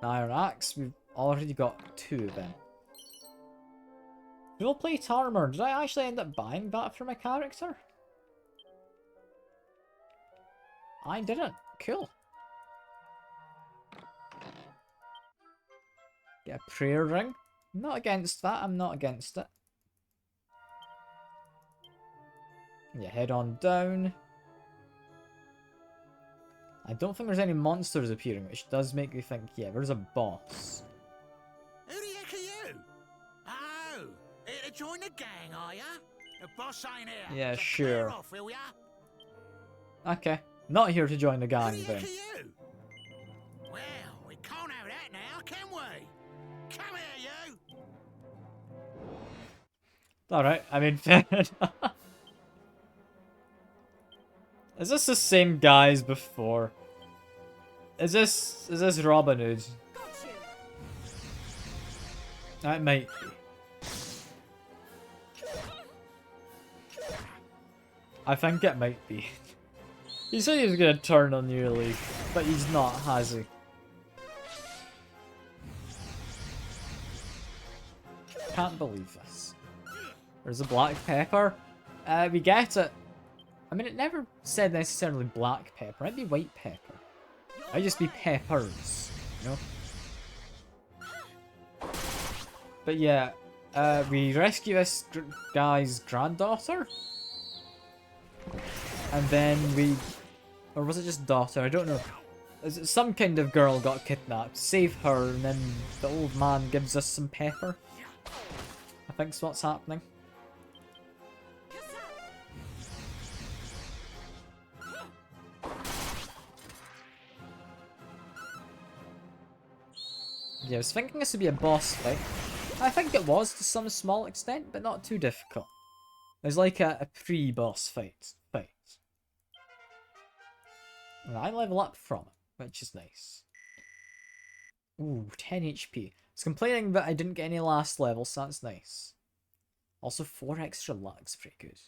Iron Axe. We've already got 2 of them. Dual plate armor. Did I actually end up buying that for my character? I didn't. Cool. Get a prayer ring. I'm not against that. I'm not against it. Yeah, head on down. I don't think there's any monsters appearing, which does make me think, yeah, there's a boss. Who the heck are you? Oh, here to join the gang, are ya? The boss ain't here. Yeah, So sure. clear off, will ya? Okay. Not here to join the Who gang the then. heck are you? Well, we can't have that now, can we? Come here, you! Alright, I mean, fair enough. Is this the same guy as before? Is this Robin Hood? That might be. I think it might be. He said he was gonna turn on you, Leaf, but he's not, has he? Can't believe this. There's a black pepper. We get it. I mean, it never said necessarily black pepper. It'd be white pepper. I'd just be peppers, you know? But yeah, we rescue this guy's granddaughter. And then we... Or was it just daughter? I don't know. Some kind of girl got kidnapped. Save her, and then the old man gives us some pepper. I think's what's happening. Yeah, I was thinking this would be a boss fight. I think it was to some small extent, but not too difficult. It was like a pre-boss fight. And I level up from it, which is nice. Ooh, 10 HP. It's complaining that I didn't get any last level, so that's nice. Also, 4 extra luck's pretty good.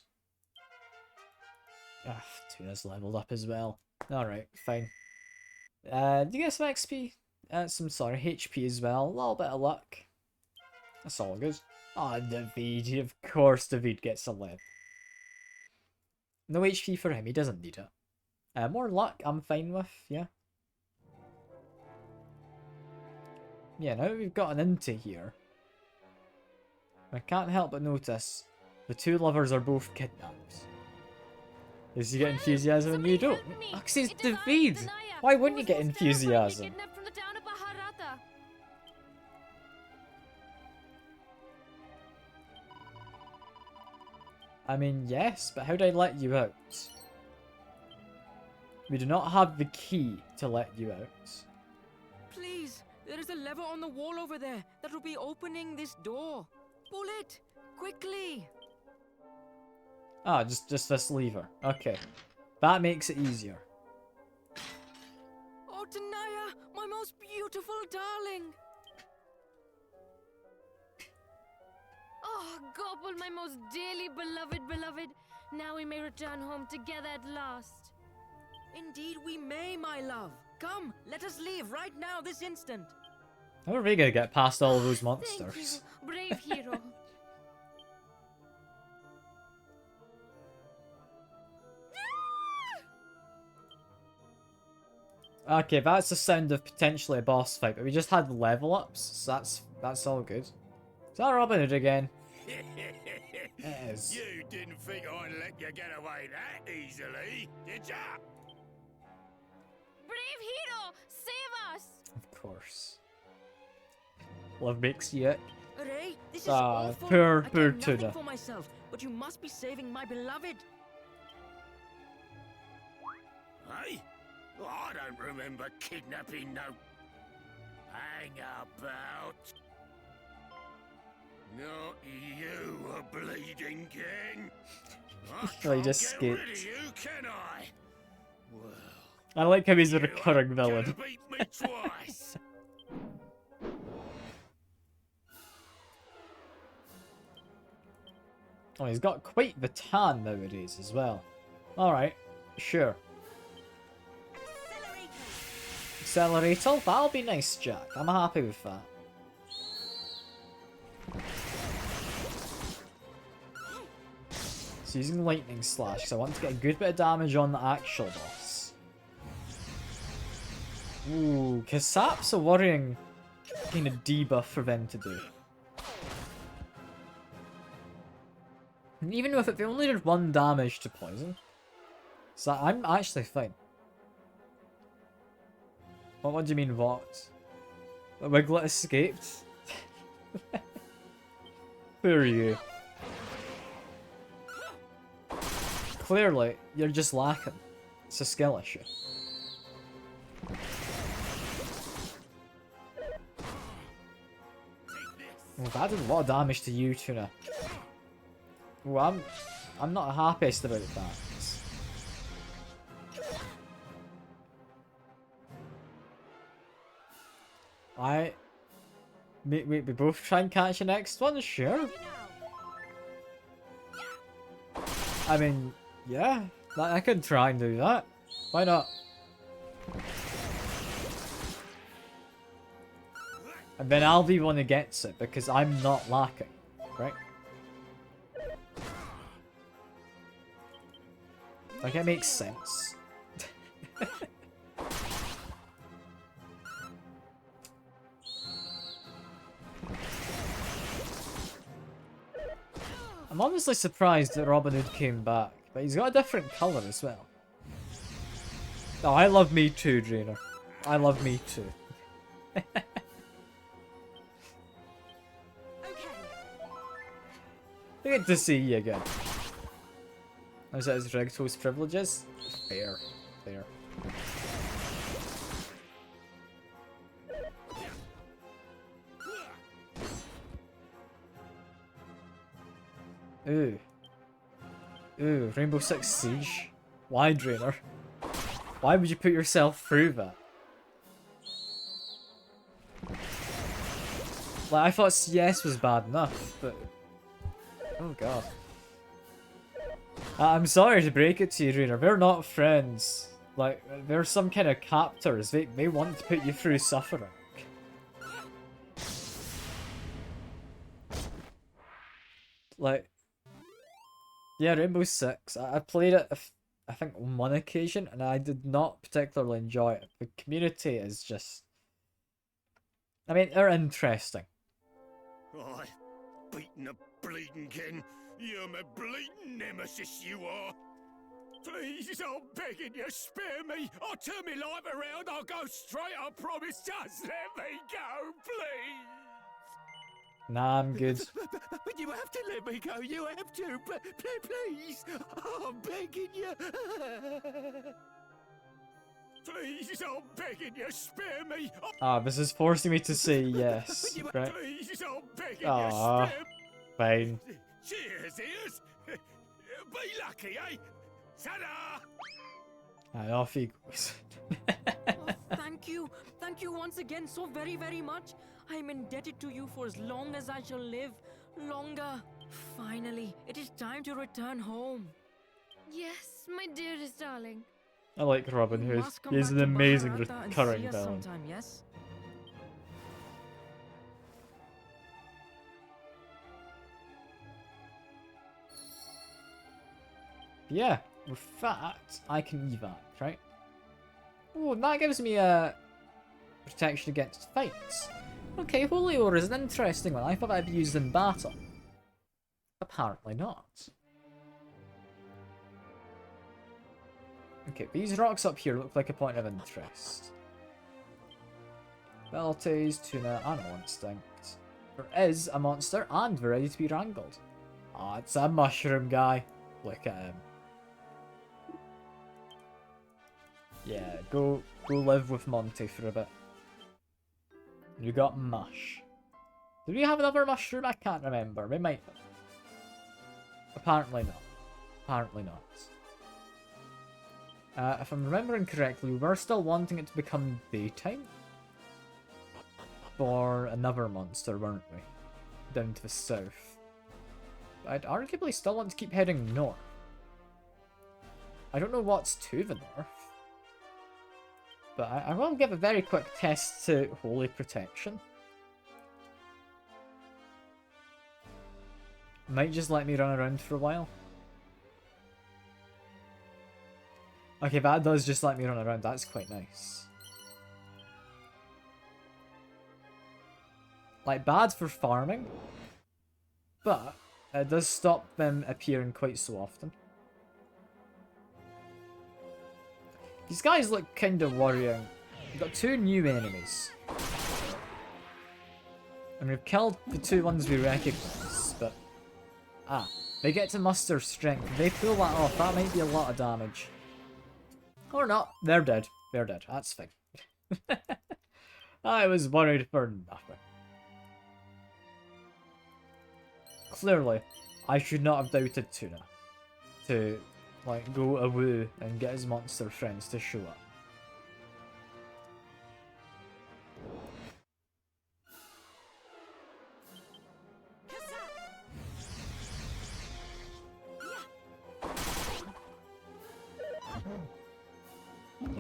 Ah, Tuna's leveled up as well. Alright, fine. Do you get some XP? Some HP as well. A little bit of luck. That's all good. Ah, David. Of course David gets a level. No HP for him. He doesn't need it. More luck I'm fine with, yeah. Yeah, now that we've gotten into here, I can't help but notice the 2 lovers are both kidnapped. Is you get enthusiasm and you don't? Because he's David! Why wouldn't you get enthusiasm? I mean, yes, but how'd I let you out? We do not have the key to let you out. Please, there is a lever on the wall over there that will be opening this door. Pull it, quickly. Ah, just this lever. Okay. That makes it easier. Oh, Tanaya, my most beautiful darling. Oh, Gobble, my most dearly beloved. Now we may return home together at last. Indeed we may, my love. Come, let us leave right now, this instant. How are we gonna get past all those Thank monsters? you, brave hero. Okay, that's the sound of potentially a boss fight, but we just had level ups, so that's all good. Is that Robin Hood again? It is. You didn't think I'd let you get away that easily, did ya? Brave hero, save us! Of course. Love makes you. Ray, this is Ah, awful. poor I care nothing Tuna. for myself, but you must be saving my beloved. Hey? I don't remember kidnapping no... Hang about. Not you, a bleeding king. I Oh, he can't just get rid of escaped. you, can I? Well, I like how he's a you recurring ain't villain. gonna beat me twice. Oh, he's got quite the tan nowadays as well. Alright, sure. Accelerator? That'll be nice, Jack. I'm happy with that. So using Lightning Slash, because I want to get a good bit of damage on the actual boss. Ooh, Kasap's a worrying kind of debuff for them to do. And even if they only did 1 damage to poison, so I'm actually fine. What do you mean, what? The Wiglet escaped? Who are you? Clearly, you're just lacking. It's a skill issue. Oh, that did a lot of damage to you, Tuna. Oh, I'm not happiest about that. We both try and catch the next one, sure. I mean, yeah, I could try and do that. Why not? And then I'll be one who gets it because I'm not lacking, right? Like, it makes sense. I'm honestly surprised that Robin Hood came back, but he's got a different colour as well. Oh, I love me too, Drainer. I love me too. Good to see you again. How's that his Regto's privileges? Fair. Fair. Ooh. Ooh, Rainbow Six Siege? Why, Drainer? Why would you put yourself through that? Like, I thought CS was bad enough, but... Oh god. I'm sorry to break it to you, Drainer. They're not friends. Like, they're some kind of captors. They want to put you through suffering. Like... Yeah, Rainbow Six. I played it, I think, on one occasion, and I did not particularly enjoy it. The community is just... I mean, they're interesting. I beaten a bleeding king. You're my bleeding nemesis, you are. Please, I'm begging you, spare me. I'll turn me life around. I'll go straight. I promise. Just let me go, please. Nah, I'm good. But you have to let me go. You have to. Please. I'm begging you. Please, I'm begging you, spare me. Ah, this is forcing me to say yes, right? Please, I'm begging Ah, you, spare me. fine. Cheers, ears. Be lucky, eh? Ta-da! And off he goes. Oh, thank you. Thank you once again so very, very much. I am indebted to you for as long as I shall live. Longer. Finally, it is time to return home. Yes, my dearest darling. I like Robin You Hood. must come He's back an to amazing Maharata and recurring see us villain. sometime, yes? Yeah, with that, I can evac, right? Oh, that gives me a protection against fights. Okay, Holy Ore is an interesting one. I thought I'd be used in battle. Apparently not. Okay, these rocks up here look like a point of interest. Belties, tuna, animal instinct. There is a monster and we're ready to be wrangled. Ah, it's a mushroom guy. Look at him. Yeah, go live with Monty for a bit. You got mush. Did we have another mushroom? I can't remember. We might have. Apparently not. Apparently not. If I'm remembering correctly, we were still wanting it to become daytime. For another monster, weren't we? Down to the south. But I'd arguably still want to keep heading north. I don't know what's to the north. But I will give a very quick test to Holy Protection. Might just let me run around for a while. Okay, that does just let me run around. That's quite nice. Like, bad for farming. But it does stop them appearing quite so often. These guys look kind of worrying. We've got 2 new enemies. And we've killed the 2 ones we recognise, but... Ah, they get to muster strength. If they pull that off, that might be a lot of damage. Or not. They're dead. They're dead. That's fine. I was worried for nothing. Clearly, I should not have doubted Tuna to, like, go away and get his monster friends to show up.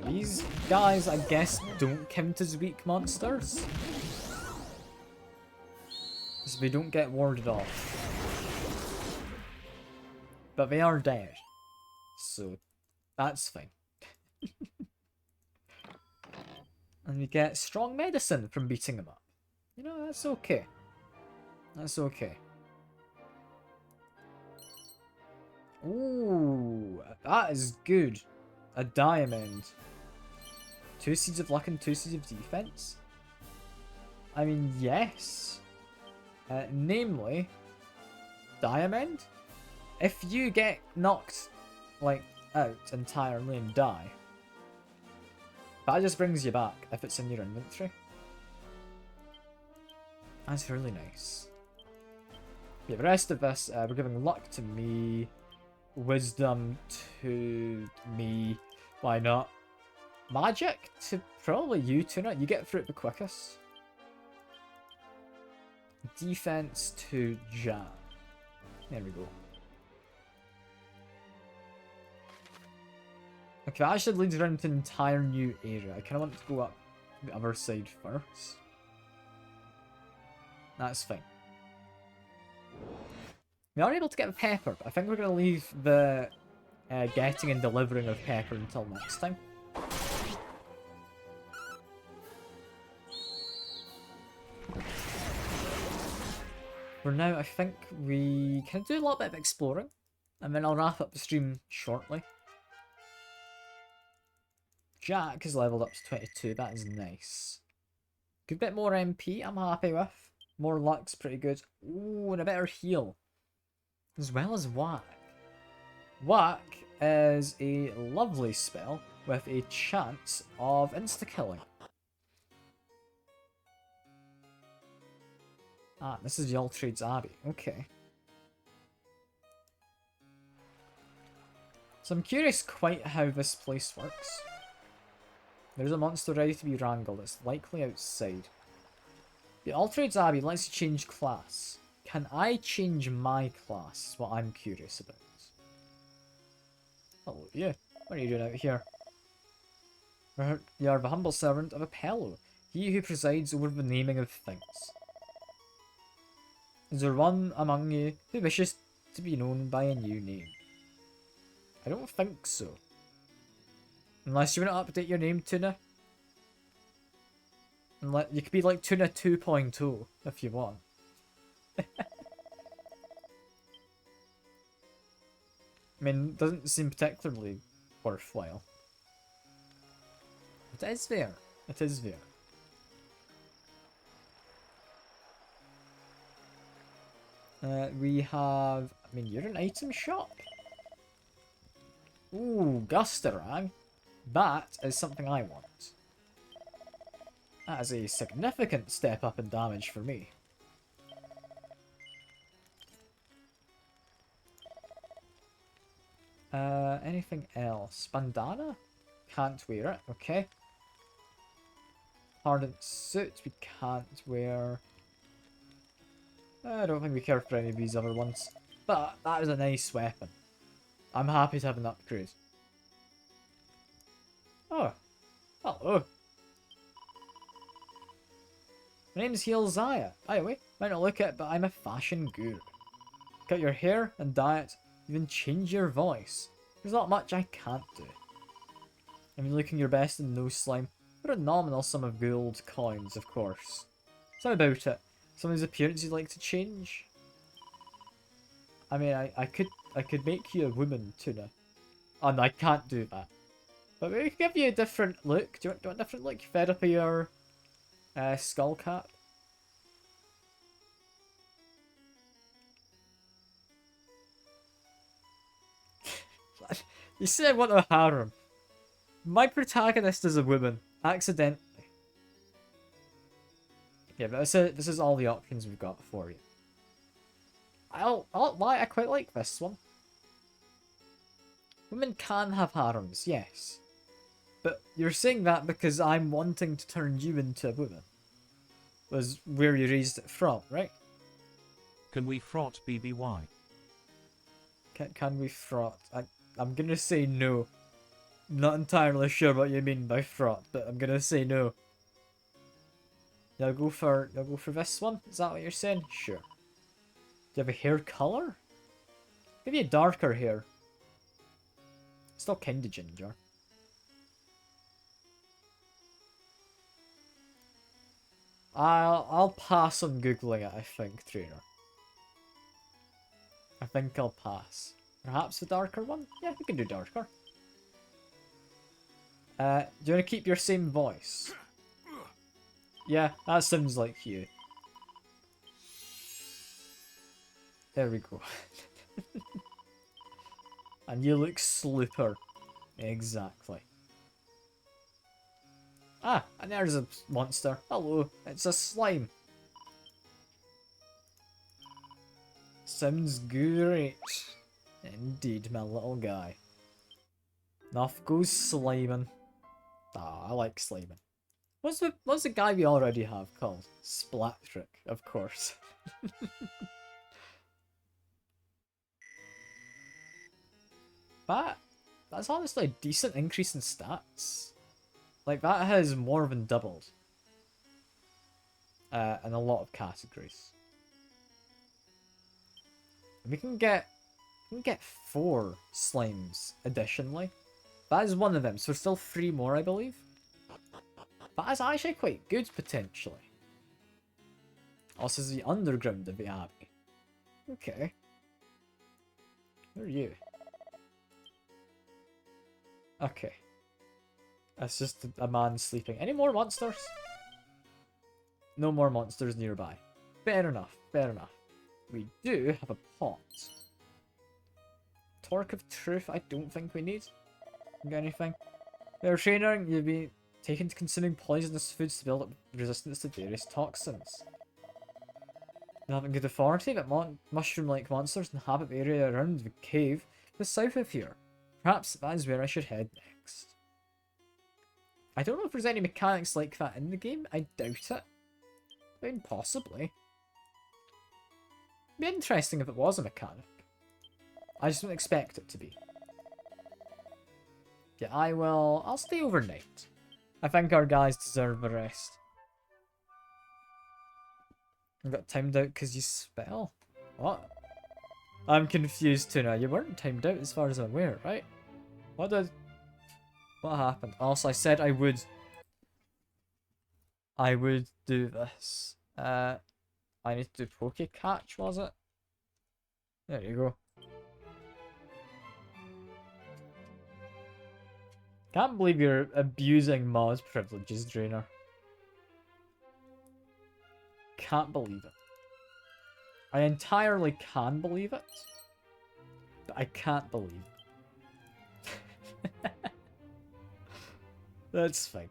These guys, I guess, don't count as weak monsters. So they don't get warded off. But they are dead. So, that's fine. And we get strong medicine from beating them up. You know, that's okay. That's okay. Ooh, that is good. A diamond. 2 seeds of luck and 2 seeds of defense? I mean, yes. Namely, diamond. If you get knocked, like, out entirely and die, that just brings you back if it's in your inventory. That's really nice. Yeah, the rest of this, we're giving luck to me, wisdom to me, why not? Magic to probably you, Tuna. You get through it the quickest. Defense to Jan. There we go. Okay, that actually leads around to an entire new area. I kind of want to go up the other side first. That's fine. We are able to get the pepper, but I think we're going to leave the getting and delivering of pepper until next time. For now, I think we can do a little bit of exploring, and then I'll wrap up the stream shortly. Jack has leveled up to 22, that is nice. Good bit more MP, I'm happy with. More luck's pretty good. Ooh, and a better heal. As well as Whack. Whack is a lovely spell with a chance of insta-killing. Ah, this is the All-Trades Abbey. Okay. So I'm curious quite how this place works. There's a monster ready to be wrangled. It's likely outside. The All-Trades Abbey lets you change class. Can I change my class? Is what I'm curious about. Hello, you. What are you doing out here? You are the humble servant of Apello, he who presides over the naming of things. Is there one among you who wishes to be known by a new name? I don't think so. Unless you want to update your name, Tuna. You could be like Tuna 2.0 if you want. I mean, it doesn't seem particularly worthwhile. It is there. It is there. We have... I mean, you're an item shop. Ooh, Gusterang. That is something I want. That is a significant step up in damage for me. Anything else? Bandana? Can't wear it, okay. Hardened suit we can't wear. I don't think we care for any of these other ones. But that is a nice weapon. I'm happy to have an upgrade. Oh. Hello. My name's Zaya. By the way, might not look it, but I'm a fashion guru. Cut your hair and dye it, even change your voice. There's not much I can't do. I mean, looking your best in no slime, for a nominal sum of gold coins, of course. So about it. Someone's appearance you'd like to change? I mean, I could make you a woman, Tuna. Oh no, I can't do that. But we could give you a different look. Do you want a different look? Fed up of your skull cap? You say I want a harem. My protagonist is a woman, accidentally. Yeah, but this is all the options we've got for you. I'll lie, I quite like this one. Women can have harems, yes. But you're saying that because I'm wanting to turn you into a woman. Was where you raised it from, right? Can we frot BBY? Can we frot? I'm gonna say no. Not entirely sure what you mean by frot, but I'm gonna say no. You'll go for this one? Is that what you're saying? Sure. Do you have a hair colour? Give you darker hair. Still kinda ginger. I'll pass on googling it, I think, trainer. I think I'll pass. Perhaps the darker one? Yeah, we can do darker. Do you want to keep your same voice? Yeah, that sounds like you. There we go. And you look slooper. Exactly. Ah, and there's a monster. Hello, it's a slime. Sounds great. Indeed, my little guy. Off goes sliming. Ah, I like sliming. What's the guy we already have called? Splattrick, of course. That's honestly a decent increase in stats. Like, that has more than doubled. In a lot of categories. We can get 4 slimes additionally. That is one of them, so there's still 3 more, I believe. That is actually quite good, potentially. Also, this is the underground of the abbey. Okay. Who are you? Okay. That's just a man sleeping. Any more monsters? No more monsters nearby. Fair enough, fair enough. We do have a pot. Torque of Truth, I don't think we need. Got anything? Their trainer, you'll be taken to consuming poisonous foods to build up resistance to various toxins. You're having good authority, but mushroom-like monsters inhabit the area around the cave to the south of here. Perhaps that is where I should head next. I don't know if there's any mechanics like that in the game. I doubt it. I mean, possibly. It'd be interesting if it was a mechanic. I just don't expect it to be. Yeah, I'll stay overnight. I think our guys deserve a rest. I got timed out because you spell? What? I'm confused too now. You weren't timed out as far as I'm aware, right? What happened? Also, I said I would do this. I need to do Poke Catch, was it? There you go. Can't believe you're abusing Ma's privileges, Drainer. Can't believe it. I entirely can believe it, but I can't believe it. That's fine.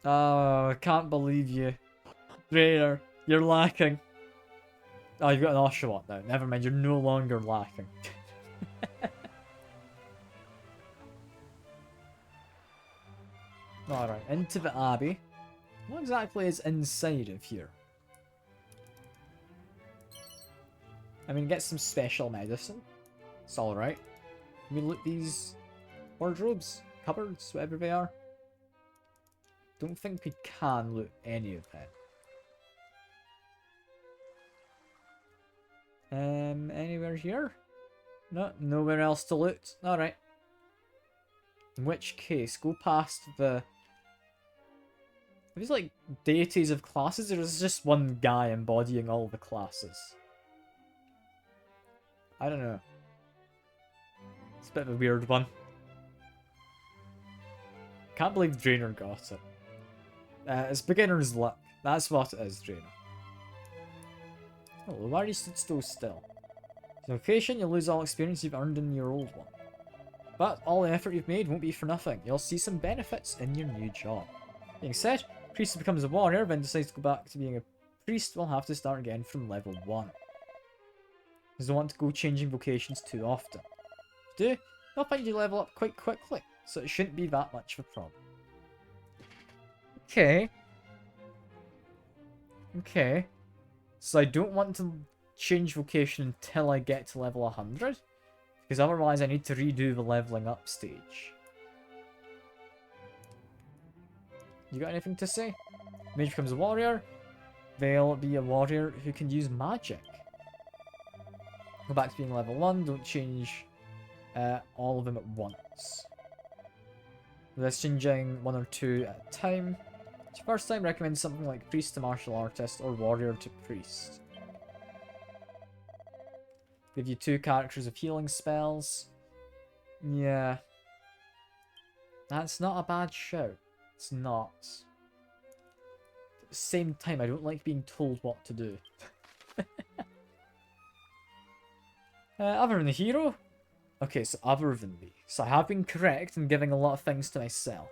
Oh, I can't believe you. Drainer, you're lacking. Oh, you've got an Oshawott now. Never mind, you're no longer lacking. Alright, into the Abbey. What exactly is inside of here? I mean, get some special medicine. It's alright. Can we loot these wardrobes? Cupboards? Whatever they are? Don't think we can loot any of them. Anywhere here? No, nowhere else to loot. Alright. In which case, go past the... Are these like deities of classes, or is it just one guy embodying all the classes? I don't know. It's a bit of a weird one. Can't believe Drainer got it. It's beginner's luck. That's what it is, Drainer. Oh, why are you stood still? Location, you'll lose all experience you've earned in your old one. But all the effort you've made won't be for nothing. You'll see some benefits in your new job. Being said, priest who becomes a warrior, then decides to go back to being a priest, will have to start again from level 1. Because don't want to go changing vocations too often. If you do, they'll find you level up quite quickly, so it shouldn't be that much of a problem. Okay. Okay. So I don't want to change vocation until I get to level 100, because otherwise I need to redo the leveling up stage. You got anything to say? Mage becomes a warrior. They'll be a warrior who can use magic. Go back to being level 1. Don't change all of them at once. Let's changing 1 or 2 at a time. First time, recommend something like priest to martial artist or warrior to priest. Give you 2 characters of healing spells. Yeah. That's not a bad shout. It's not. At the same time, I don't like being told what to do. Other than the hero? Okay, so other than me. So I have been correct in giving a lot of things to myself.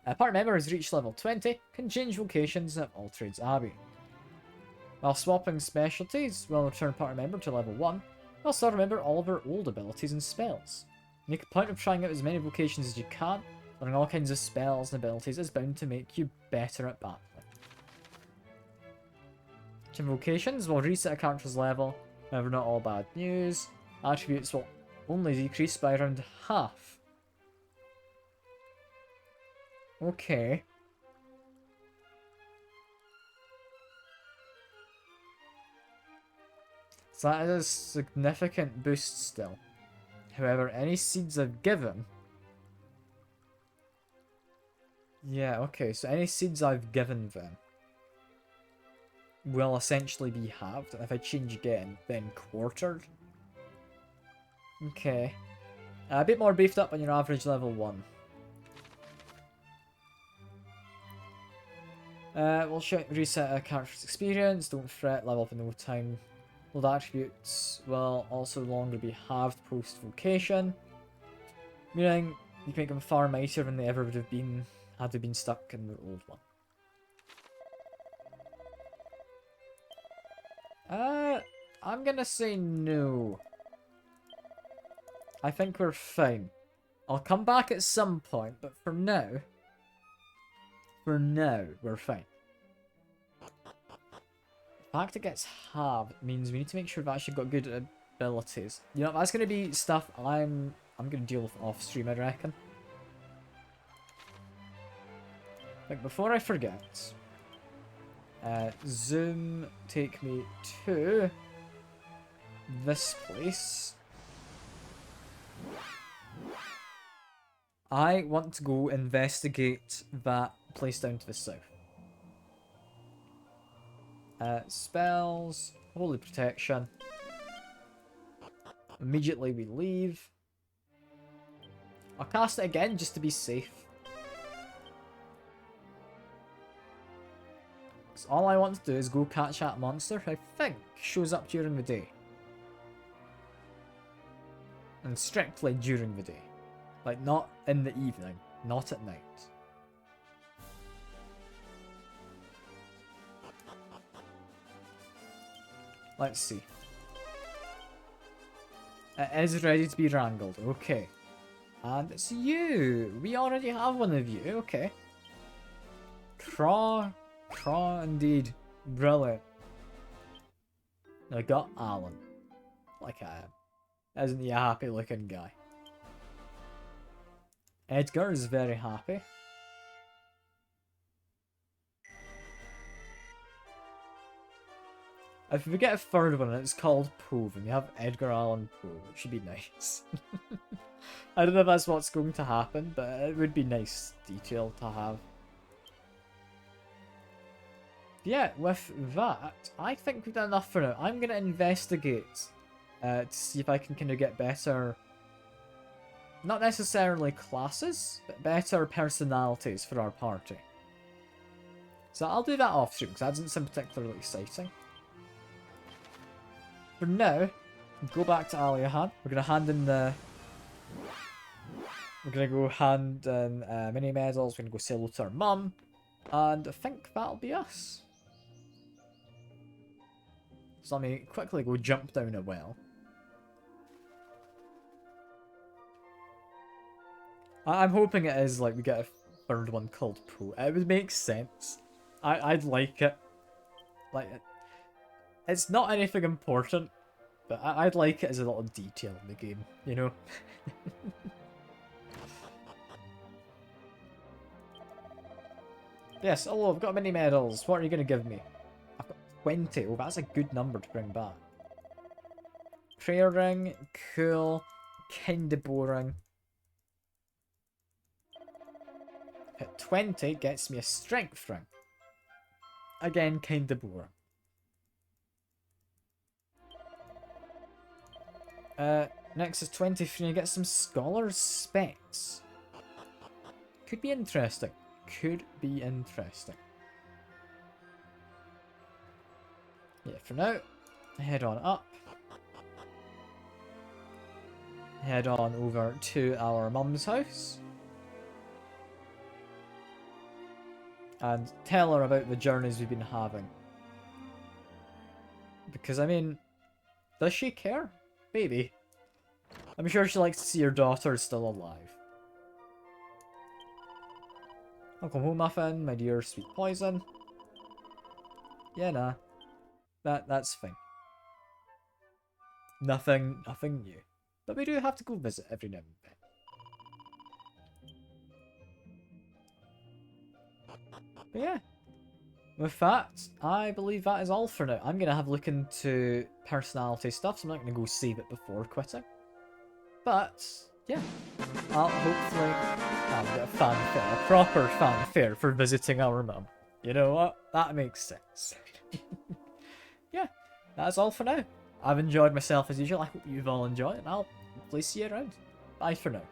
A party member has reached level 20, can change vocations at all trades Abbey. While swapping specialties, will return party member to level 1, they'll still remember all of their old abilities and spells. Make a point of trying out as many vocations as you can. Learning all kinds of spells and abilities is bound to make you better at battling. Change vocations will reset a character's level, however not all bad news. Attributes will only decrease by around half. Okay. So that is a significant boost still. However, any seeds I've given... Yeah, okay, so any seeds I've given them will essentially be halved, and if I change again, then quartered. Okay. A bit more beefed up on your average level 1. We'll reset a character's experience, don't fret, level up in no time. Old attributes will also no longer be halved post-vocation, meaning you can make them far mightier than they ever would have been had they been stuck in the old one. I'm gonna say no. I think we're fine. I'll come back at some point, but for now, we're fine. The fact it gets halved means we need to make sure we've actually got good abilities. You know, that's gonna be stuff I'm gonna deal with off stream, I reckon. Like, before I forget, Zoom, take me to this place. I want to go investigate that place down to the south. Spells, holy protection. Immediately we leave. I'll cast it again just to be safe. Because all I want to do is go catch that monster who I think shows up during the day. And strictly during the day. Like, not in the evening, not at night. Let's see. It is ready to be wrangled, okay. And it's you! We already have one of you, okay. Craw indeed. Brilliant. I got Alan. Like I am. Isn't he a happy looking guy? Edgar is very happy. If we get a third one and it's called Poe, and we have Edgar Allan Poe, it should be nice. I don't know if that's what's going to happen, but it would be nice detail to have. Yeah, with that, I think we've done enough for now. I'm going to investigate to see if I can kind of get better, not necessarily classes, but better personalities for our party. So I'll do that off stream, because that doesn't seem particularly exciting. For now, go back to Aliahan. We're going to hand in the... We're going to go hand in mini medals. We're going to go say hello to our mum. And I think that'll be us. So let me quickly go jump down a well. I'm hoping it is like we get a third one called Poe. It would make sense. I'd like it. Like, it's not anything important, but I'd like it as a little detail in the game, you know? Yes, hello, I've got mini medals. What are you going to give me? I've got 20. Oh, that's a good number to bring back. Prayer ring, cool, kinda boring. Hit 20 gets me a strength ring. Again, kinda boring. Next is 23 and you get some Scholar's Specs. Could be interesting. Could be interesting. Yeah, for now, head on up. Head on over to our mum's house. And tell her about the journeys we've been having. Because, I mean, does she care? Maybe. I'm sure she likes to see her daughter still alive. Uncle Home Muffin, my dear sweet poison. Yeah, nah. That's fine. Nothing new. But we do have to go visit every now and then. But yeah. With that, I believe that is all for now. I'm going to have a look into personality stuff, so I'm not going to go save it before quitting. But, yeah. I'll hopefully get a fanfare, a proper fanfare for visiting our mum. You know what? That makes sense. Yeah, that's all for now. I've enjoyed myself as usual. I hope you've all enjoyed, and I'll hopefully see you around. Bye for now.